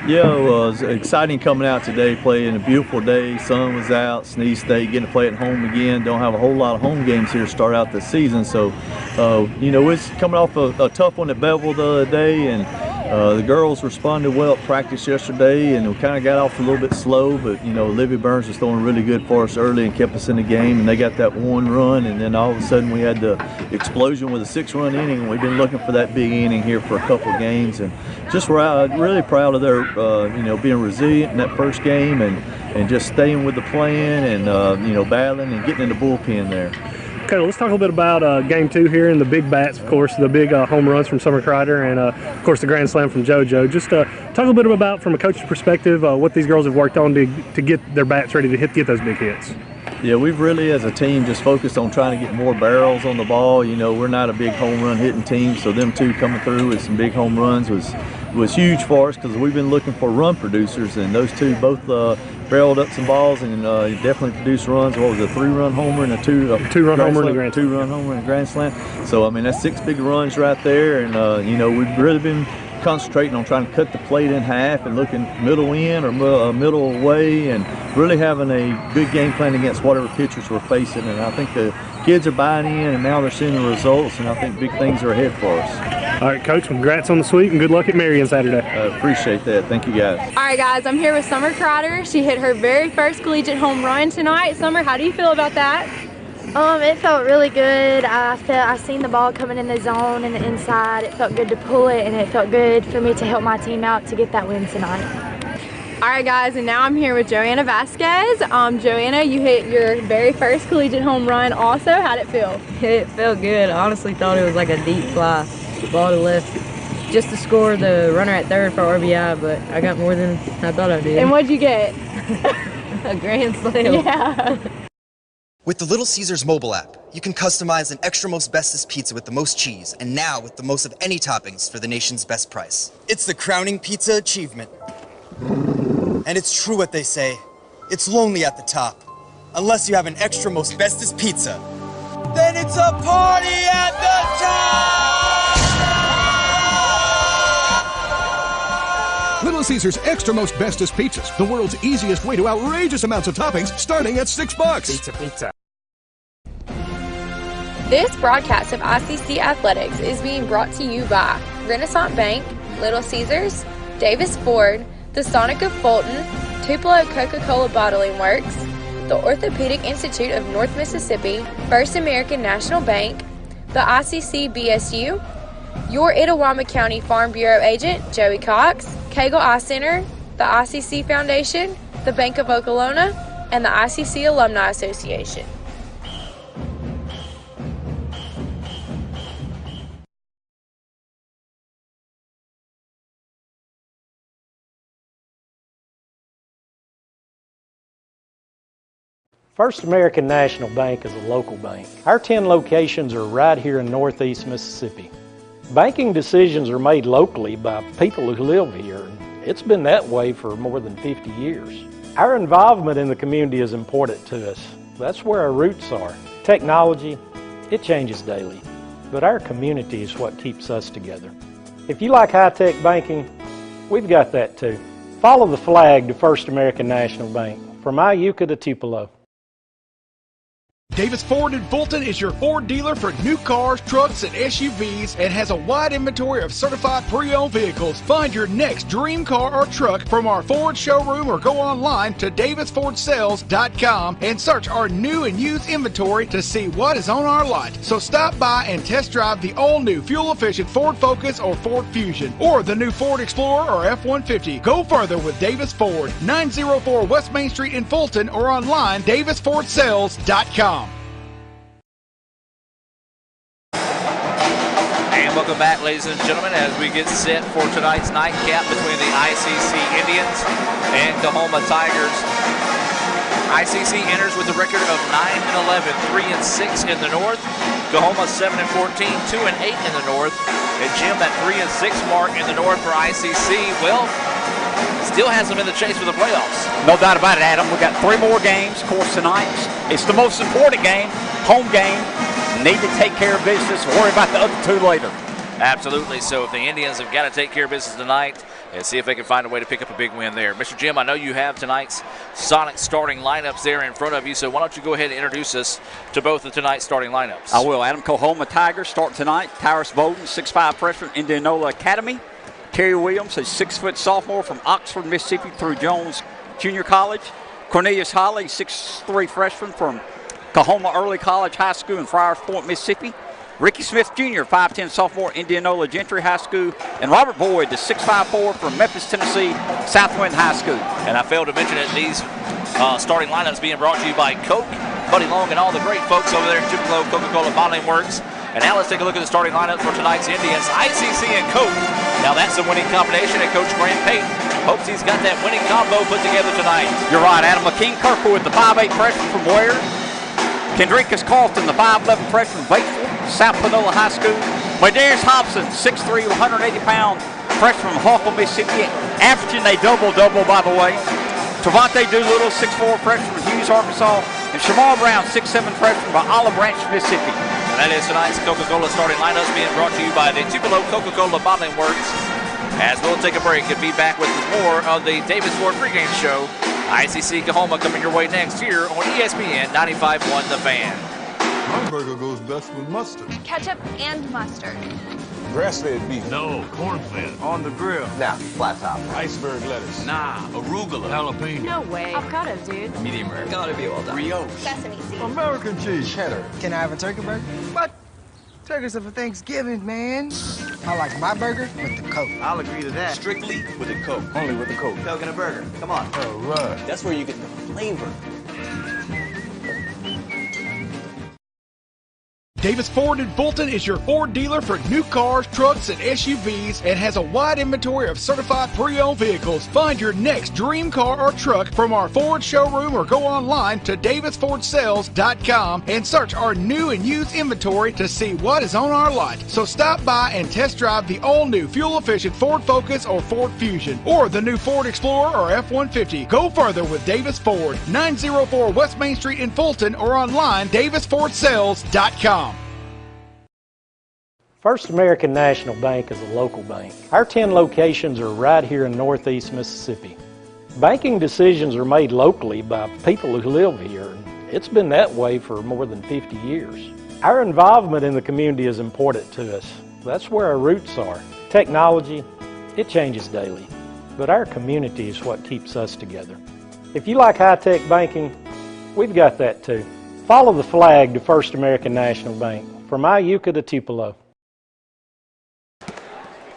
Yeah, it was exciting coming out today, playing a beautiful day. Sun was out, Sneed State getting to play at home again. Don't have a whole lot of home games here to start out the season. So, you know, it's coming off a tough one at Bevel the other day, and the girls responded well at practice yesterday, and we kind of got off a little bit slow, but, you know, Olivia Burns was throwing really good for us early and kept us in the game, and they got that one run, and then all of a sudden we had the explosion with a 6-run inning, and we've been looking for that big inning here for a couple of games, and just really proud of their, you know, being resilient in that first game and just staying with the plan and, you know, battling and getting in the bullpen there. Okay, let's talk a little bit about Game 2 here and the big bats, of course, the big home runs from Summer Crider and, of course, the grand slam from JoJo. Just talk a little bit about, from a coach's perspective, what these girls have worked on to get their bats ready to get those big hits. Yeah, we've really, as a team, just focused on trying to get more barrels on the ball. You know, we're not a big home run hitting team, so them two coming through with some big home runs was huge for us because we've been looking for run producers, and those two both barreled up some balls and definitely produced runs. What was it, a 3-run homer and a two-run homer and a grand slam. 2-run homer and a grand slam. So I mean, that's 6 big runs right there, and you know, we've really been concentrating on trying to cut the plate in half and looking middle in or middle away, and really having a good game plan against whatever pitchers we're facing. And I think the kids are buying in, and now they're seeing the results, and I think big things are ahead for us. All right, Coach, congrats on the sweep and good luck at Marion Saturday. Appreciate that. Thank you, guys. All right, guys, I'm here with Summer Crider. She hit her very first collegiate home run tonight. Summer, how do you feel about that? It felt really good. I seen the ball coming in the zone and the inside. It felt good to pull it, and it felt good for me to help my team out to get that win tonight. All right, guys, and now I'm here with Joanna Vasquez. Joanna, you hit your very first collegiate home run also. How'd it feel? It felt good. I honestly thought it was like a deep fly, ball to left, just to score the runner at third for RBI, but I got more than I thought I did. And what'd you get? A grand slam. Yeah. With the Little Caesars mobile app, you can customize an extra most bestest pizza with the most cheese, and now with the most of any toppings for the nation's best price. It's the crowning pizza achievement. And it's true what they say, it's lonely at the top, Unless you have an extra most bestest pizza. Then it's a party at the top! Little Caesars Extra Most Bestest Pizzas, the world's easiest way to outrageous amounts of toppings, starting at $6. Pizza. This broadcast of ICC Athletics is being brought to you by Renaissance Bank, Little Caesars, Davis Ford, the Sonic of Fulton, Tupelo Coca-Cola Bottling Works, the Orthopedic Institute of North Mississippi, First American National Bank, the ICC BSU, your Itawamba County Farm Bureau agent, Joey Cox, Cagle Eye Center, the ICC Foundation, the Bank of Okolona, and the ICC Alumni Association. First American National Bank is a local bank. Our 10 locations are right here in Northeast Mississippi. Banking decisions are made locally by people who live here. It's been that way for more than 50 years. Our involvement in the community is important to us. That's where our roots are. Technology, it changes daily, but our community is what keeps us together. If you like high-tech banking, we've got that too. Follow the flag to First American National Bank, from Iuka to Tupelo. Davis Ford in Fulton is your Ford dealer for new cars, trucks, and SUVs and has a wide inventory of certified pre-owned vehicles. Find your next dream car or truck from our Ford showroom or go online to davisfordsales.com and search our new and used inventory to see what is on our lot. So stop by and test drive the all-new fuel-efficient Ford Focus or Ford Fusion or the new Ford Explorer or F-150. Go further with Davis Ford, 904 West Main Street in Fulton or online davisfordsales.com. Welcome back, ladies and gentlemen, as we get set for tonight's nightcap between the ICC Indians and Coahoma Tigers. ICC enters with a record of 9-11, 3-6 in the north. Coahoma 7-14, 2-8 in the north. And Jim, that 3-6 mark in the north for ICC, well, still has them in the chase for the playoffs. No doubt about it, Adam. We've got 3 more games, of course, tonight. It's the most important game, home game. Need to take care of business, worry about the other 2 later. Absolutely. So if the Indians have got to take care of business tonight and see if they can find a way to pick up a big win there. Mr. Jim, I know you have tonight's Sonic starting lineups there in front of you, so why don't you go ahead and introduce us to both of tonight's starting lineups. I will. Adam, Coahoma Tigers start tonight. Tyrus Bowden, 6'5" freshman, Indianola Academy. Terry Williams, a 6-foot sophomore from Oxford, Mississippi through Jones Junior College. Cornelius Holly, 6'3" freshman from Coahoma Early College High School in Friars Point, Mississippi. Ricky Smith Jr., 5'10" sophomore, Indianola Gentry High School. And Robert Boyd, the 6'5" from Memphis, Tennessee, Southwind High School. And I failed to mention it, these starting lineups being brought to you by Coke, Buddy Long, and all the great folks over there at Tupelo Coca-Cola Bottling Works. And now let's take a look at the starting lineups for tonight's Indians. ICC and Coke. Now that's a winning combination, and Coach Grant Payton hopes he's got that winning combo put together tonight. You're right, Adam. McKean Kirkwood, the 5'8" freshman from Ware. Kendrickus Carlton, the 5'11" freshman from Batesville, South Panola High School. Madarius Hobson, 6'3", 180-pound freshman from Hawthorne, Mississippi, averaging a double-double, by the way. Travante Doolittle, 6'4", freshman from Hughes, Arkansas, and Shamar Brown, 6'7", freshman from Olive Branch, Mississippi. And that is tonight's Coca-Cola starting lineups being brought to you by the Tupelo Coca-Cola Bottling Works. As we'll take a break and be back with more of the Davis Ford pregame show. ICC Coahoma coming your way next here on ESPN 95.1 The Fan. My burger goes best with mustard. Ketchup and mustard. Grass-fed beef. No, corn-fed. On the grill. Nah, flat top. Iceberg lettuce. Nah, arugula. Jalapeno. No way. Avocados, dude. Medium rare. Gotta be well done. Brioche. Sesame seeds. American cheese. Cheddar. Can I have a turkey burger? What? Turkeys are for Thanksgiving, man. I like my burger with the Coke. I'll agree to that. Strictly with a Coke. Only with the Coke. Coke and a burger. Come on. All right. That's where you get the flavor. Davis Ford in Fulton is your Ford dealer for new cars, trucks, and SUVs and has a wide inventory of certified pre-owned vehicles. Find your next dream car or truck from our Ford showroom or go online to davisfordsales.com and search our new and used inventory to see what is on our lot. So stop by and test drive the all-new fuel-efficient Ford Focus or Ford Fusion or the new Ford Explorer or F-150. Go further with Davis Ford, 904 West Main Street in Fulton or online davisfordsales.com. First American National Bank is a local bank. Our 10 locations are right here in Northeast Mississippi. Banking decisions are made locally by people who live here, and it's been that way for more than 50 years. Our involvement in the community is important to us. That's where our roots are. Technology, it changes daily, but our community is what keeps us together. If you like high-tech banking, we've got that too. Follow the flag to First American National Bank, from Iuka to Tupelo.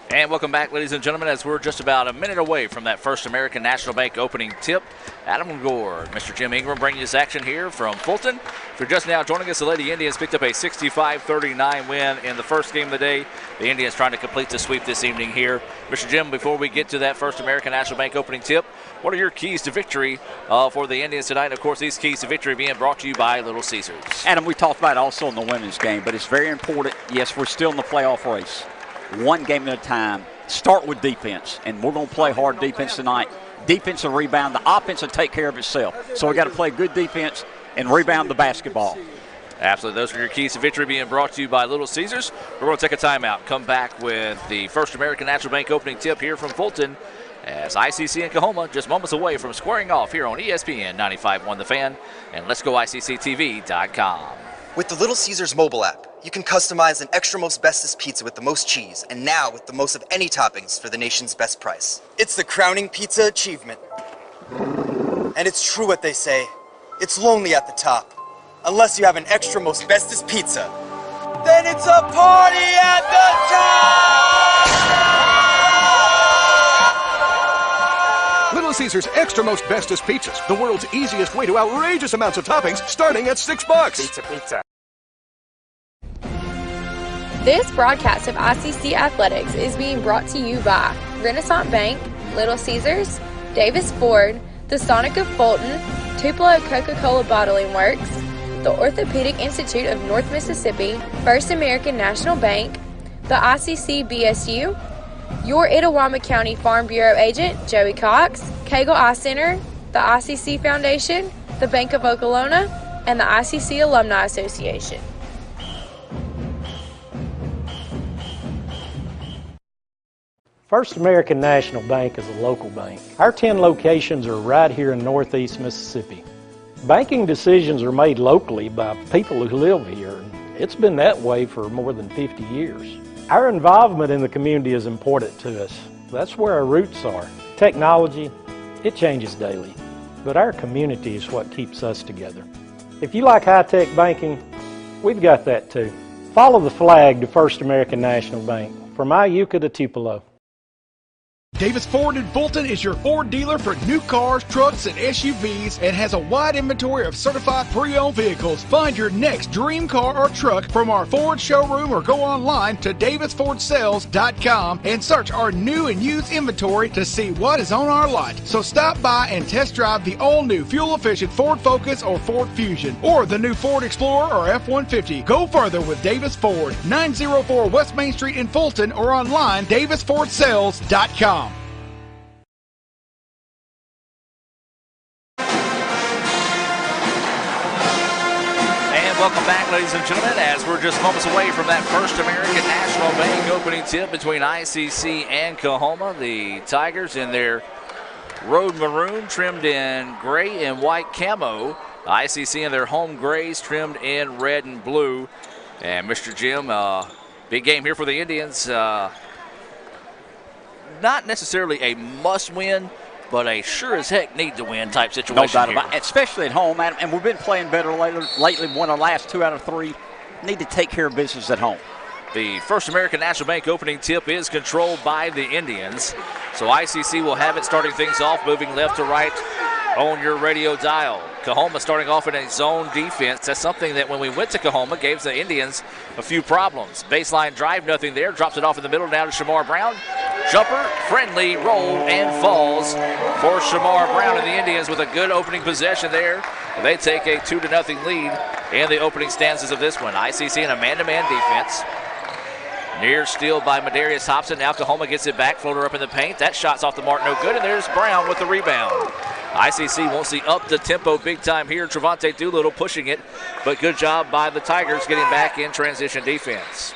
And welcome back, ladies and gentlemen, as we're just about a minute away from that First American National Bank opening tip. Adam Gore, Mr. Jim Ingram bringing us action here from Fulton. If you're just now joining us, the Lady Indians picked up a 65-39 win in the first game of the day. The Indians trying to complete the sweep this evening here. Mr. Jim, before we get to that First American National Bank opening tip, what are your keys to victory for the Indians tonight? And of course, these keys to victory being brought to you by Little Caesars. Adam, we talked about it also in the women's game, but it's very important. Yes, we're still in the playoff race. One game at a time. Start with defense, and we're going to play hard defense tonight. Defense will rebound. The offense will take care of itself. So we got to play good defense and rebound the basketball. Absolutely. Those are your keys to victory being brought to you by Little Caesars. We're going to take a timeout. Come back with the First American National Bank opening tip here from Fulton as ICC and Coahoma just moments away from squaring off here on ESPN 95.1 The Fan and Let'sGoICCTV.com. With the Little Caesars mobile app, you can customize an extra most bestest pizza with the most cheese, and now with the most of any toppings for the nation's best price. It's the crowning pizza achievement. And it's true what they say, it's lonely at the top. Unless you have an extra most bestest pizza, then it's a party at the top! Little Caesars Extra Most Bestest Pizzas, the world's easiest way to outrageous amounts of toppings, starting at $6. Pizza. This broadcast of ICC Athletics is being brought to you by Renaissance Bank, Little Caesars, Davis Ford, the Sonic of Fulton, Tupelo Coca-Cola Bottling Works, the Orthopedic Institute of North Mississippi, First American National Bank, the ICC BSU, your Itawamba County Farm Bureau agent, Joey Cox, Cagle Eye Center, the ICC Foundation, the Bank of Okolona, and the ICC Alumni Association. First American National Bank is a local bank. Our 10 locations are right here in Northeast Mississippi. Banking decisions are made locally by people who live here, and it's been that way for more than 50 years. Our involvement in the community is important to us. That's where our roots are. Technology, it changes daily, but our community is what keeps us together. If you like high-tech banking, we've got that too. Follow the flag to First American National Bank, from Iuka to Tupelo. Davis Ford in Fulton is your Ford dealer for new cars, trucks, and SUVs and has a wide inventory of certified pre-owned vehicles. Find your next dream car or truck from our Ford showroom or go online to davisfordsales.com and search our new and used inventory to see what is on our lot. So stop by and test drive the all-new fuel-efficient Ford Focus or Ford Fusion or the new Ford Explorer or F-150. Go further with Davis Ford, 904 West Main Street in Fulton or online davisfordsales.com. Welcome back, ladies and gentlemen, as we're just moments away from that First American National Bank opening tip between ICC and Coahoma. The Tigers in their road maroon trimmed in gray and white camo. ICC in their home grays trimmed in red and blue. And Mr. Jim, big game here for the Indians. Not necessarily a must-win, but a sure as heck need to win type situation. No doubt about it, especially at home. And we've been playing better lately. Won our last 2 out of 3. Need to take care of business at home. The First American National Bank opening tip is controlled by the Indians. So ICC will have it starting things off, moving left to right on your radio dial. Coahoma starting off in a zone defense. That's something that when we went to Coahoma gave the Indians a few problems. Baseline drive, nothing there. Drops it off in the middle now to Shamar Brown. Jumper, friendly, roll, and falls for Shamar Brown and the Indians with a good opening possession there. They take a 2-0 lead in the opening stanzas of this one. ICC in a man-to-man defense. Near steal by Madarius Hobson. Now Coahoma gets it back, floater up in the paint. That shot's off the mark, no good, and there's Brown with the rebound. ICC wants to up the tempo big time here. Trevante Doolittle pushing it, but good job by the Tigers getting back in transition defense.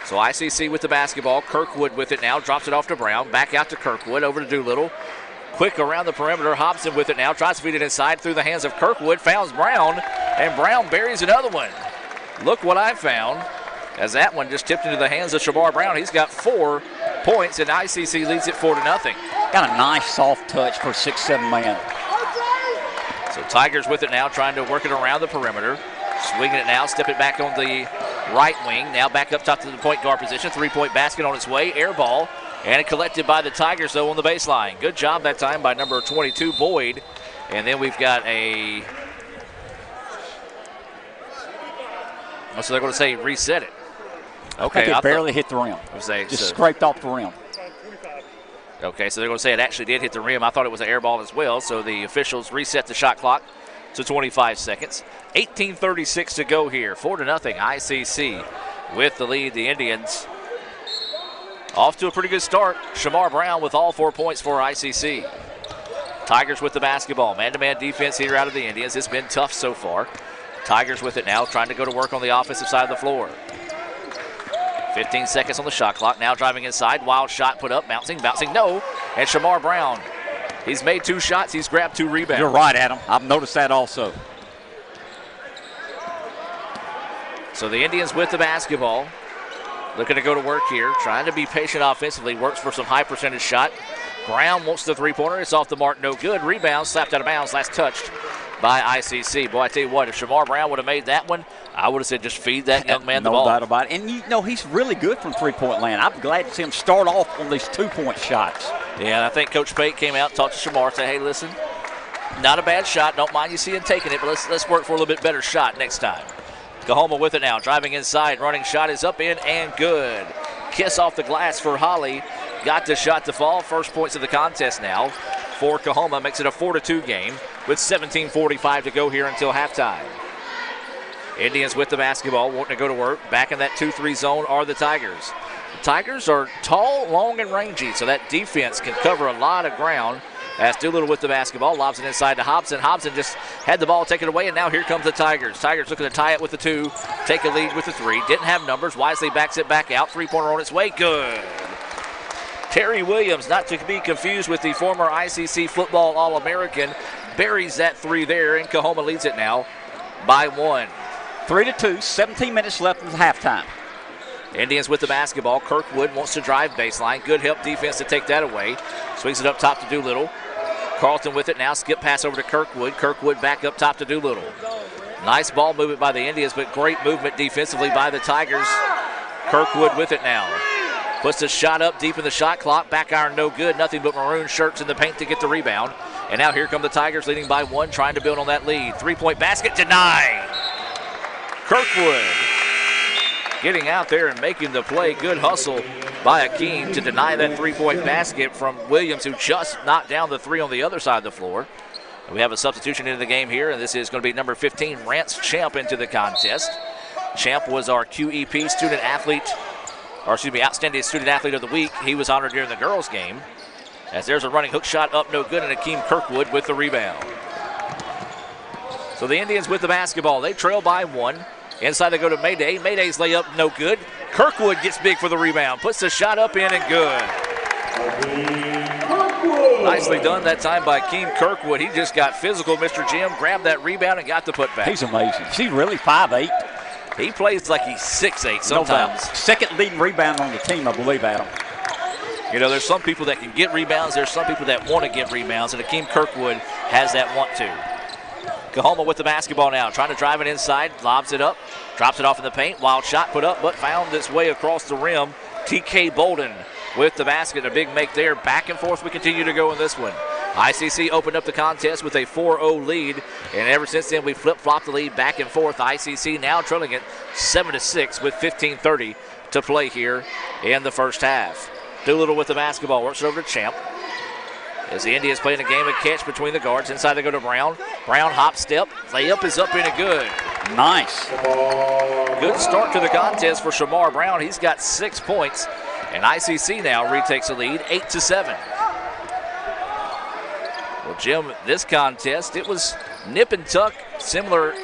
So ICC with the basketball. Kirkwood with it now, drops it off to Brown. Back out to Kirkwood, over to Doolittle. Quick around the perimeter. Hobson with it now, tries to feed it inside through the hands of Kirkwood. Founds Brown, and Brown buries another one. Look what I found, as that one just tipped into the hands of Shamar Brown. He's got 4 points, and ICC leads it 4-0. Got a nice soft touch for 6'7" man. So Tigers with it now, trying to work it around the perimeter. Swinging it now, step it back on the right wing. Now back up top to the point guard position. 3-point basket on its way. Air ball. And it collected by the Tigers, though, on the baseline. Good job that time by number 22, Boyd. And then we've got a... So they're going to say reset it. Okay. It barely hit the rim. Just scraped off the rim. Okay, so they're going to say it actually did hit the rim. I thought it was an air ball as well. So the officials reset the shot clock to 25 seconds. 18:36 to go here. 4-0 ICC with the lead. The Indians off to a pretty good start. Shamar Brown with all 4 points for ICC. Tigers with the basketball. Man-to-man defense here out of the Indians. It's been tough so far. Tigers with it now, trying to go to work on the offensive side of the floor. 15 seconds on the shot clock. Now driving inside. Wild shot put up. Bouncing, no. And Shamar Brown, he's made 2 shots. He's grabbed 2 rebounds. You're right, Adam. I've noticed that also. So the Indians with the basketball. Looking to go to work here. Trying to be patient offensively. Works for some high percentage shot. Brown wants the 3-pointer. It's off the mark. No good. Rebound. Slapped out of bounds. Last touched by ICC. Boy, I tell you what, if Shamar Brown would have made that one, I would have said just feed that young man the ball. No doubt about it. And you know, he's really good from 3-point land. I'm glad to see him start off on these 2-point shots. Yeah, and I think Coach Pate came out and talked to Shamar, said, hey, listen, not a bad shot. Don't mind you seeing taking it, but let's work for a little bit better shot next time. Coahoma with it now. Driving inside. Running shot is up, in, and good. Kiss off the glass for Holly. Got the shot to fall. First points of the contest now for Coahoma. Makes it a 4-2 game with 17:45 to go here until halftime. Indians with the basketball, wanting to go to work. Back in that 2-3 zone are the Tigers. The Tigers are tall, long, and rangy, so that defense can cover a lot of ground. As Doolittle with the basketball, lobs it inside to Hobson. Hobson just had the ball taken away, and now here comes the Tigers. Tigers looking to tie it with the 2, take a lead with the 3. Didn't have numbers. Wisely backs it back out. 3-pointer on its way. Good. Terry Williams, not to be confused with the former ICC football All-American, buries that 3 there, and Coahoma leads it now by 1. 3-2, 17 minutes left of halftime. Indians with the basketball. Kirkwood wants to drive baseline. Good help defense to take that away. Swings it up top to Doolittle. Carlton with it now. Skip pass over to Kirkwood. Kirkwood back up top to Doolittle. Nice ball movement by the Indians, but great movement defensively by the Tigers. Kirkwood with it now. Puts the shot up deep in the shot clock. Back iron no good. Nothing but maroon shirts in the paint to get the rebound. And now here come the Tigers leading by 1, trying to build on that lead. 3-point basket denied. Kirkwood getting out there and making the play. Good hustle by Akeem to deny that 3-point basket from Williams, who just knocked down the 3 on the other side of the floor. And we have a substitution into the game here, and this is going to be number 15, Rance Champ, into the contest. Champ was our QEP Outstanding Student Athlete of the Week. He was honored during the girls' game. As there's a running hook shot up, no good, and Akeem Kirkwood with the rebound. So the Indians with the basketball. They trail by 1. Inside they go to Mayday. Mayday's layup, no good. Kirkwood gets big for the rebound. Puts the shot up, in, and good. Nicely done that time by Akeem Kirkwood. He just got physical, Mr. Jim. Grabbed that rebound and got the putback. He's amazing. He's really 5'8". He plays like he's 6'8" sometimes. No, second leading rebound on the team, I believe, Adam. You know, there's some people that can get rebounds. There's some people that want to get rebounds, and Akeem Kirkwood has that want to. Coahoma with the basketball now, trying to drive it inside, lobs it up, drops it off in the paint. Wild shot put up, but found its way across the rim. TK Bolden with the basket, a big make there. Back and forth we continue to go in this one. ICC opened up the contest with a 4-0 lead, and ever since then we flip-flopped the lead back and forth. ICC now trailing it 7-6 with 15:30 to play here in the first half. Doolittle with the basketball, works it over to Champ. As the Indians playing a game of catch between the guards. Inside they go to Brown. Brown hop step. Layup is up in it good. Nice. Good start to the contest for Shamar Brown. He's got 6 points. And ICC now retakes the lead 8-7. Well, Jim, this contest, it was nip and tuck, similar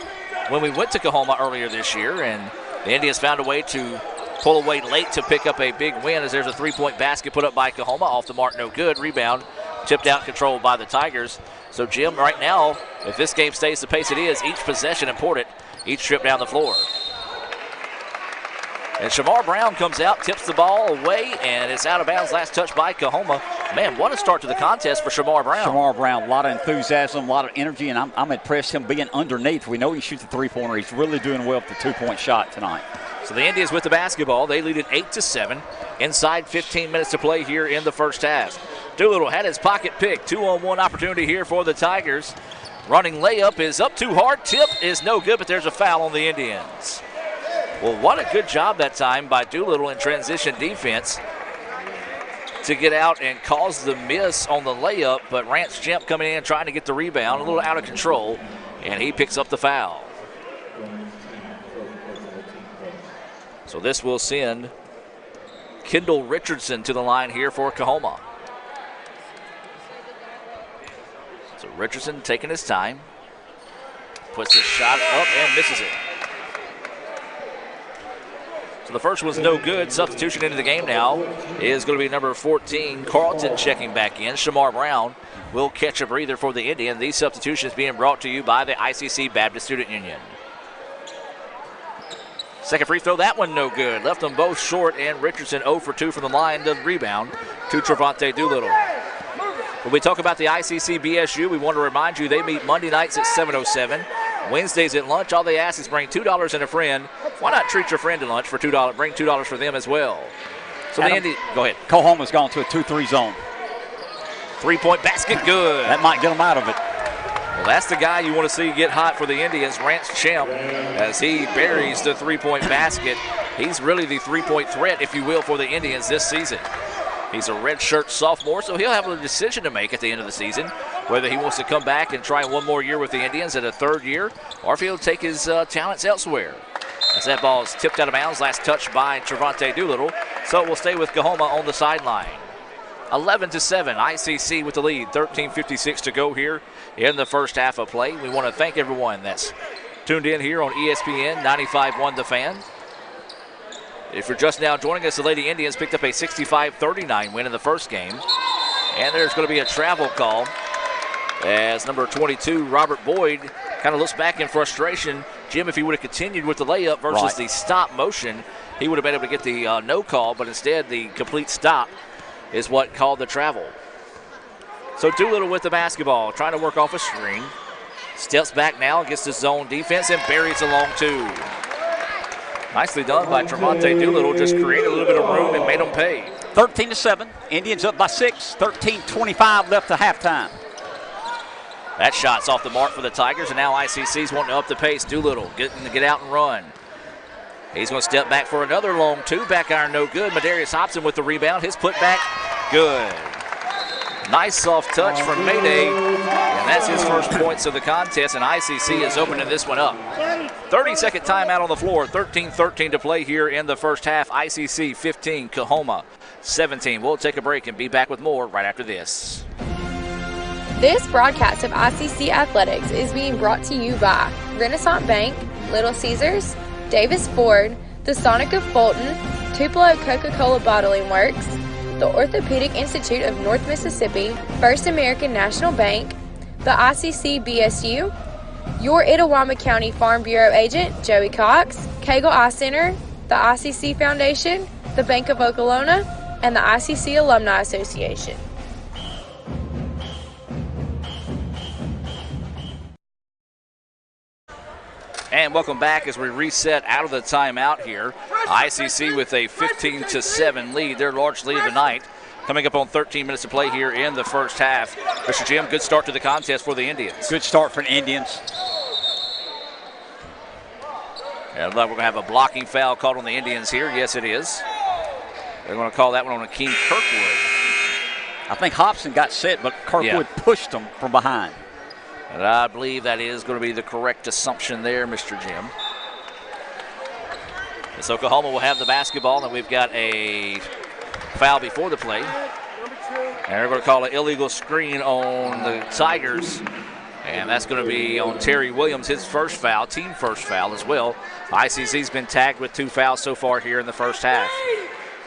when we went to Coahoma earlier this year. And the Indians found a way to pull away late to pick up a big win as there's a 3-point basket put up by Coahoma. Off the mark, no good. Rebound tipped out, controlled by the Tigers. So, Jim, right now, if this game stays the pace it is, each possession important, each trip down the floor. And Shamar Brown comes out, tips the ball away, and it's out of bounds. Last touch by Coahoma. Man, what a start to the contest for Shamar Brown. Shamar Brown, a lot of enthusiasm, a lot of energy, and I'm impressed him being underneath. We know he shoots a three-pointer. He's really doing well with the 2-point shot tonight. So the Indians with the basketball. They lead it 8-7. Inside 15 minutes to play here in the first half. Doolittle had his pocket pick. 2-on-1 opportunity here for the Tigers. Running layup is up too hard. Tip is no good, but there's a foul on the Indians. Well, what a good job that time by Doolittle in transition defense to get out and cause the miss on the layup, but Rance Jemp coming in trying to get the rebound, a little out of control, and he picks up the foul. So this will send Kendall Richardson to the line here for Coahoma. So Richardson taking his time, puts his shot up and misses it. So the first one's no good. Substitution into the game now is going to be number 14, Carlton, checking back in. Shamar Brown will catch a breather for the Indian. These substitutions being brought to you by the ICC Baptist Student Union. Second free throw, that one no good. Left them both short, and Richardson 0 for 2 from the line. The rebound to Trevante Doolittle. When we talk about the ICC BSU, we want to remind you they meet Monday nights at 7:07. Wednesdays at lunch, all they ask is bring $2 and a friend. Why not treat your friend to lunch for $2? Bring $2 for them as well. So Adam, go ahead. Coahoma's gone to a 2-3 zone. 3-point basket, good. That might get them out of it. Well, that's the guy you want to see get hot for the Indians, Rance Champ, as he buries the 3-point basket. He's really the 3-point threat, if you will, for the Indians this season. He's a redshirt sophomore, so he'll have a decision to make at the end of the season, whether he wants to come back and try one more year with the Indians at a third year, or if he'll take his talents elsewhere. As that ball is tipped out of bounds, last touch by Trevante Doolittle, so it will stay with Coahoma on the sideline. 11-7, ICC with the lead, 13:56 to go here in the first half of play. We want to thank everyone that's tuned in here on ESPN 95.1 The Fan. If you're just now joining us, the Lady Indians picked up a 65-39 win in the first game. And there's going to be a travel call as number 22, Robert Boyd, kind of looks back in frustration. Jim, if he would have continued with the layup versus the stop motion, he would have been able to get the no call, but instead the complete stop is what called the travel. So Doolittle with the basketball, trying to work off a screen. Steps back now, gets the zone defense, and buries a long two. Nicely done by Trevante Doolittle, just created a little bit of room and made them pay. 13-7, Indians up by 6, 13:25 left to halftime. That shot's off the mark for the Tigers, and now ICC's wanting to up the pace. Doolittle getting to get out and run. He's going to step back for another long two. Back iron no good. Madarius Hobson with the rebound. His putback good. Nice soft touch from Mayday, and that's his first points of the contest, and ICC is opening this one up. 30-second timeout on the floor. 13-13 to play here in the first half. ICC 15, Coahoma 17. We'll take a break and be back with more right after this. This broadcast of ICC Athletics is being brought to you by Renaissance Bank, Little Caesars, Davis Ford, the Sonic of Fulton, Tupelo Coca-Cola Bottling Works, the Orthopedic Institute of North Mississippi, First American National Bank, the ICC BSU, your Itawamba County Farm Bureau agent, Joey Cox, Cagle Eye Center, the ICC Foundation, the Bank of Okolona, and the ICC Alumni Association. And welcome back as we reset out of the timeout here. ICC with a 15-7 lead, their large lead of the night. Coming up on 13 minutes to play here in the first half. Mr. Jim, good start to the contest for the Indians. Good start for the Indians. And we're going to have a blocking foul called on the Indians here. Yes, it is. They're going to call that one on Akeem Kirkwood. I think Hobson got set, but Kirkwood pushed him from behind. And I believe that is going to be the correct assumption there, Mr. Jim. So Coahoma will have the basketball, and we've got a foul before the play. And they're going to call an illegal screen on the Tigers. And that's going to be on Terry Williams, his first foul, team first foul as well. ICC's been tagged with 2 fouls so far here in the first half.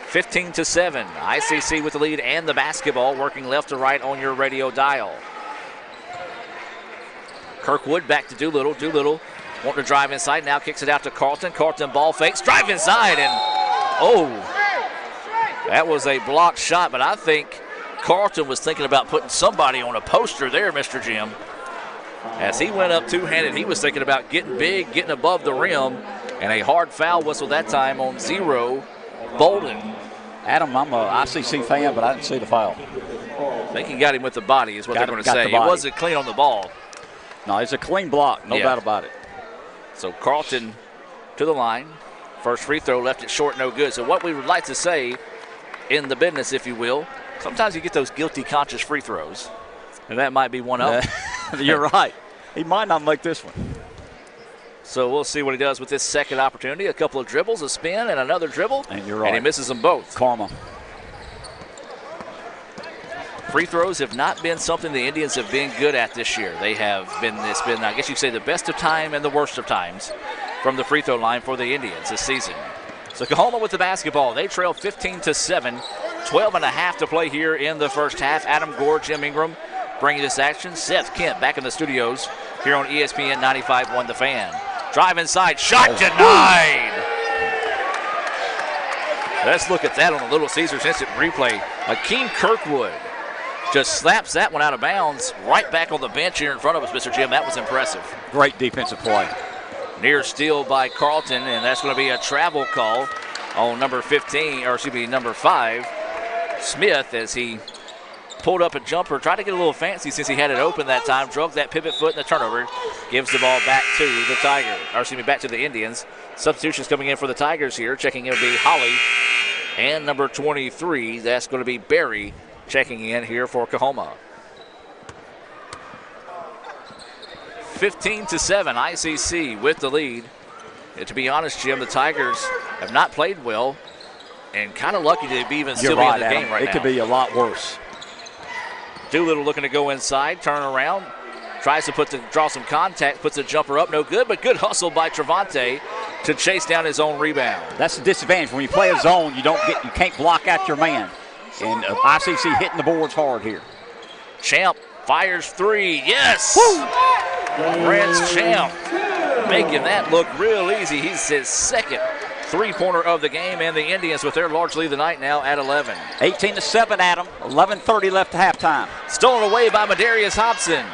15-7, ICC with the lead and the basketball, working left to right on your radio dial. Kirkwood back to Doolittle. Doolittle wanting to drive inside, now kicks it out to Carlton. Carlton ball fakes, drive inside, and that was a blocked shot, but I think Carlton was thinking about putting somebody on a poster there, Mr. Jim. As he went up two-handed, he was thinking about getting big, getting above the rim, and a hard foul whistle that time on 0, Bolden. Adam, I'm a ICC fan, but I didn't see the foul. I think he got him with the body is what they're going to say. It wasn't clean on the ball. No, it's a clean block, no doubt about it. So Carlton to the line. First free throw left it short, no good. So what we would like to say in the business, if you will, sometimes you get those guilty conscious free throws, and that might be one of them. You're right. He might not make this one. So we'll see what he does with this second opportunity. A couple of dribbles, a spin, and another dribble. And you're right. And he misses them both. Karma. Free throws have not been something the Indians have been good at this year. They have been, I guess you'd say, the best of time and the worst of times from the free throw line for the Indians this season. So Coahoma with the basketball. They trail 15-7, 12.5 to play here in the first half. Adam Gore, Jim Ingram bringing this action. Seth Kent back in the studios here on ESPN 95.1 The Fan. Drive inside, shot denied. Let's look at that on the Little Caesars instant replay. Akeem Kirkwood just slaps that one out of bounds right back on the bench here in front of us, Mr. Jim. That was impressive. Great defensive play. Near steal by Carlton, and that's going to be a travel call on number 5, Smith, as he pulled up a jumper, tried to get a little fancy since he had it open that time, drove that pivot foot in the turnover, gives the ball back to the Tigers, back to the Indians. Substitutions coming in for the Tigers here. Checking in will be Holly and number 23, that's going to be Barry, checking in here for Coahoma. 15-7, ICC with the lead. And to be honest, Jim, the Tigers have not played well and kind of lucky to be still be in the game right now. It could be a lot worse. Doolittle looking to go inside, turn around, tries to draw some contact, puts a jumper up, no good, but good hustle by Trevante to chase down his own rebound. That's the disadvantage. When you play a zone, you can't block out your man. And ICC hitting the boards hard here. Champ fires 3. Yes! Woo! Rance Champ making that look real easy. He's his second three-pointer of the game, and the Indians with their large lead of the night now at 11. 18-7, Adam. 11:30 left to halftime. Stolen away by Madarius Hobson.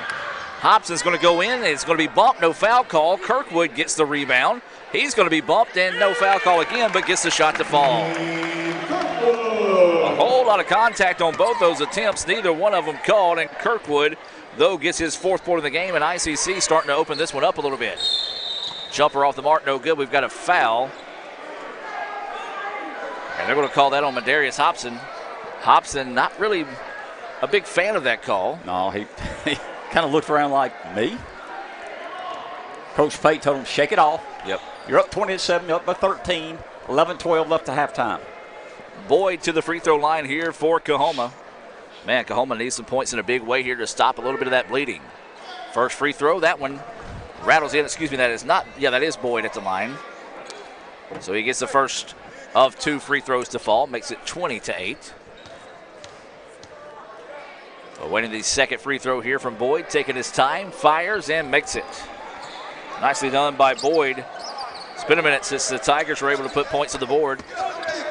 Hobson's going to go in. It's going to be bumped. No foul call. Kirkwood gets the rebound. He's going to be bumped, and no foul call again, but gets the shot to fall. A whole lot of contact on both those attempts. Neither one of them called, and Kirkwood, though, gets his 4th point of the game, and ICC starting to open this one up a little bit. Jumper off the mark, no good. We've got a foul. And they're going to call that on Madarius Hobson. Hobson, not really a big fan of that call. No, he kind of looked around like, me? Coach Pate told him, shake it off. Yep. You're up 20-7, you're up by 13. 11-12 left to halftime. Boyd to the free throw line here for Coahoma. Man, Coahoma needs some points in a big way here to stop a little bit of that bleeding. First free throw, that one rattles in. Excuse me, that is Boyd at the line. So he gets the first of 2 free throws to fall, makes it 20-8. Waiting the second free throw here from Boyd, taking his time, fires and makes it. Nicely done by Boyd. It's been a minute since the Tigers were able to put points on the board.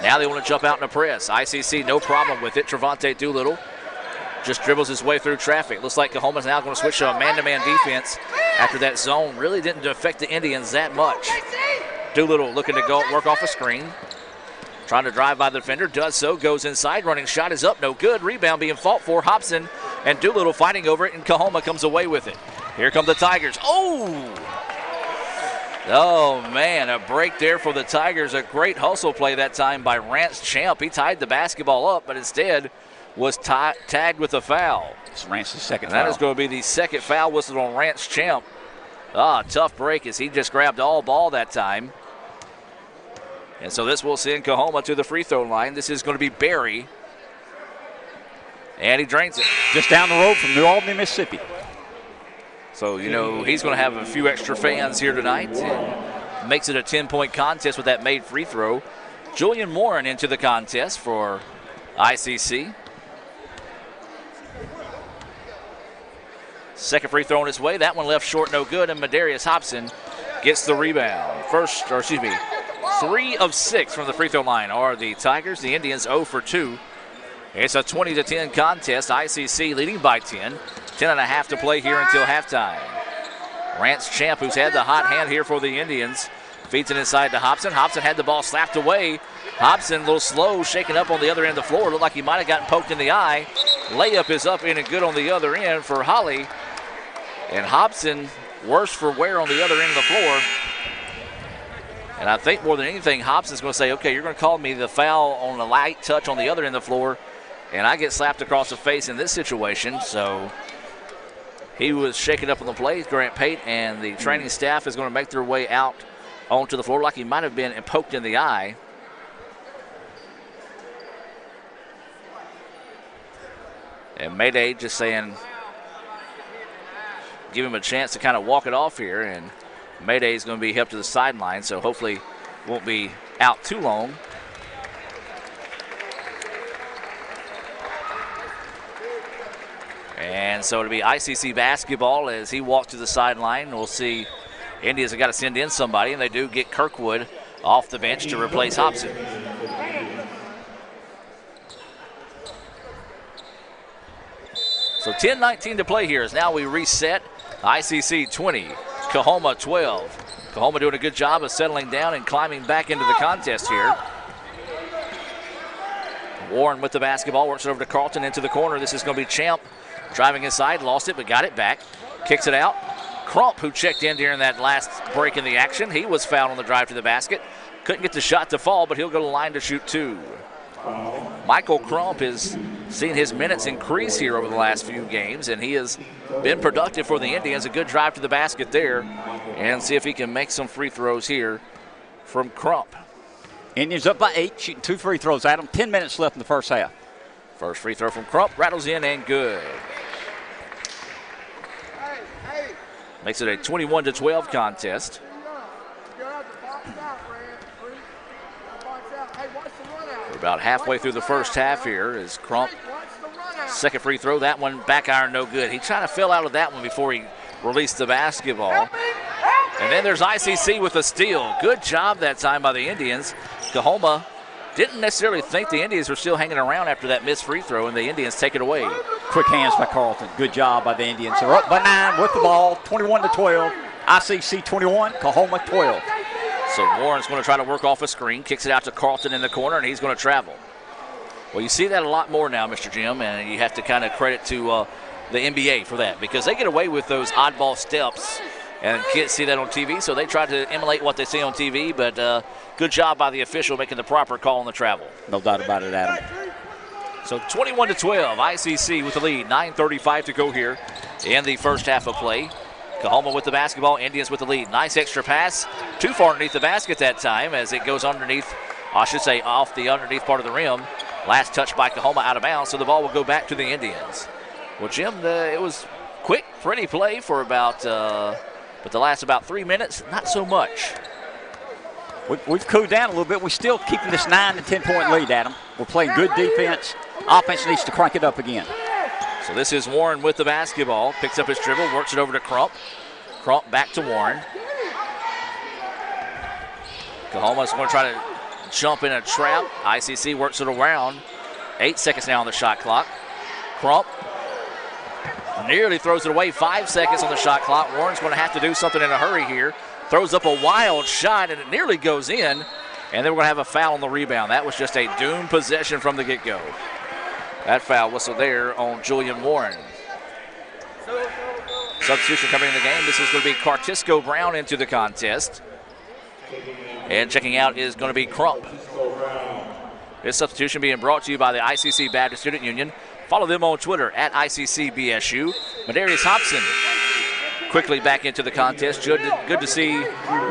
Now they want to jump out in a press. ICC, no problem with it. Trevante Doolittle just dribbles his way through traffic. Looks like Coahoma's now going to switch to a man-to-man defense after that zone really didn't affect the Indians that much. Doolittle looking to go work off a screen. Trying to drive by the defender, does so, goes inside, running shot is up, no good. Rebound being fought for. Hobson and Doolittle fighting over it, and Coahoma comes away with it. Here come the Tigers. Oh, man, a break there for the Tigers. A great hustle play that time by Rance Champ. He tied the basketball up, but instead was tagged with a foul. It's Rance's second foul. That is going to be the second foul whistled on Rance Champ. Tough break as he just grabbed all ball that time. And so this will send Coahoma to the free throw line. This is going to be Barry. And he drains it. Just down the road from New Albany, Mississippi. So, he's going to have a few extra fans here tonight. And makes it a 10-point contest with that made free throw. Julian Warren into the contest for ICC. Second free throw on his way. That one left short, no good. And Madarius Hobson gets the rebound. 3 of 6 from the free throw line are the Tigers. The Indians 0 for 2. It's a 20-10 contest. ICC leading by 10. 10.5 to play here until halftime. Rance Champ, who's had the hot hand here for the Indians, feeds it inside to Hobson. Hobson had the ball slapped away. Hobson a little slow, shaking up on the other end of the floor. Looked like he might have gotten poked in the eye. Layup is up in and good on the other end for Holly. And Hobson worse for wear on the other end of the floor. And I think more than anything, Hobson's going to say, okay, you're going to call me the foul on a light touch on the other end of the floor, and I get slapped across the face in this situation. So he was shaking up on the play. Grant Pate and the training staff is going to make their way out onto the floor like he might have been poked in the eye. And Mayday just saying, give him a chance to kind of walk it off here. And Mayday is going to be helped to the sideline, so hopefully won't be out too long. And so it'll be ICC basketball as he walks to the sideline. We'll see Indians have got to send in somebody, and they do get Kirkwood off the bench to replace Hobson. So 10-19 to play here as now we reset. ICC 20, Coahoma 12. Coahoma doing a good job of settling down and climbing back into the contest here. Warren with the basketball, works it over to Carlton into the corner. This is going to be Champ driving inside, lost it but got it back. Kicks it out. Crump, who checked in during that last break in the action, he was fouled on the drive to the basket. Couldn't get the shot to fall, but he'll go to the line to shoot two. Michael Crump has seen his minutes increase here over the last few games, and he has been productive for the Indians. A good drive to the basket there, and see if he can make some free throws here from Crump. Indians up by 8, shooting 2 free throws at him. 10 minutes left in the first half. First free throw from Crump, rattles in and good. Makes it a 21-12 contest. We're about halfway through the first half here as Crump, second free throw, that one back iron no good. He kind of fell out of that one before he released the basketball. And then there's ICC with a steal. Good job that time by the Indians. Coahoma didn't necessarily think the Indians were still hanging around after that missed free throw, and the Indians take it away. Quick hands by Carlton. Good job by the Indians. They're up by 9 with the ball, 21-12. ICC 21, Coahoma 12. So Warren's going to try to work off a screen, kicks it out to Carlton in the corner, and he's going to travel. Well, you see that a lot more now, Mr. Jim, and you have to kind of credit to the NBA for that because they get away with those oddball steps and can't see that on TV, so they try to emulate what they see on TV, but good job by the official making the proper call on the travel. No doubt about it, Adam. So 21-12, ICC with the lead, 9:35 to go here in the first half of play. Coahoma with the basketball, Indians with the lead. Nice extra pass, too far underneath the basket that time as it goes underneath, I should say off the underneath part of the rim. Last touch by Coahoma out of bounds, so the ball will go back to the Indians. Well, Jim, it was quick, pretty play for about, but the last about 3 minutes, not so much. We've cooled down a little bit. We're still keeping this 9 to 10 point lead, Adam. We're playing good defense. Offense needs to crank it up again. So this is Warren with the basketball. Picks up his dribble, works it over to Crump. Crump back to Warren. Coahoma's going to try to jump in a trap. ICC works it around. 8 seconds now on the shot clock. Crump Nearly throws it away. 5 seconds on the shot clock. Warren's going to have to do something in a hurry here. Throws up a wild shot, and it nearly goes in. And then we're going to have a foul on the rebound. That was just a doomed possession from the get-go. That foul whistle there on Julian Warren. Substitution coming in the game. This is going to be Cartisco Brown into the contest. And checking out is going to be Crump. This substitution being brought to you by the ICC Baptist Student Union. Follow them on Twitter at ICCBSU. Madarius Hobson quickly back into the contest. Good to see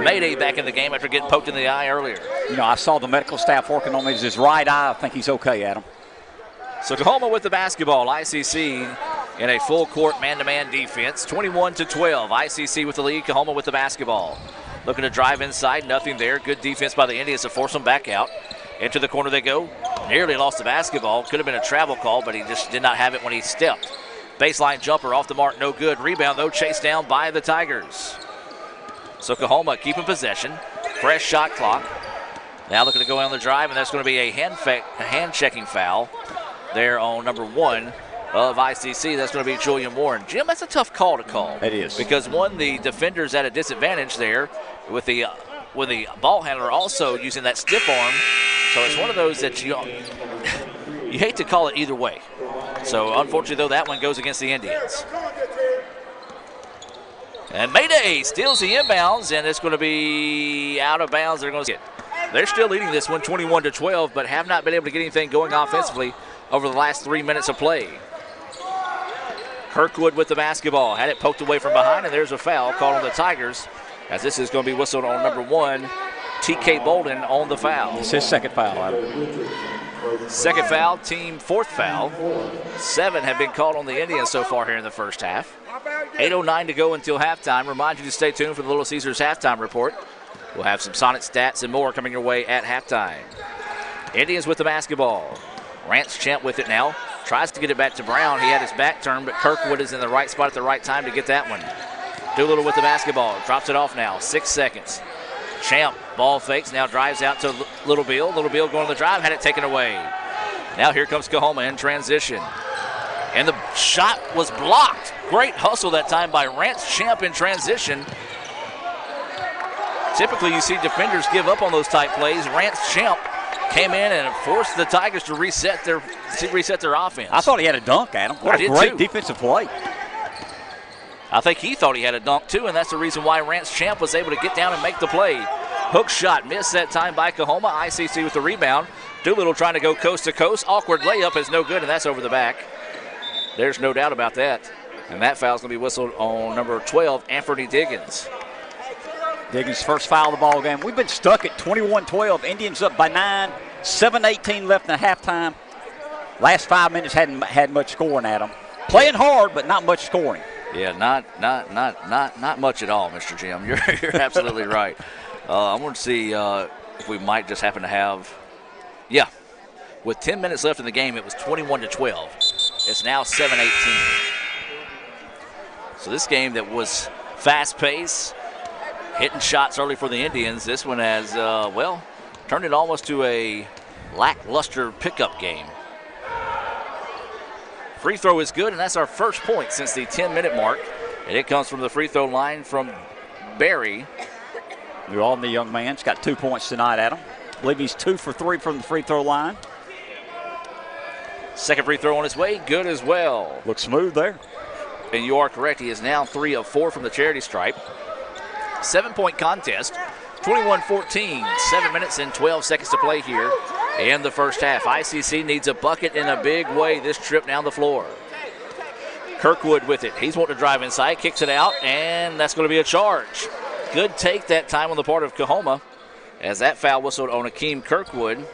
Mayday back in the game after getting poked in the eye earlier. You know, I saw the medical staff working on his right eye. I think he's okay, Adam. So Coahoma with the basketball. ICC in a full court man-to-man defense. 21-12. ICC with the lead. Coahoma with the basketball. Looking to drive inside. Nothing there. Good defense by the Indians to force them back out. Into the corner they go. Nearly lost the basketball. Could have been a travel call, but he just did not have it when he stepped. Baseline jumper off the mark, no good. Rebound, though, chased down by the Tigers. So Coahoma keeping possession. Fresh shot clock. Now looking to go on the drive, and that's going to be a hand-checking foul there on number 1 of ICC. That's going to be Julian Warren. Jim, that's a tough call to call. It is. Because, one, the defender's at a disadvantage there with the ball handler also using that stiff arm. So it's one of those that you hate to call it either way. So unfortunately, though, that one goes against the Indians. And Mayday steals the inbounds, and it's going to be out of bounds. They're still leading this one 21-12, but have not been able to get anything going offensively over the last 3 minutes of play. Kirkwood with the basketball. Had it poked away from behind, and there's a foul called on the Tigers, as this is going to be whistled on number 1, TK Bolden on the foul. It's his second foul, Adam. Second foul, team 4th foul. 7 have been called on the Indians so far here in the first half. 8:09 to go until halftime. Remind you to stay tuned for the Little Caesars halftime report. We'll have some Sonic stats and more coming your way at halftime. Indians with the basketball. Rance Champ with it now. Tries to get it back to Brown. He had his back turned, but Kirkwood is in the right spot at the right time to get that one. Doolittle with the basketball. Drops it off now. 6 seconds. Champ, ball fakes, now drives out to Little Bill. Little Bill going to the drive, had it taken away. Now here comes Coahoma in transition. And the shot was blocked. Great hustle that time by Rance Champ in transition. Typically you see defenders give up on those type plays. Rance Champ came in and forced the Tigers to reset their offense. I thought he had a dunk, Adam. What a great defensive play. I think he thought he had a dunk too, and that's the reason why Rance Champ was able to get down and make the play. Hook shot missed that time by Coahoma. ICC with the rebound. Doolittle trying to go coast to coast. Awkward layup is no good, and that's over the back. There's no doubt about that. And that foul's going to be whistled on number 12, Anthony Diggins. Diggins' first foul of the ball game. We've been stuck at 21-12. Indians up by 9. 7:18 left in the halftime. Last 5 minutes hadn't had much scoring, Adam. Playing hard, but not much scoring. Yeah, not much at all, Mr. Jim. You're absolutely right. I want to see if we might just happen to have, with 10 minutes left in the game, it was 21-12. It's now 7:18. So this game that was fast-paced, hitting shots early for the Indians, this one has, turned it almost to a lackluster pickup game. Free throw is good, and that's our first point since the 10-minute mark. And it comes from the free throw line from Barry. You're on the young man. He's got 2 points tonight, Adam. I believe he's 2 for 3 from the free throw line. Second free throw on his way, good as well. Looks smooth there. And you are correct. He is now 3 of 4 from the charity stripe. 7-point contest, 21-14. 7 minutes and 12 seconds to play here in the first half. ICC needs a bucket in a big way this trip down the floor. Kirkwood with it. He's wanting to drive inside, kicks it out, and that's going to be a charge. Good take that time on the part of Coahoma as that foul whistled on Akeem Kirkwood.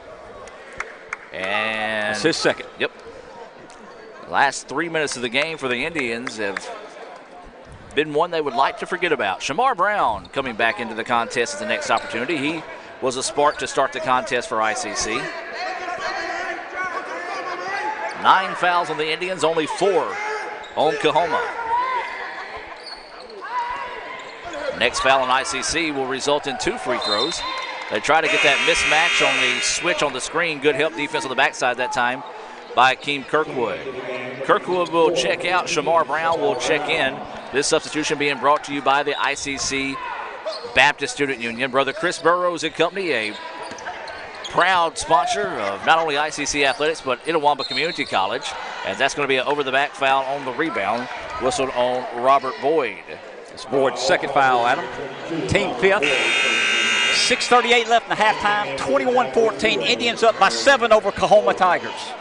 And it's his second. Yep. Last 3 minutes of the game for the Indians have been one they would like to forget about. Shamar Brown coming back into the contest at the next opportunity. He was a spark to start the contest for ICC. 9 fouls on the Indians, only 4 on Coahoma. Next foul on ICC will result in 2 free throws. They try to get that mismatch on the switch on the screen. Good help defense on the backside that time by Akeem Kirkwood. Kirkwood will check out. Shamar Brown will check in. This substitution being brought to you by the ICC Baptist Student Union. Brother Chris Burrows and company, a proud sponsor of not only ICC Athletics but Itawamba Community College. And that's going to be an over-the-back foul on the rebound, whistled on Robert Boyd. It's Boyd's second foul, Adam. Team fifth. 6:38 left in the halftime. 21-14. Indians up by 7 over Coahoma Tigers.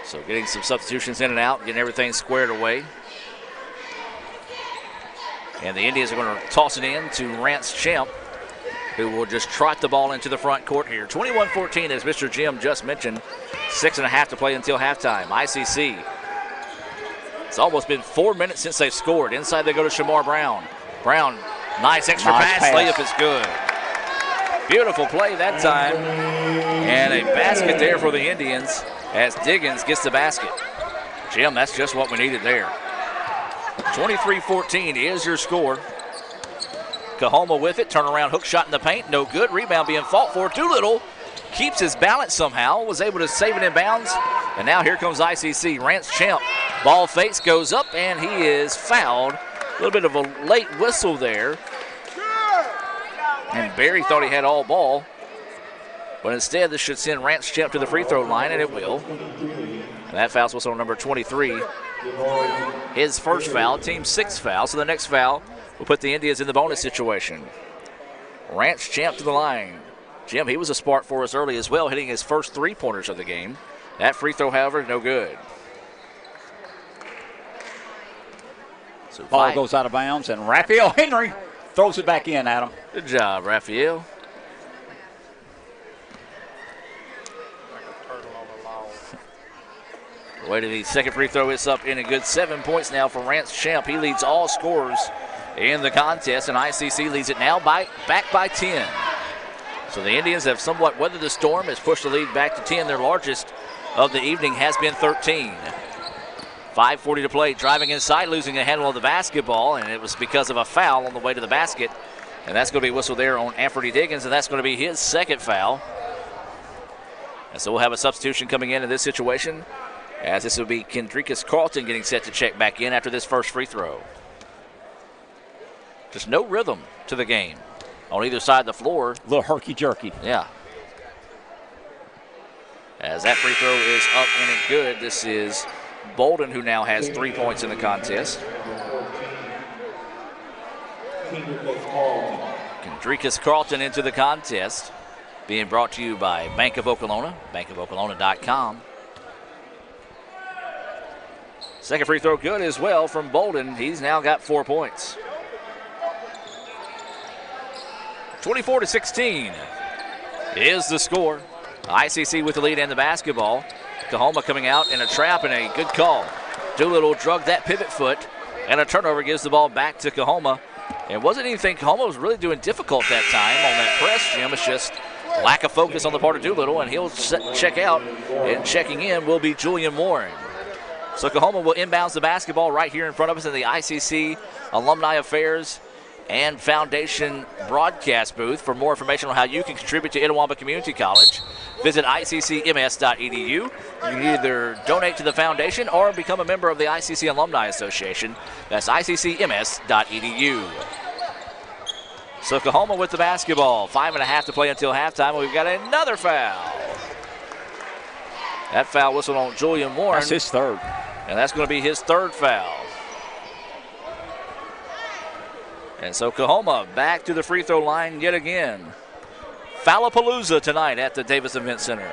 So getting some substitutions in and out, getting everything squared away. And the Indians are going to toss it in to Rance Champ, who will just trot the ball into the front court here. 21-14, as Mr. Jim just mentioned. 6.5 to play until halftime. ICC. It's almost been 4 minutes since they've scored. Inside they go to Shamar Brown. Brown, nice extra pass. Layup is good. Beautiful play that time. And a basket there for the Indians as Diggins gets the basket. Jim, that's just what we needed there. 23-14 is your score. Coahoma with it. Turnaround hook shot in the paint. No good. Rebound being fought for. Doolittle keeps his balance somehow. Was able to save it in bounds. And now here comes ICC. Rance Champ. Ball fakes, goes up, and he is fouled. A little bit of a late whistle there. And Barry thought he had all ball. But instead, this should send Rance Champ to the free throw line, and it will. And that foul's whistle on number 23. His first foul, team's sixth foul. So the next foul will put the Indians in the bonus situation. Rance Champ to the line. Jim, he was a spark for us early as well, hitting his first three-pointers of the game. That free throw, however, no good. So ball goes out of bounds, and Raphael Henry throws it back in, Adam. Good job, Raphael. The way to the second free throw is up in a good 7 points now for Rance Champ. He leads all scorers in the contest, and ICC leads it now back by 10. So the Indians have somewhat weathered the storm, has pushed the lead back to 10. Their largest of the evening has been 13. 5:40 to play, driving inside, losing the handle of the basketball, and it was because of a foul on the way to the basket. And that's going to be whistled there on Anthony Diggins, and that's going to be his second foul. And so we'll have a substitution coming in this situation, as this will be Kendricus Carlton getting set to check back in after this first free throw. Just no rhythm to the game on either side of the floor. A little herky-jerky. Yeah. As that free throw is up and good, this is Bolden, who now has 3 points in the contest. Kendricus Carlton into the contest, being brought to you by Bank of Okolona, bankofokolona.com. Second free throw good as well from Bolden. He's now got 4 points. 24-16 is the score. ICC with the lead and the basketball. Coahoma coming out in a trap and a good call. Doolittle drug that pivot foot, and a turnover gives the ball back to Coahoma. It wasn't anything Coahoma was really doing difficult that time on that press, Jim. It's just lack of focus on the part of Doolittle, and he'll check out, and checking in will be Julian Warren. So Coahoma will inbounds the basketball right here in front of us in the ICC Alumni Affairs and Foundation broadcast booth. For more information on how you can contribute to Itawamba Community College, visit iccms.edu. You can either donate to the foundation or become a member of the ICC Alumni Association. That's iccms.edu. So Coahoma with the basketball. 5.5 to play until halftime. We've got another foul. That foul whistled on Julian Warren. That's his third. And that's going to be his third foul. And so Coahoma back to the free throw line yet again. Foulapalooza tonight at the Davis Event Center.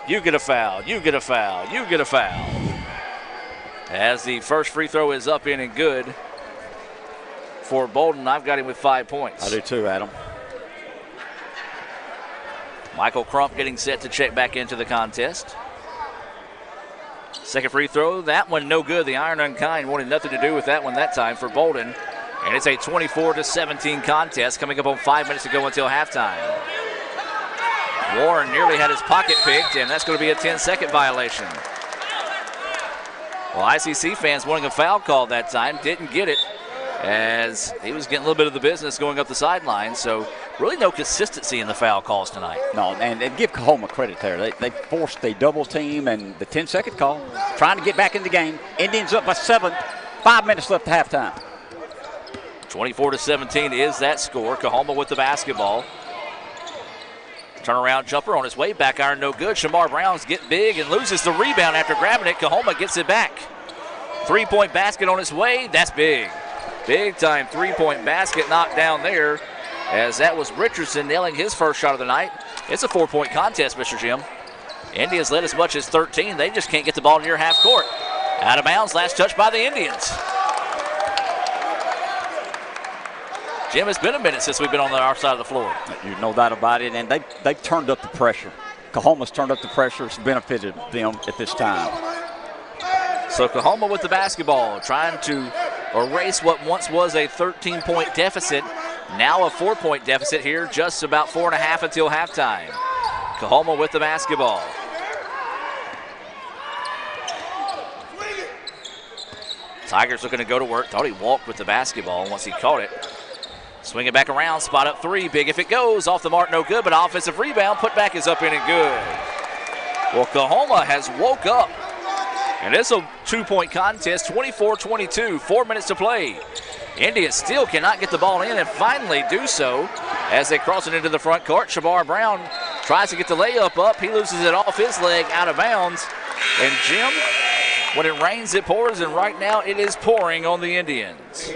You get a foul, you get a foul, you get a foul. As the first free throw is up in and good for Bolden. I've got him with 5 points. I do too, Adam. Michael Crump getting set to check back into the contest. Second free throw, that one no good. The Iron Unkind wanted nothing to do with that one that time for Bolden. And it's a 24-17 contest coming up on 5 minutes to go until halftime. Warren nearly had his pocket picked, and that's going to be a 10-second violation. Well, ICC fans wanting a foul call that time, didn't get it. as he was getting a little bit of the business going up the sideline. So really no consistency in the foul calls tonight. No, and give Coahoma credit there. They forced a double team and the 10-second call, trying to get back in the game. Indians up by 7, 5 minutes left at halftime. 24-17 is that score. Coahoma with the basketball. Turnaround jumper on his way, back iron no good. Shamar Brown's get big and loses the rebound after grabbing it. Coahoma gets it back. 3-point basket on its way, that's big. Big time 3-point basket knocked down there, as that was Richardson nailing his first shot of the night. It's a 4-point contest, Mr. Jim. Indians led as much as 13. They just can't get the ball near half court. Out of bounds, last touch by the Indians. Jim, it's been a minute since we've been on our side of the floor. No doubt about it, and they've turned up the pressure. Coahoma's turned up the pressure. It's benefited them at this time. So Coahoma with the basketball, trying to erase what once was a 13-point deficit, now a 4-point deficit here, just about 4.5 until halftime. Coahoma with the basketball. Tigers looking to go to work. Thought he walked with the basketball once he caught it. Swing it back around, spot up three, big if it goes, off the mark, no good, but offensive rebound, put back is up in and good. Well, Coahoma has woke up, and it's a 2-point contest, 24-22, 4 minutes to play. Indians still cannot get the ball in and finally do so as they cross it into the front court. Shamar Brown tries to get the layup up. He loses it off his leg, out of bounds. And Jim, when it rains, it pours, and right now it is pouring on the Indians.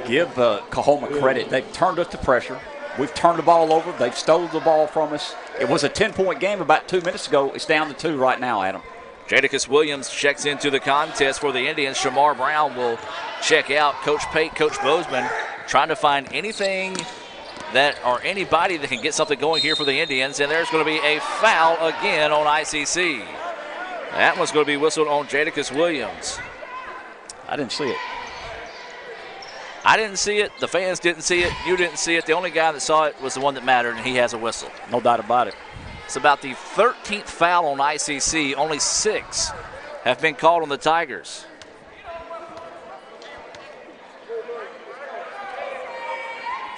Give Coahoma credit. They've turned up the pressure. We've turned the ball over. They've stolen the ball from us. It was a 10-point game about 2 minutes ago. It's down to 2 right now, Adam. Jadakiss Williams checks into the contest for the Indians. Shamar Brown will check out. Coach Pate, Coach Bozeman trying to find anything that or anybody that can get something going here for the Indians. And there's going to be a foul again on ICC. That one's going to be whistled on Jadakiss Williams. I didn't see it. I didn't see it. The fans didn't see it. You didn't see it. The only guy that saw it was the one that mattered, and he has a whistle. No doubt about it. It's about the 13th foul on ICC. Only 6 have been called on the Tigers.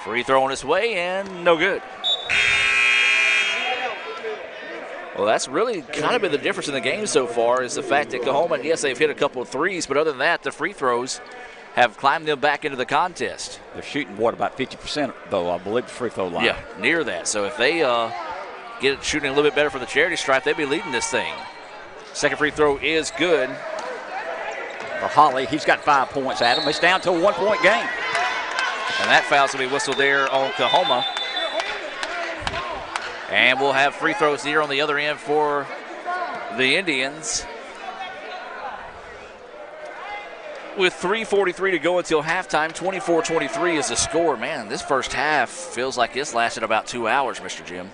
Free throw on its way, and no good. Well, that's really kind of been the difference in the game so far, is the fact that Coahoma, yes, they've hit a couple of threes, but other than that, the free throws have climbed them back into the contest. They're shooting, what, about 50%, though, I believe, the free throw line. Yeah, near that. So if they get it shooting a little bit better for the charity stripe, they'd be leading this thing. Second free throw is good. For Holly, he's got 5 points, Adam. It's down to a 1-point game. And that foul's going to be whistled there on Coahoma. And we'll have free throws here on the other end for the Indians. With 3:43 to go until halftime, 24-23 is the score. Man, this first half feels like it's lasted about 2 hours, Mr. Jim.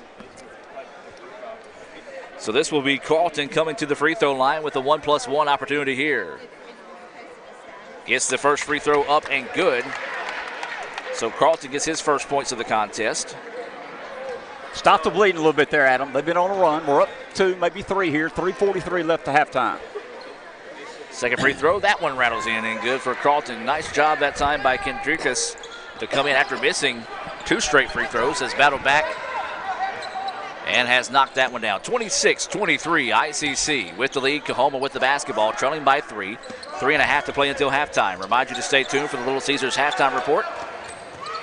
So this will be Carlton coming to the free throw line with a 1+1 opportunity here. Gets the first free throw up and good. So Carlton gets his first points of the contest. Stop the bleeding a little bit there, Adam. They've been on a run. We're up 2, maybe 3 here. 3:43 left to halftime. Second free throw, that one rattles in and good for Carlton. Nice job that time by Kendrickus to come in after missing 2 straight free throws. Has battled back and has knocked that one down. 26-23 ICC with the lead. Coahoma with the basketball, trailing by 3. 3.5 to play until halftime. Remind you to stay tuned for the Little Caesars halftime report.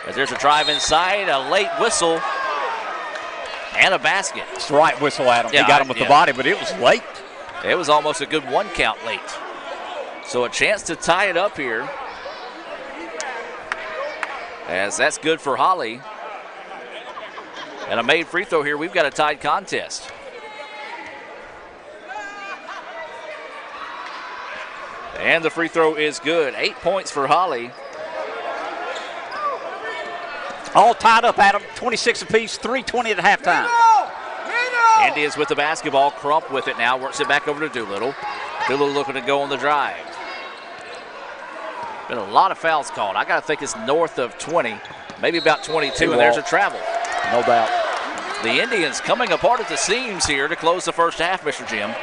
As there's a drive inside, a late whistle, and a basket. It's the right whistle, Adam. Yeah, he got him with the body, but it was late. It was almost a good 1 count late. So a chance to tie it up here, as that's good for Holly. And a made free throw here. We've got a tied contest. And the free throw is good. 8 points for Holly. All tied up, Adam. 26 apiece, 3:20 at halftime. Indians with the basketball. Crump with it now. Works it back over to Doolittle. Doolittle looking to go on the drive. Been a lot of fouls called. I got to think it's north of 20, maybe about 22, and there's a travel. No doubt. The Indians coming apart at the seams here to close the first half, Mr. Jim.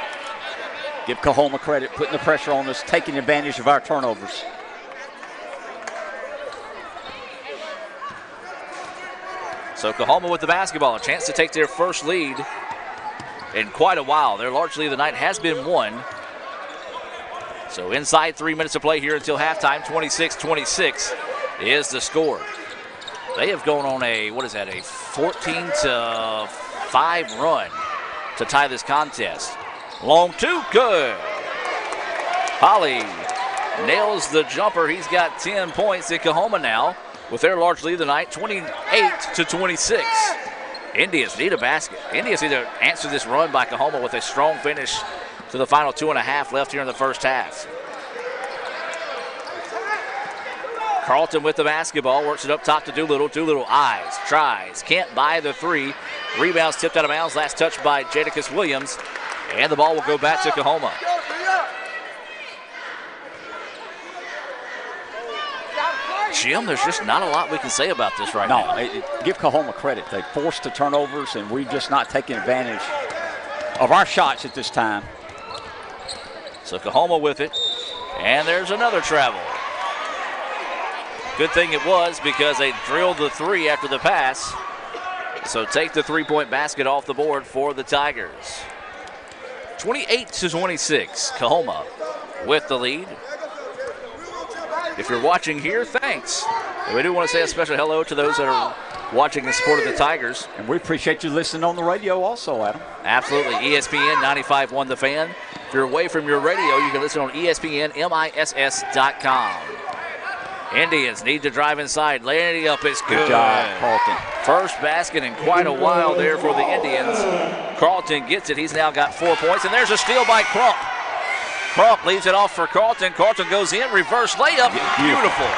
Give Coahoma credit, putting the pressure on us, taking advantage of our turnovers. So Coahoma with the basketball, a chance to take their first lead in quite a while. Their large lead of the night has been won. So inside 3 minutes of play here until halftime, 26-26 is the score. They have gone on a, a 14-5 run to tie this contest. Long two, good. Holly nails the jumper. He's got 10 points in Coahoma now with their large lead of the night, 28-26. Indians need a basket. Indians need to answer this run by Coahoma with a strong finish to the final 2.5 left here in the first half. Carlton with the basketball, works it up top to Doolittle. Doolittle eyes, tries, can't buy the three. Rebounds tipped out of bounds, last touch by Jadakiss Williams, and the ball will go back to Coahoma. Jim, there's just not a lot we can say about this right now. Give Coahoma credit. They forced the turnovers, and we've just not taken advantage of our shots at this time. So Coahoma with it, and there's another travel. Good thing it was because they drilled the three after the pass. So take the three-point basket off the board for the Tigers. 28-26, Coahoma with the lead. If you're watching here, thanks. And we do want to say a special hello to those that are watching in support of the Tigers. And we appreciate you listening on the radio also, Adam. Absolutely. ESPN 95.1 The Fan. If you're away from your radio, you can listen on ESPNMISS.com. Indians need to drive inside. Laying it up is good. Good job, Carlton. First basket in quite a while there for the Indians. Carlton gets it. He's now got 4 points. And there's a steal by Crump. Crump leaves it off for Carlton. Carlton goes in. Reverse layup. Beautiful.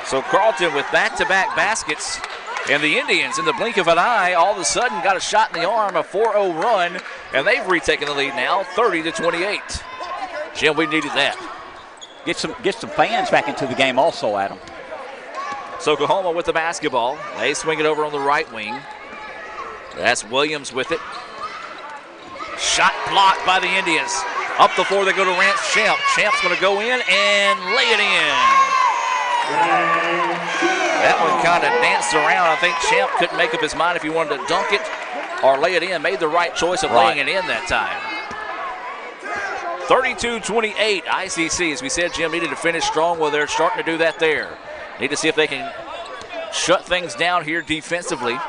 So Carlton with back-to-back baskets. And the Indians, in the blink of an eye, all of a sudden got a shot in the arm, a 4-0 run. And they've retaken the lead now, 30-28. Jim, we needed that. Get some fans back into the game also, Adam. So Coahoma with the basketball. They swing it over on the right wing. That's Williams with it. Shot blocked by the Indians. Up the floor they go to Rance Champ. Champ's going to go in and lay it in. That one kind of danced around. I think Champ couldn't make up his mind if he wanted to dunk it or lay it in. Made the right choice of laying it in that time. 32-28, ICC. As we said, Jim needed to finish strong. Well, they're starting to do that there. Need to see if they can shut things down here defensively.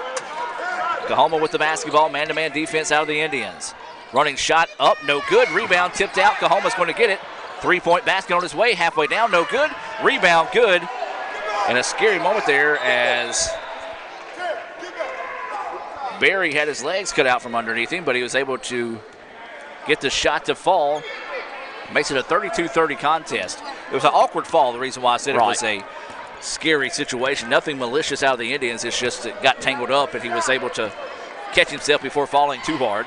Coahoma with the basketball, man-to-man defense out of the Indians. Running shot up, no good. Rebound tipped out. Coahoma's going to get it. Three-point basket on his way, halfway down, no good. Rebound, good. And a scary moment there as Barry had his legs cut out from underneath him, but he was able to get the shot to fall. Makes it a 32-30 contest. It was an awkward fall, the reason why I said it was a scary situation. Nothing malicious out of the Indians. It's just it got tangled up, and he was able to catch himself before falling too hard.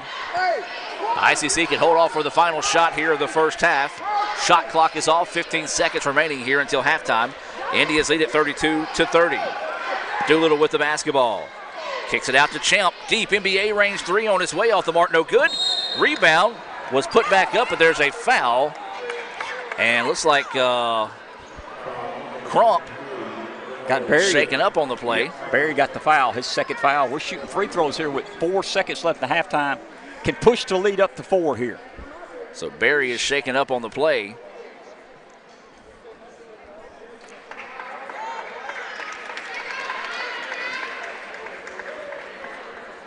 ICC can hold off for the final shot here of the first half. Shot clock is off. 15 seconds remaining here until halftime. Indians lead at 32-30. Doolittle with the basketball. Kicks it out to Champ. Deep NBA range three on his way off the mark. No good. Rebound was put back up, but there's a foul. And looks like Crump got Barry shaken up on the play. Barry got the foul, his second foul. We're shooting free throws here with 4 seconds left in the halftime. Can push the lead up to 4 here. So Barry is shaken up on the play.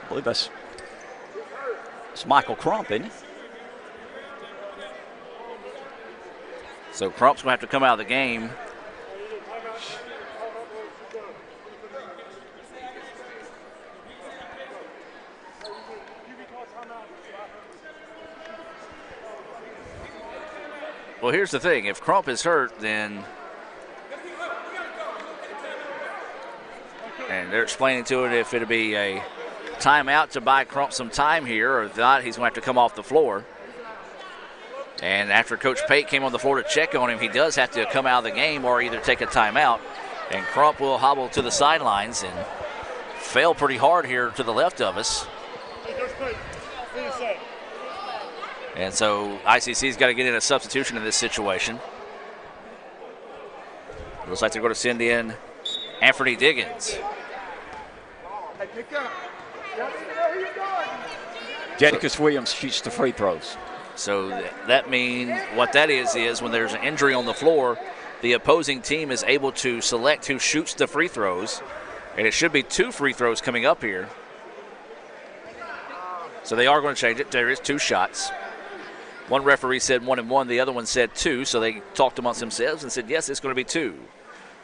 I believe it's Michael Crump, isn't it? So Crump's going to have to come out of the game. Well, here's the thing. If Crump is hurt, then... And they're explaining to it if it'll be a timeout to buy Crump some time here, or if not, he's going to have to come off the floor. And after Coach Pate came on the floor to check on him, he does have to come out of the game or either take a timeout. And Crump will hobble to the sidelines and fell pretty hard here to the left of us. And so ICC's got to get in a substitution in this situation. Looks like they're going to send in Anthony Diggins. Jadakiss Williams shoots the free throws. So that means what that is when there's an injury on the floor, the opposing team is able to select who shoots the free throws, and it should be 2 free throws coming up here. So they are going to change it. There is 2 shots. One referee said 1 and 1. The other one said 2. So they talked amongst themselves and said, yes, it's going to be 2.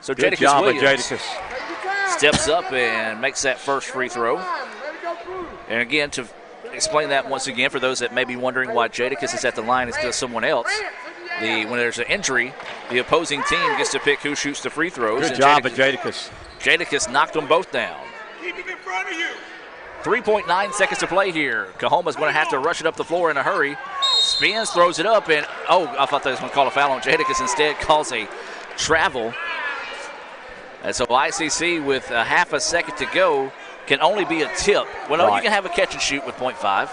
So Jadakiss Williams steps up and makes that first free throw. And again, to explain that once again for those that may be wondering why Jadakiss is at the line instead of someone else, when there's an injury, the opposing team gets to pick who shoots the free throws. Good job of Jadakiss. Jadakiss knocked them both down. Keep him in front of you. 3.9 seconds to play here. Coahoma's going to have to rush it up the floor in a hurry. Spins, throws it up, and I thought they was going to call a foul on Jadakiss. Instead, calls a travel. And so ICC, with a half a second to go, can only be a tip. Well, no, you can have a catch and shoot with 0.5.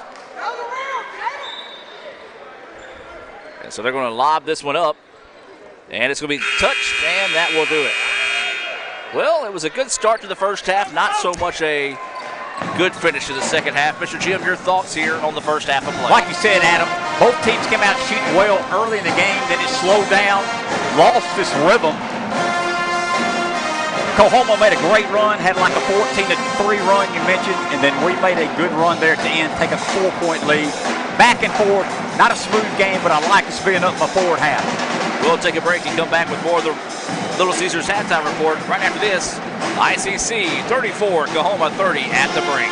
And so they're going to lob this one up, and it's going to be touched, and that will do it. Well, it was a good start to the first half, not so much a good finish to the second half. Mr. Jim, your thoughts here on the first half of play? Like you said, Adam, both teams came out shooting well early in the game, then it slowed down, lost this rhythm. Coahoma made a great run, had like a 14-3 run you mentioned, and then we made a good run there at the end, take a 4-point lead. Back and forth, not a smooth game, but I like us being up before half. We'll take a break and come back with more of the Little Caesars halftime report right after this. ICC 34, Coahoma 30 at the break.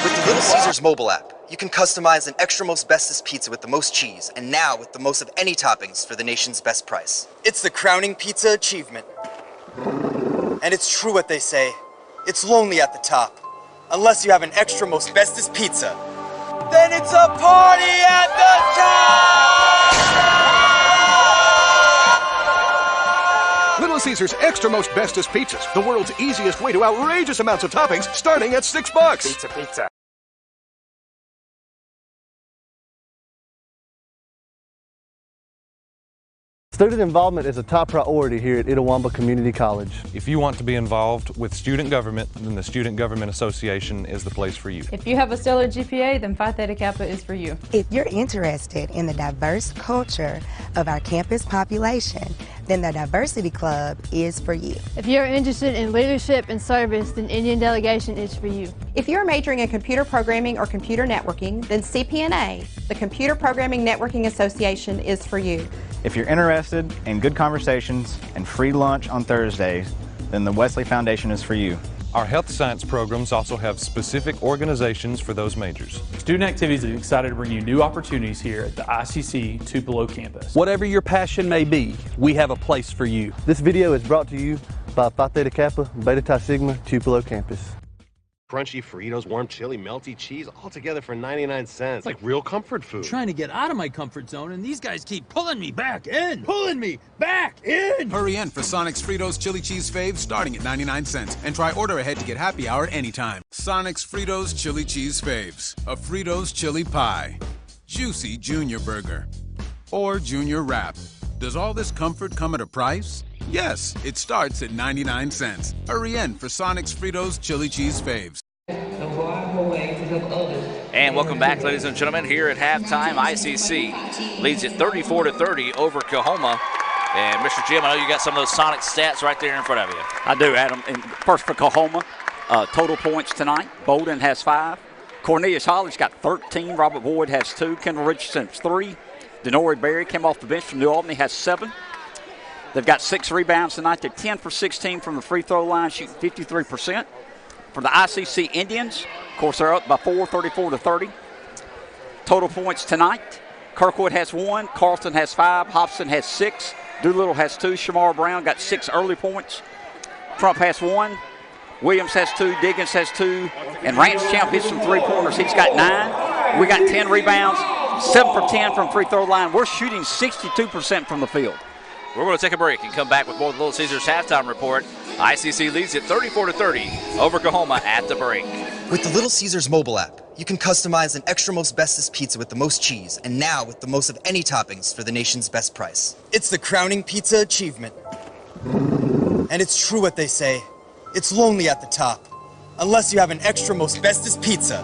With the Little Caesars mobile app, you can customize an extra most bestest pizza with the most cheese, and now with the most of any toppings for the nation's best price. It's the crowning pizza achievement. And it's true what they say, it's lonely at the top. Unless you have an extra most bestest pizza, then it's a party at the top! Little Caesars Extra Most Bestest Pizzas, the world's easiest way to outrageous amounts of toppings, starting at $6. Pizza. Student involvement is a top priority here at Itawamba Community College. If you want to be involved with student government, then the Student Government Association is the place for you. If you have a stellar GPA, then Phi Theta Kappa is for you. If you're interested in the diverse culture of our campus population, then the Diversity Club is for you. If you're interested in leadership and service, then Indian Delegation is for you. If you're majoring in computer programming or computer networking, then CPNA, the Computer Programming Networking Association, is for you. If you're interested in good conversations and free lunch on Thursdays, then the Wesley Foundation is for you. Our health science programs also have specific organizations for those majors. Student Activities is excited to bring you new opportunities here at the ICC Tupelo campus. Whatever your passion may be, we have a place for you. This video is brought to you by Phi Theta Kappa, Beta Chi Sigma, Tupelo campus. Crunchy Fritos, warm chili, melty cheese, all together for 99 cents. It's like real comfort food. I'm trying to get out of my comfort zone, and these guys keep pulling me back in. Pulling me back in! Hurry in for Sonic's Fritos Chili Cheese Faves starting at 99 cents. And try order ahead to get happy hour anytime. Sonic's Fritos Chili Cheese Faves. A Fritos chili pie. Juicy Junior Burger. Or Junior Wrap. Does all this comfort come at a price? Yes, it starts at 99 cents. Hurry in for Sonic's Fritos Chili Cheese Faves. And welcome back, ladies and gentlemen. Here at halftime, ICC leads it 34-30 over Coahoma. And Mr. Jim, I know you got some of those Sonic stats right there in front of you. I do, Adam. And first for Coahoma, total points tonight. Bolden has 5. Cornelius Holly's got 13. Robert Boyd has 2. Kendall Richardson has 3. Denori Berry came off the bench from New Albany, has 7. They've got 6 rebounds tonight. They're 10 for 16 from the free throw line, shooting 53%. For the ICC Indians, of course, they're up by 4, 34-30. Total points tonight. Kirkwood has 1. Carlton has 5. Hobson has 6. Doolittle has 2. Shamar Brown got 6 early points. Trump has 1. Williams has 2. Diggins has 2. And Ranch Champ hits some 3-pointers. He's got 9. We got 10 rebounds, 7 for 10 from free throw line. We're shooting 62% from the field. We're going to take a break and come back with more of the Little Caesars halftime report. ICC leads it 34-30 over Coahoma at the break. With the Little Caesars mobile app, you can customize an extra most bestest pizza with the most cheese, and now with the most of any toppings for the nation's best price. It's the crowning pizza achievement. And it's true what they say, It's lonely at the top. Unless you have an extra most bestest pizza.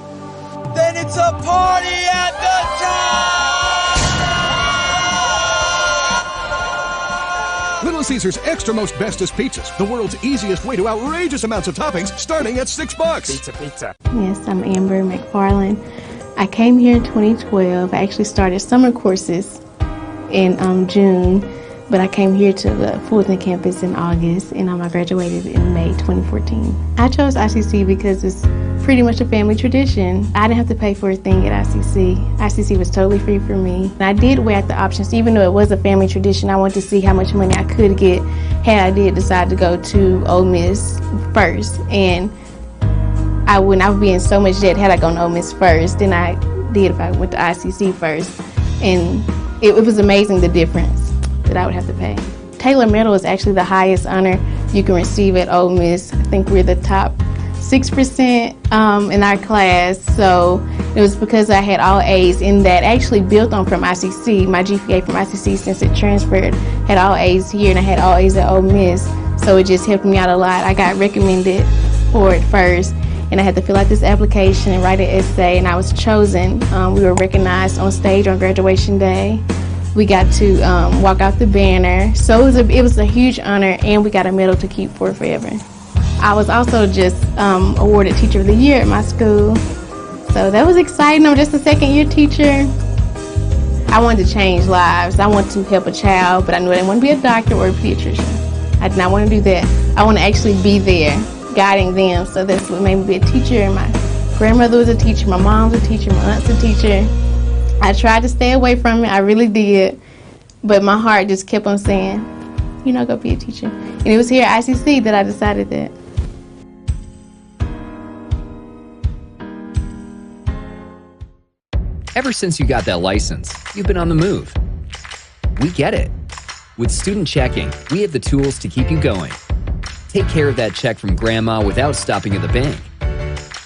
Then it's a party at the top! Little Caesars Extra Most Bestest Pizzas, the world's easiest way to outrageous amounts of toppings, starting at $6. Pizza. Yes, I'm Amber McFarland. I came here in 2012. I actually started summer courses in June, but I came here to the Fulton campus in August, and I graduated in May 2014. I chose ICC because it's pretty much a family tradition. I didn't have to pay for a thing at ICC. ICC was totally free for me. And I did weigh out the options. Even though it was a family tradition, I wanted to see how much money I could get had I did decide to go to Ole Miss first. And I would be in so much debt had I gone to Ole Miss first than I did if I went to ICC first. And it was amazing the difference that I would have to pay. Taylor Medal is actually the highest honor you can receive at Ole Miss. I think we're the top 6% in our class, so it was because I had all A's in that. Actually built on from ICC, my GPA from ICC since it transferred, had all A's here and I had all A's at Ole Miss, so it just helped me out a lot. I got recommended for it first, and I had to fill out this application and write an essay, and I was chosen. We were recognized on stage on graduation day. We got to walk out the banner, so it was a huge honor, and we got a medal to keep for forever. I was also just awarded Teacher of the Year at my school, so that was exciting. I'm just a second-year teacher. I wanted to change lives. I wanted to help a child, but I knew I didn't want to be a doctor or a pediatrician. I did not want to do that. I want to actually be there, guiding them, so that's what made me be a teacher. And my grandmother was a teacher, my mom was a teacher, my aunt's a teacher. I tried to stay away from it, I really did, but my heart just kept on saying, you know, go be a teacher. And it was here at ICC that I decided that. Ever since you got that license, you've been on the move. We get it. With Student Checking, we have the tools to keep you going. Take care of that check from grandma without stopping at the bank.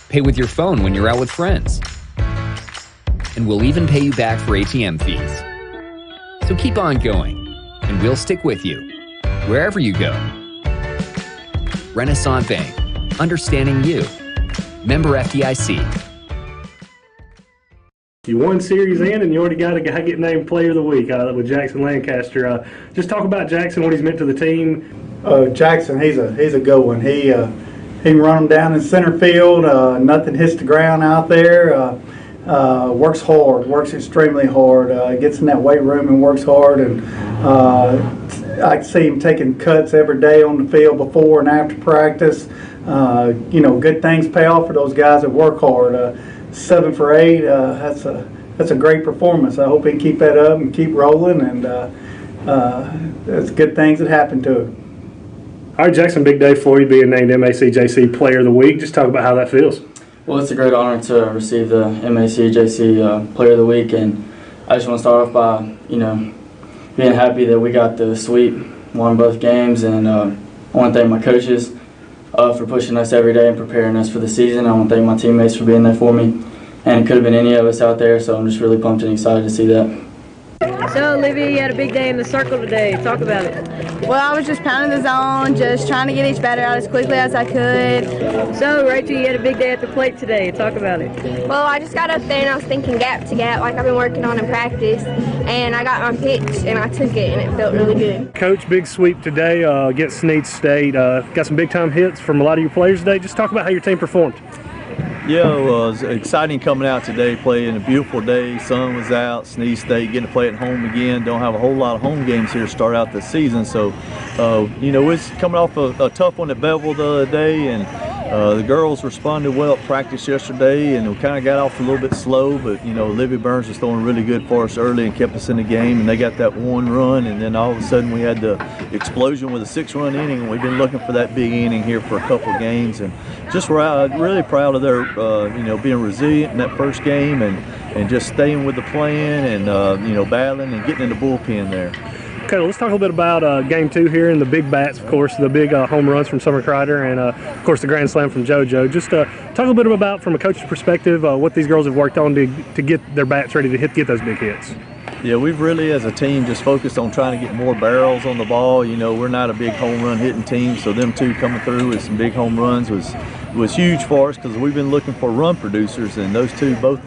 Pay with your phone when you're out with friends. And we'll even pay you back for ATM fees. So keep on going, and we'll stick with you, wherever you go. Renaissance Bank, understanding you. Member FDIC. You won Series N, and you already got a guy getting named Player of the Week with Jackson Lancaster. Just talk about Jackson, what he's meant to the team. Jackson, he's a good one. He can run them down in center field. Nothing hits the ground out there. Works hard, works extremely hard. Gets in that weight room and works hard. And I see him taking cuts every day on the field before and after practice. Good things pay off for those guys that work hard. 7 for 8. That's a great performance. I hope he can keep that up and keep rolling. And that's good things that happen to him. All right, Jackson, big day for you being named MACJC Player of the Week. Just talk about how that feels. Well, it's a great honor to receive the MACJC Player of the Week, and I just want to start off by, being happy that we got the sweep, won both games, and I want to thank my coaches for pushing us every day and preparing us for the season. I want to thank my teammates for being there for me, and it could have been any of us out there, so I'm just really pumped and excited to see that. So, Olivia, you had a big day in the circle today. Talk about it. Well, I was just pounding the zone, just trying to get each batter out as quickly as I could. So, Rachel, you had a big day at the plate today. Talk about it. Well, I just got up there and I was thinking gap to gap like I've been working on in practice, and I got my pitch and I took it and it felt really good. Coach, big sweep today against Snead State. Got some big-time hits from a lot of your players today. Just talk about how your team performed. Yeah, it was exciting coming out today, playing a beautiful day. Sun was out, Snead State getting to play at home again. Don't have a whole lot of home games here to start out the season. So, it's coming off a tough one at Bevel the other day, and the girls responded well at practice yesterday, and we kind of got off a little bit slow, but, Olivia Burns was throwing really good for us early and kept us in the game, and they got that one run, and then all of a sudden we had the explosion with a 6-run inning, and we've been looking for that big inning here for a couple of games, and just really proud of their, being resilient in that first game and just staying with the plan and, battling and getting in the bullpen there. Okay, let's talk a little bit about Game 2 here and the big bats, of course, the big home runs from Summer Crider and, of course, the grand slam from JoJo. Just talk a little bit about, from a coach's perspective, what these girls have worked on to get their bats ready to get those big hits. Yeah, we've really, as a team, just focused on trying to get more barrels on the ball. You know, we're not a big home run hitting team, so them two coming through with some big home runs was huge for us because we've been looking for run producers, and those two both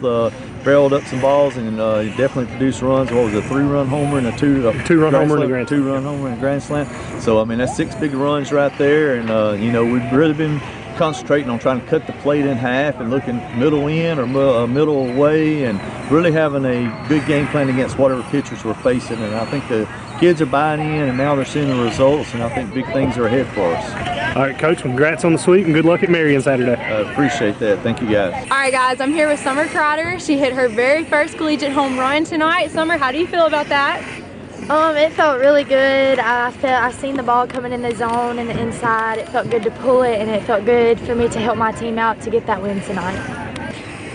barreled up some balls and definitely produced runs. What was it, a 3-run homer and a two-run homer and a grand slam. 2-run homer and a grand slam. So I mean, that's 6 big runs right there, and you know, we've really been concentrating on trying to cut the plate in half and looking middle in or middle away, and really having a good game plan against whatever pitchers we're facing. And I think the kids are buying in, and now they're seeing the results, and I think big things are ahead for us. All right, Coach, congrats on the sweep and good luck at Marion Saturday. Appreciate that. Thank you, guys. All right, guys, I'm here with Summer Crider. She hit her very first collegiate home run tonight. Summer, how do you feel about that? It felt really good. I seen the ball coming in the zone and the inside. It felt good to pull it, and it felt good for me to help my team out to get that win tonight.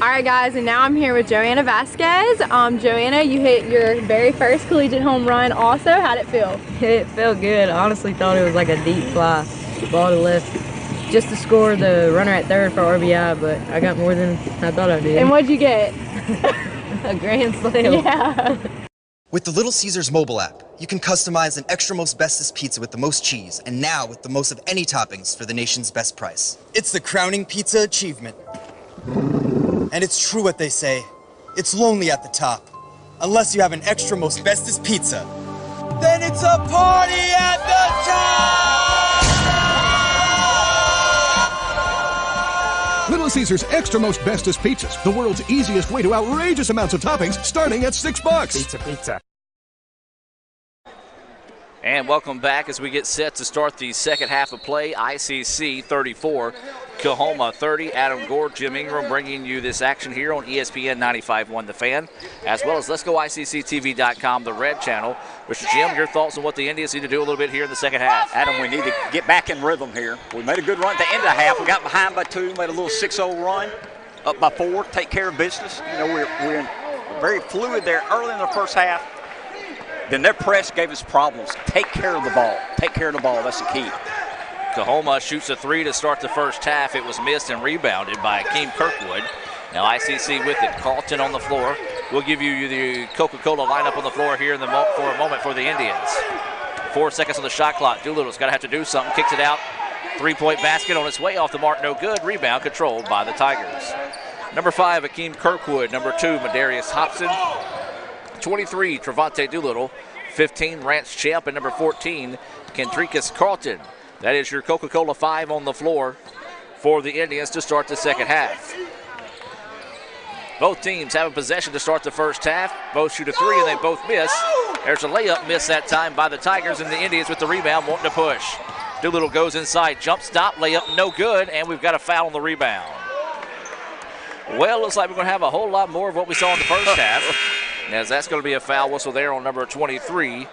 All right, guys, and now I'm here with Joanna Vasquez. Joanna, you hit your very first collegiate home run also. How'd it feel? It felt good. I honestly thought it was like a deep fly, ball to left, just to score the runner at third for RBI, but I got more than I thought I did. And what'd you get? A grand slam. Yeah. With the Little Caesars mobile app, you can customize an extra most bestest pizza with the most cheese, and now with the most of any toppings for the nation's best price. It's the crowning pizza achievement. And it's true what they say, it's lonely at the top. Unless you have an extra most bestest pizza, then it's a party at the top! Little Caesars Extra Most Bestest Pizzas, the world's easiest way to outrageous amounts of toppings, starting at $6. Pizza. And welcome back as we get set to start the second half of play. ICC 34, Coahoma 30. Adam Gore, Jim Ingram bringing you this action here on ESPN 95.1 The Fan, as well as Let's Go ICCTV.com, the Red Channel. Mr. Jim, your thoughts on what the Indians need to do a little bit here in the second half? Adam, we need to get back in rhythm here. We made a good run at the end of the half. We got behind by 2, made a little 6-0 run, up by 4, take care of business. You know, we're very fluid there early in the first half. Then their press gave us problems. Take care of the ball. Take care of the ball. That's the key. Coahoma shoots a 3 to start the first half. It was missed and rebounded by Akeem Kirkwood. Now ICC with it. Carlton on the floor. We'll give you the Coca-Cola lineup on the floor here for a moment for the Indians. 4 seconds on the shot clock. Doolittle's got to have to do something. Kicks it out. 3-point basket on its way off the mark. No good. Rebound controlled by the Tigers. Number 5, Akeem Kirkwood. Number 2, Madarius Hobson. 23, Trevante Doolittle. 15, Rance Champ. And number 14, Kendricus Carlton. That is your Coca-Cola 5 on the floor for the Indians to start the second half. Both teams have a possession to start the first half. Both shoot a 3 and they both miss. There's a layup miss that time by the Tigers, and the Indians with the rebound wanting to push. Doolittle goes inside, jump stop, layup no good, and we've got a foul on the rebound. Well, looks like we're going to have a whole lot more of what we saw in the first half, as that's going to be a foul whistle there on number 23,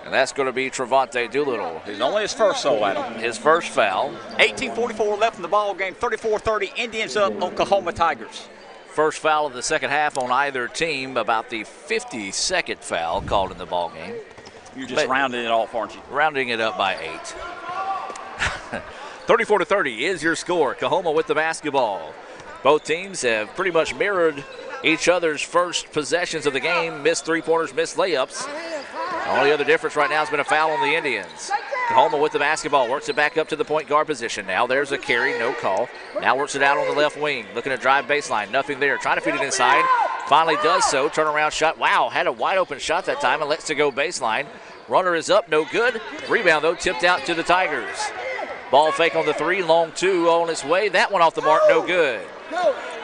and that's going to be Trevante Doolittle. He's only his first, though, Adam. His first foul. 18:44 left in the ball game. 34-30. Indians up on Coahoma Tigers. First foul of the second half on either team. About the 52nd foul called in the ball game. You're just rounding it off, aren't you? Rounding it up by 8. 34-30 is your score. Coahoma with the basketball. Both teams have pretty much mirrored each other's first possessions of the game. Missed three-pointers, missed layups. The only other difference right now has been a foul on the Indians. Coahoma with the basketball, works it back up to the point guard position. Now there's a carry, no call. Now works it out on the left wing, looking to drive baseline, nothing there. Trying to feed it inside, finally does so. Turnaround shot, wow, had a wide open shot that time and lets it go baseline. Runner is up, no good. Rebound though, tipped out to the Tigers. Ball fake on the 3, long 2 on its way. That one off the mark, no good.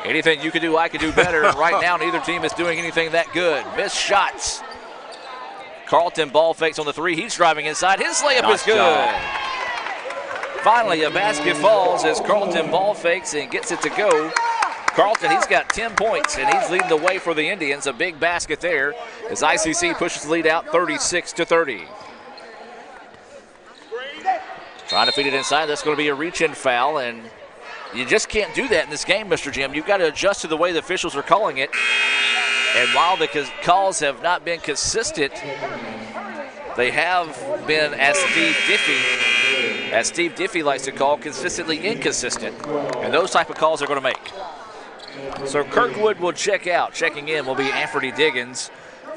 Anything you can do, I can do better. And right now, neither team is doing anything that good. Missed shots. Carlton ball fakes on the 3. He's driving inside. His layup is good. Finally, a basket falls as Carlton ball fakes and gets it to go. Carlton, he's got 10 points, and he's leading the way for the Indians. A big basket there as ICC pushes the lead out 36-30. Trying to feed it inside. That's going to be a reach-in foul, and you just can't do that in this game, Mr. Jim. You've got to adjust to the way the officials are calling it. And while the calls have not been consistent, they have been, as Steve Diffie likes to call, consistently inconsistent. And those type of calls are going to make. So Kirkwood will check out. Checking in will be Anthony Diggins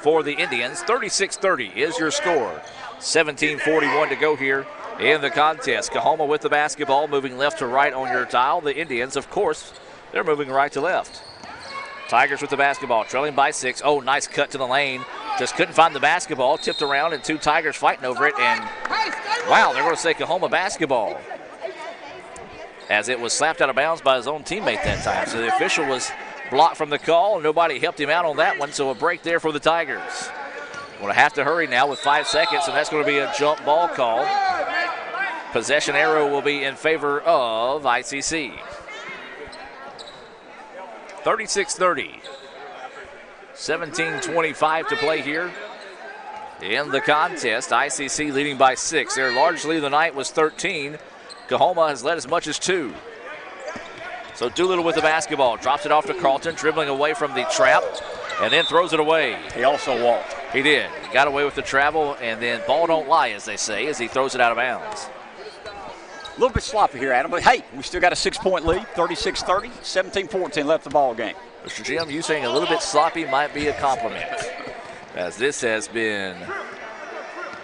for the Indians. 36-30 is your score. 17:41 to go here in the contest. Coahoma with the basketball, moving left to right on your dial. The Indians, of course, they're moving right to left. Tigers with the basketball, trailing by 6. Oh, nice cut to the lane. Just couldn't find the basketball. Tipped around, and 2 Tigers fighting over it. And, wow, they're going to say Coahoma basketball, as it was slapped out of bounds by his own teammate that time. So the official was blocked from the call. Nobody helped him out on that one, so a break there for the Tigers. Going to have to hurry now with 5 seconds, and that's going to be a jump ball call. Possession arrow will be in favor of ICC. 36-30. 17:25 to play here in the contest. ICC leading by 6. Their large lead of the night was 13. Coahoma has led as much as 2. So Doolittle with the basketball, drops it off to Carlton, dribbling away from the trap, and then throws it away. He also walked. He did. He got away with the travel, and then ball don't lie, as they say, as he throws it out of bounds. A little bit sloppy here, Adam, but hey, we still got a 6-point lead, 36-30, 17-14 left the ball game. Mr. Jim, you saying a little bit sloppy might be a compliment, as this has been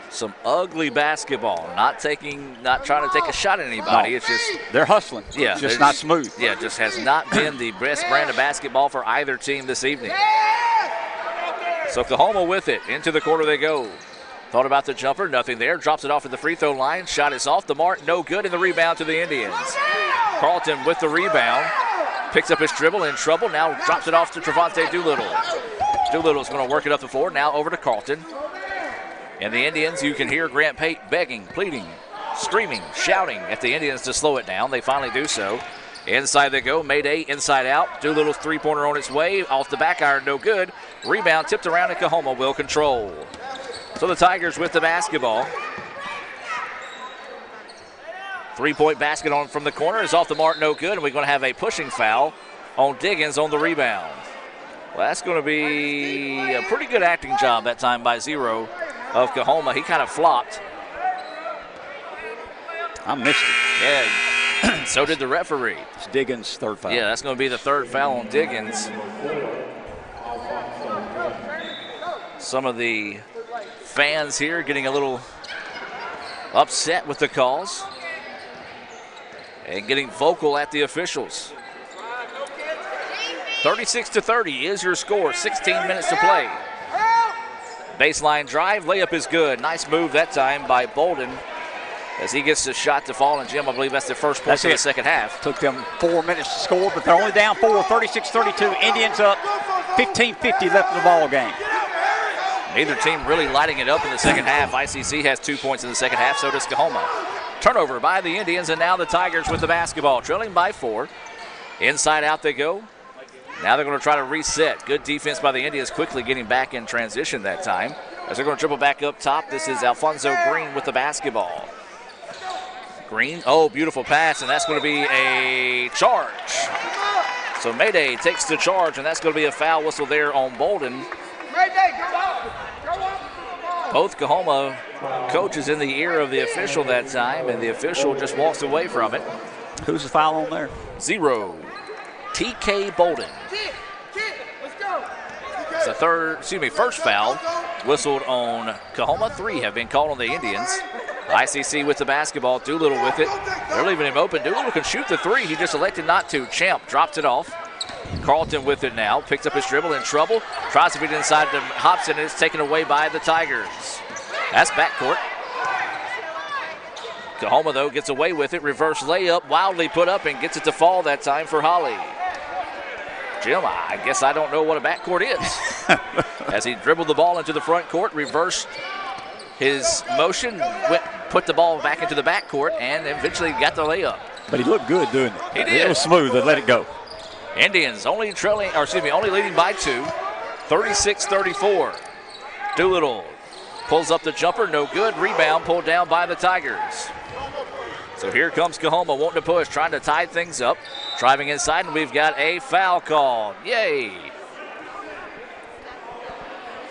some ugly basketball. Not trying to take a shot at anybody. No. It's just they're hustling. Yeah, it's just not smooth. Yeah, just has not been the best brand of basketball for either team this evening. So Coahoma with it. Into the corner they go. Thought about the jumper, nothing there. Drops it off at the free throw line. Shot is off the mark, no good, and the rebound to the Indians. Carlton with the rebound. Picks up his dribble, in trouble. Now drops it off to Trevante Doolittle. Doolittle's going to work it up the floor. Now over to Carlton. And the Indians, you can hear Grant Pate begging, pleading, screaming, shouting at the Indians to slow it down. They finally do so. Inside they go. Mayday inside out. Doolittle's three-pointer on its way. Off the back iron, no good. Rebound tipped around, and Coahoma will control. So the Tigers with the basketball. Three-point basket on from the corner is off the mark, no good. And we're going to have a pushing foul on Diggins on the rebound. Well, that's going to be a pretty good acting job that time by Zero of Coahoma. He kind of flopped. I missed it. Yeah, so did the referee. It's Diggins' third foul. Yeah, that's going to be the third foul on Diggins. Some of the fans here getting a little upset with the calls and getting vocal at the officials. 36-30 is your score. 16 minutes to play. Baseline drive, layup is good. Nice move that time by Bolden as he gets the shot to fall. And Jim, I believe that's the first point of the second half. Took them 4 minutes to score, but they're only down 4, 36-32. Indians up, 15:50 left in the ball game. Neither team really lighting it up in the second half. ICC has 2 points in the second half, so does Coahoma. Turnover by the Indians, and now the Tigers with the basketball, trailing by 4. Inside out they go. Now they're going to try to reset. Good defense by the Indians, quickly getting back in transition that time. As they're going to dribble back up top, this is Alfonso Green with the basketball. Green, oh, beautiful pass, and that's going to be a charge. So Mayday takes the charge, and that's going to be a foul whistle there on Bolden. Both Coahoma coaches in the ear of the official that time, and the official just walks away from it. Who's the foul on there? Zero. TK Bolden. It's the first foul whistled on Coahoma. 3 have been called on the Indians. ICC with the basketball. Doolittle with it. They're leaving him open. Doolittle can shoot the 3. He just elected not to. Champ drops it off. Carlton with it now. Picks up his dribble, in trouble. Tries to beat it inside to Hobson, and it's taken away by the Tigers. That's backcourt. Coahoma, though, gets away with it. Reverse layup, wildly put up, and gets it to fall that time for Holly. Jim, I guess I don't know what a backcourt is. As he dribbled the ball into the front court, reversed his motion, put the ball back into the backcourt, and eventually got the layup. But he looked good doing it. He did. It was smooth and let it go. Indians only leading by 2, 36-34. Doolittle pulls up the jumper, no good. Rebound pulled down by the Tigers. So here comes Coahoma wanting to push, trying to tie things up. Driving inside, and we've got a foul call. Yay.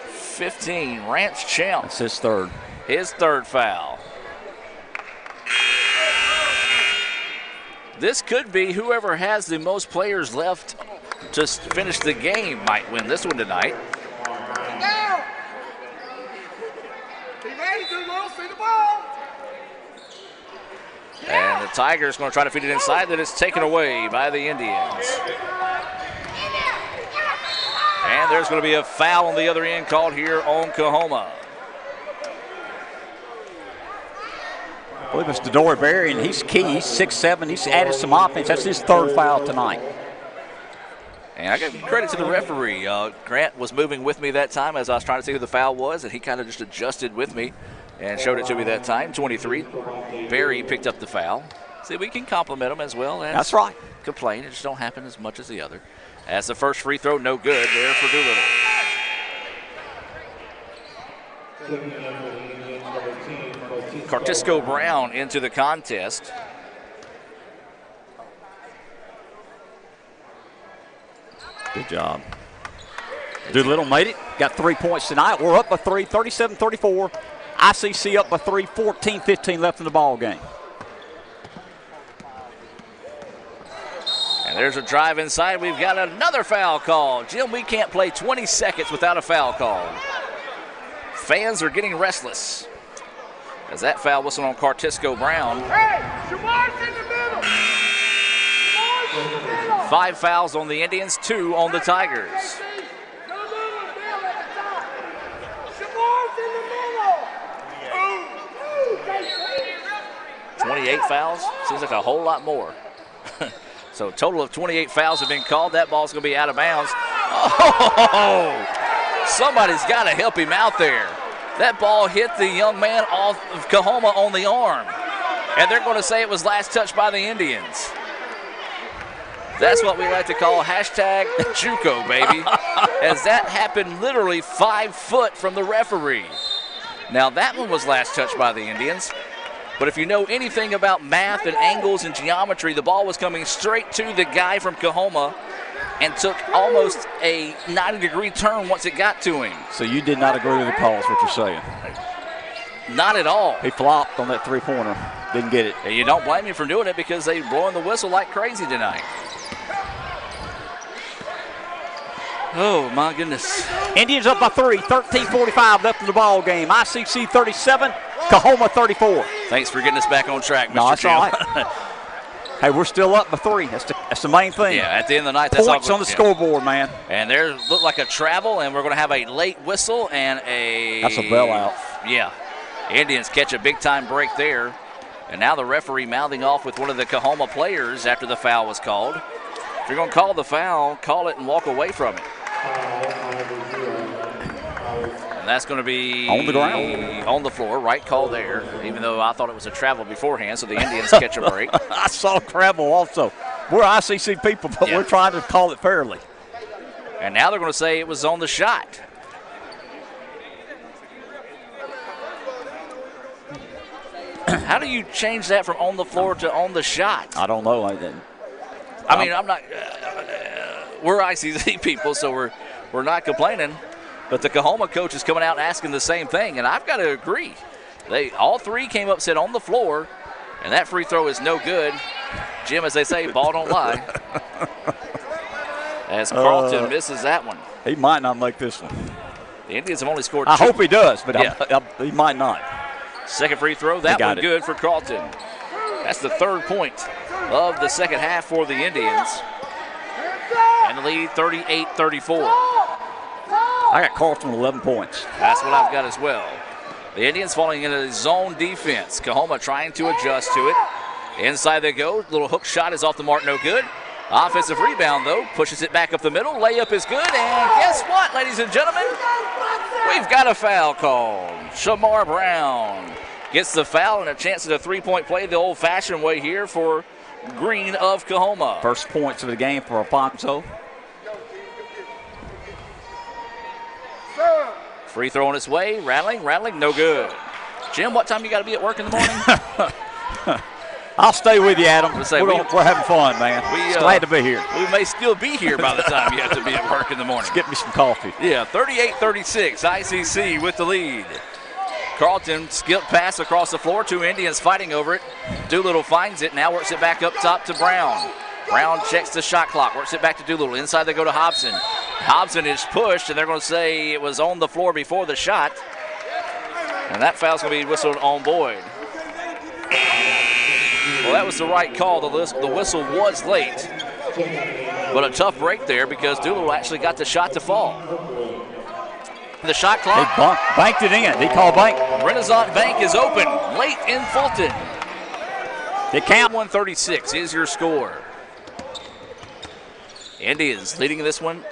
15, Rance Champ. That's his third. His third foul. This could be whoever has the most players left to finish the game might win this one tonight. And the Tigers going to try to feed it inside, that it's taken away by the Indians. And there's going to be a foul on the other end called here on Coahoma. I believe it's Dory Berry, and he's key. He's 6'7". He's added some offense. That's his third foul tonight. And I give credit to the referee. Grant was moving with me that time as I was trying to see who the foul was, and he kind of just adjusted with me and showed it to me that time. 23. Berry picked up the foul. See, we can compliment him as well as that's right. Complain. It just don't happen as much as the other. As the first free throw, no good there for Doolittle. Cartisco Brown into the contest. Good job. Doolittle made it. Got 3 points tonight. We're up by 3, 37-34. ICC up by 3, 14-15 left in the ball game. And there's a drive inside. We've got another foul call. Jim, we can't play 20 seconds without a foul call. Fans are getting restless as that foul whistle on Cartisco Brown. Hey, Shamar's in the middle. 5 fouls on the Indians, 2 on the Tigers. 28 fouls? Seems like a whole lot more. So a total of 28 fouls have been called. That ball's going to be out of bounds. Oh! Somebody's got to help him out there. That ball hit the young man off of Coahoma on the arm. And they're going to say it was last touched by the Indians. That's what we like to call hashtag JUCO, baby. As that happened literally 5 foot from the referee. Now that one was last touched by the Indians. But if you know anything about math and angles and geometry, the ball was coming straight to the guy from Coahoma and took almost a 90-degree turn once it got to him. So you did not agree with the call, is what you're saying? Not at all. He flopped on that three-pointer. Didn't get it. And you don't blame him for doing it because they blowing the whistle like crazy tonight. Oh, my goodness. Indians up by 3, 13:45 left in the ball game. ICC 37, Coahoma 34. Thanks for getting us back on track, Mr. No, that's Jim. all right. Hey, we're still up by 3. That's the main thing. Yeah, at the end of the night, that's points all on the scoreboard, man. And there looked like a travel, and we're going to have a late whistle and a... That's a bell out. Yeah. Indians catch a big-time break there. And now the referee mouthing off with one of the Coahoma players after the foul was called. If you're going to call the foul, call it and walk away from it. And that's going to be on the ground, on the floor. Right call there, even though I thought it was a travel beforehand, so the Indians catch a break. I saw travel also. We're ICC people, but we're trying to call it fairly. And now they're going to say it was on the shot. How do you change that from on the floor to on the shot? I don't know. I didn't. I mean, I'm not. We're ICC people, so we're not complaining. But the Coahoma coach is coming out asking the same thing, and I've got to agree. They all 3 came up, said on the floor, and that free throw is no good. Jim, as they say, ball don't lie. As Carlton misses that one. He might not make this one. The Indians have only scored 2. I hope he does, but yeah. He might not. Second free throw, that one good for Carlton. That's the 3rd point of the second half for the Indians. And the lead 38-34. I got Carlton with 11 points. That's what I've got as well. The Indians falling into zone defense. Coahoma trying to adjust to it. Inside they go. Little hook shot is off the mark, no good. Offensive rebound, though, pushes it back up the middle. Layup is good, and guess what, ladies and gentlemen? We've got a foul called. Shamar Brown gets the foul and a chance at a 3-point play the old-fashioned way here for Green of Coahoma. First points of the game for Alfonso. Free throw on its way, rattling, no good. Jim, what time you got to be at work in the morning? I'll stay with you, Adam. We're having fun, man. Glad to be here. We may still be here by the time you have to be at work in the morning. Let's get me some coffee. Yeah, 38-36, ICC with the lead. Carlton skip pass across the floor. 2 Indians fighting over it. Doolittle finds it, now works it back up top to Brown. Brown checks the shot clock, works it back to Doolittle. Inside they go to Hobson. Hobson is pushed, and they're going to say it was on the floor before the shot. And that foul's going to be whistled on Boyd. Well, that was the right call. The whistle was late. But a tough break there because Doolittle actually got the shot to fall. The shot clock. They banked it in. They call bank. Renaissance Bank is open late in Fulton. They count. 136 is your score. Indians leading this one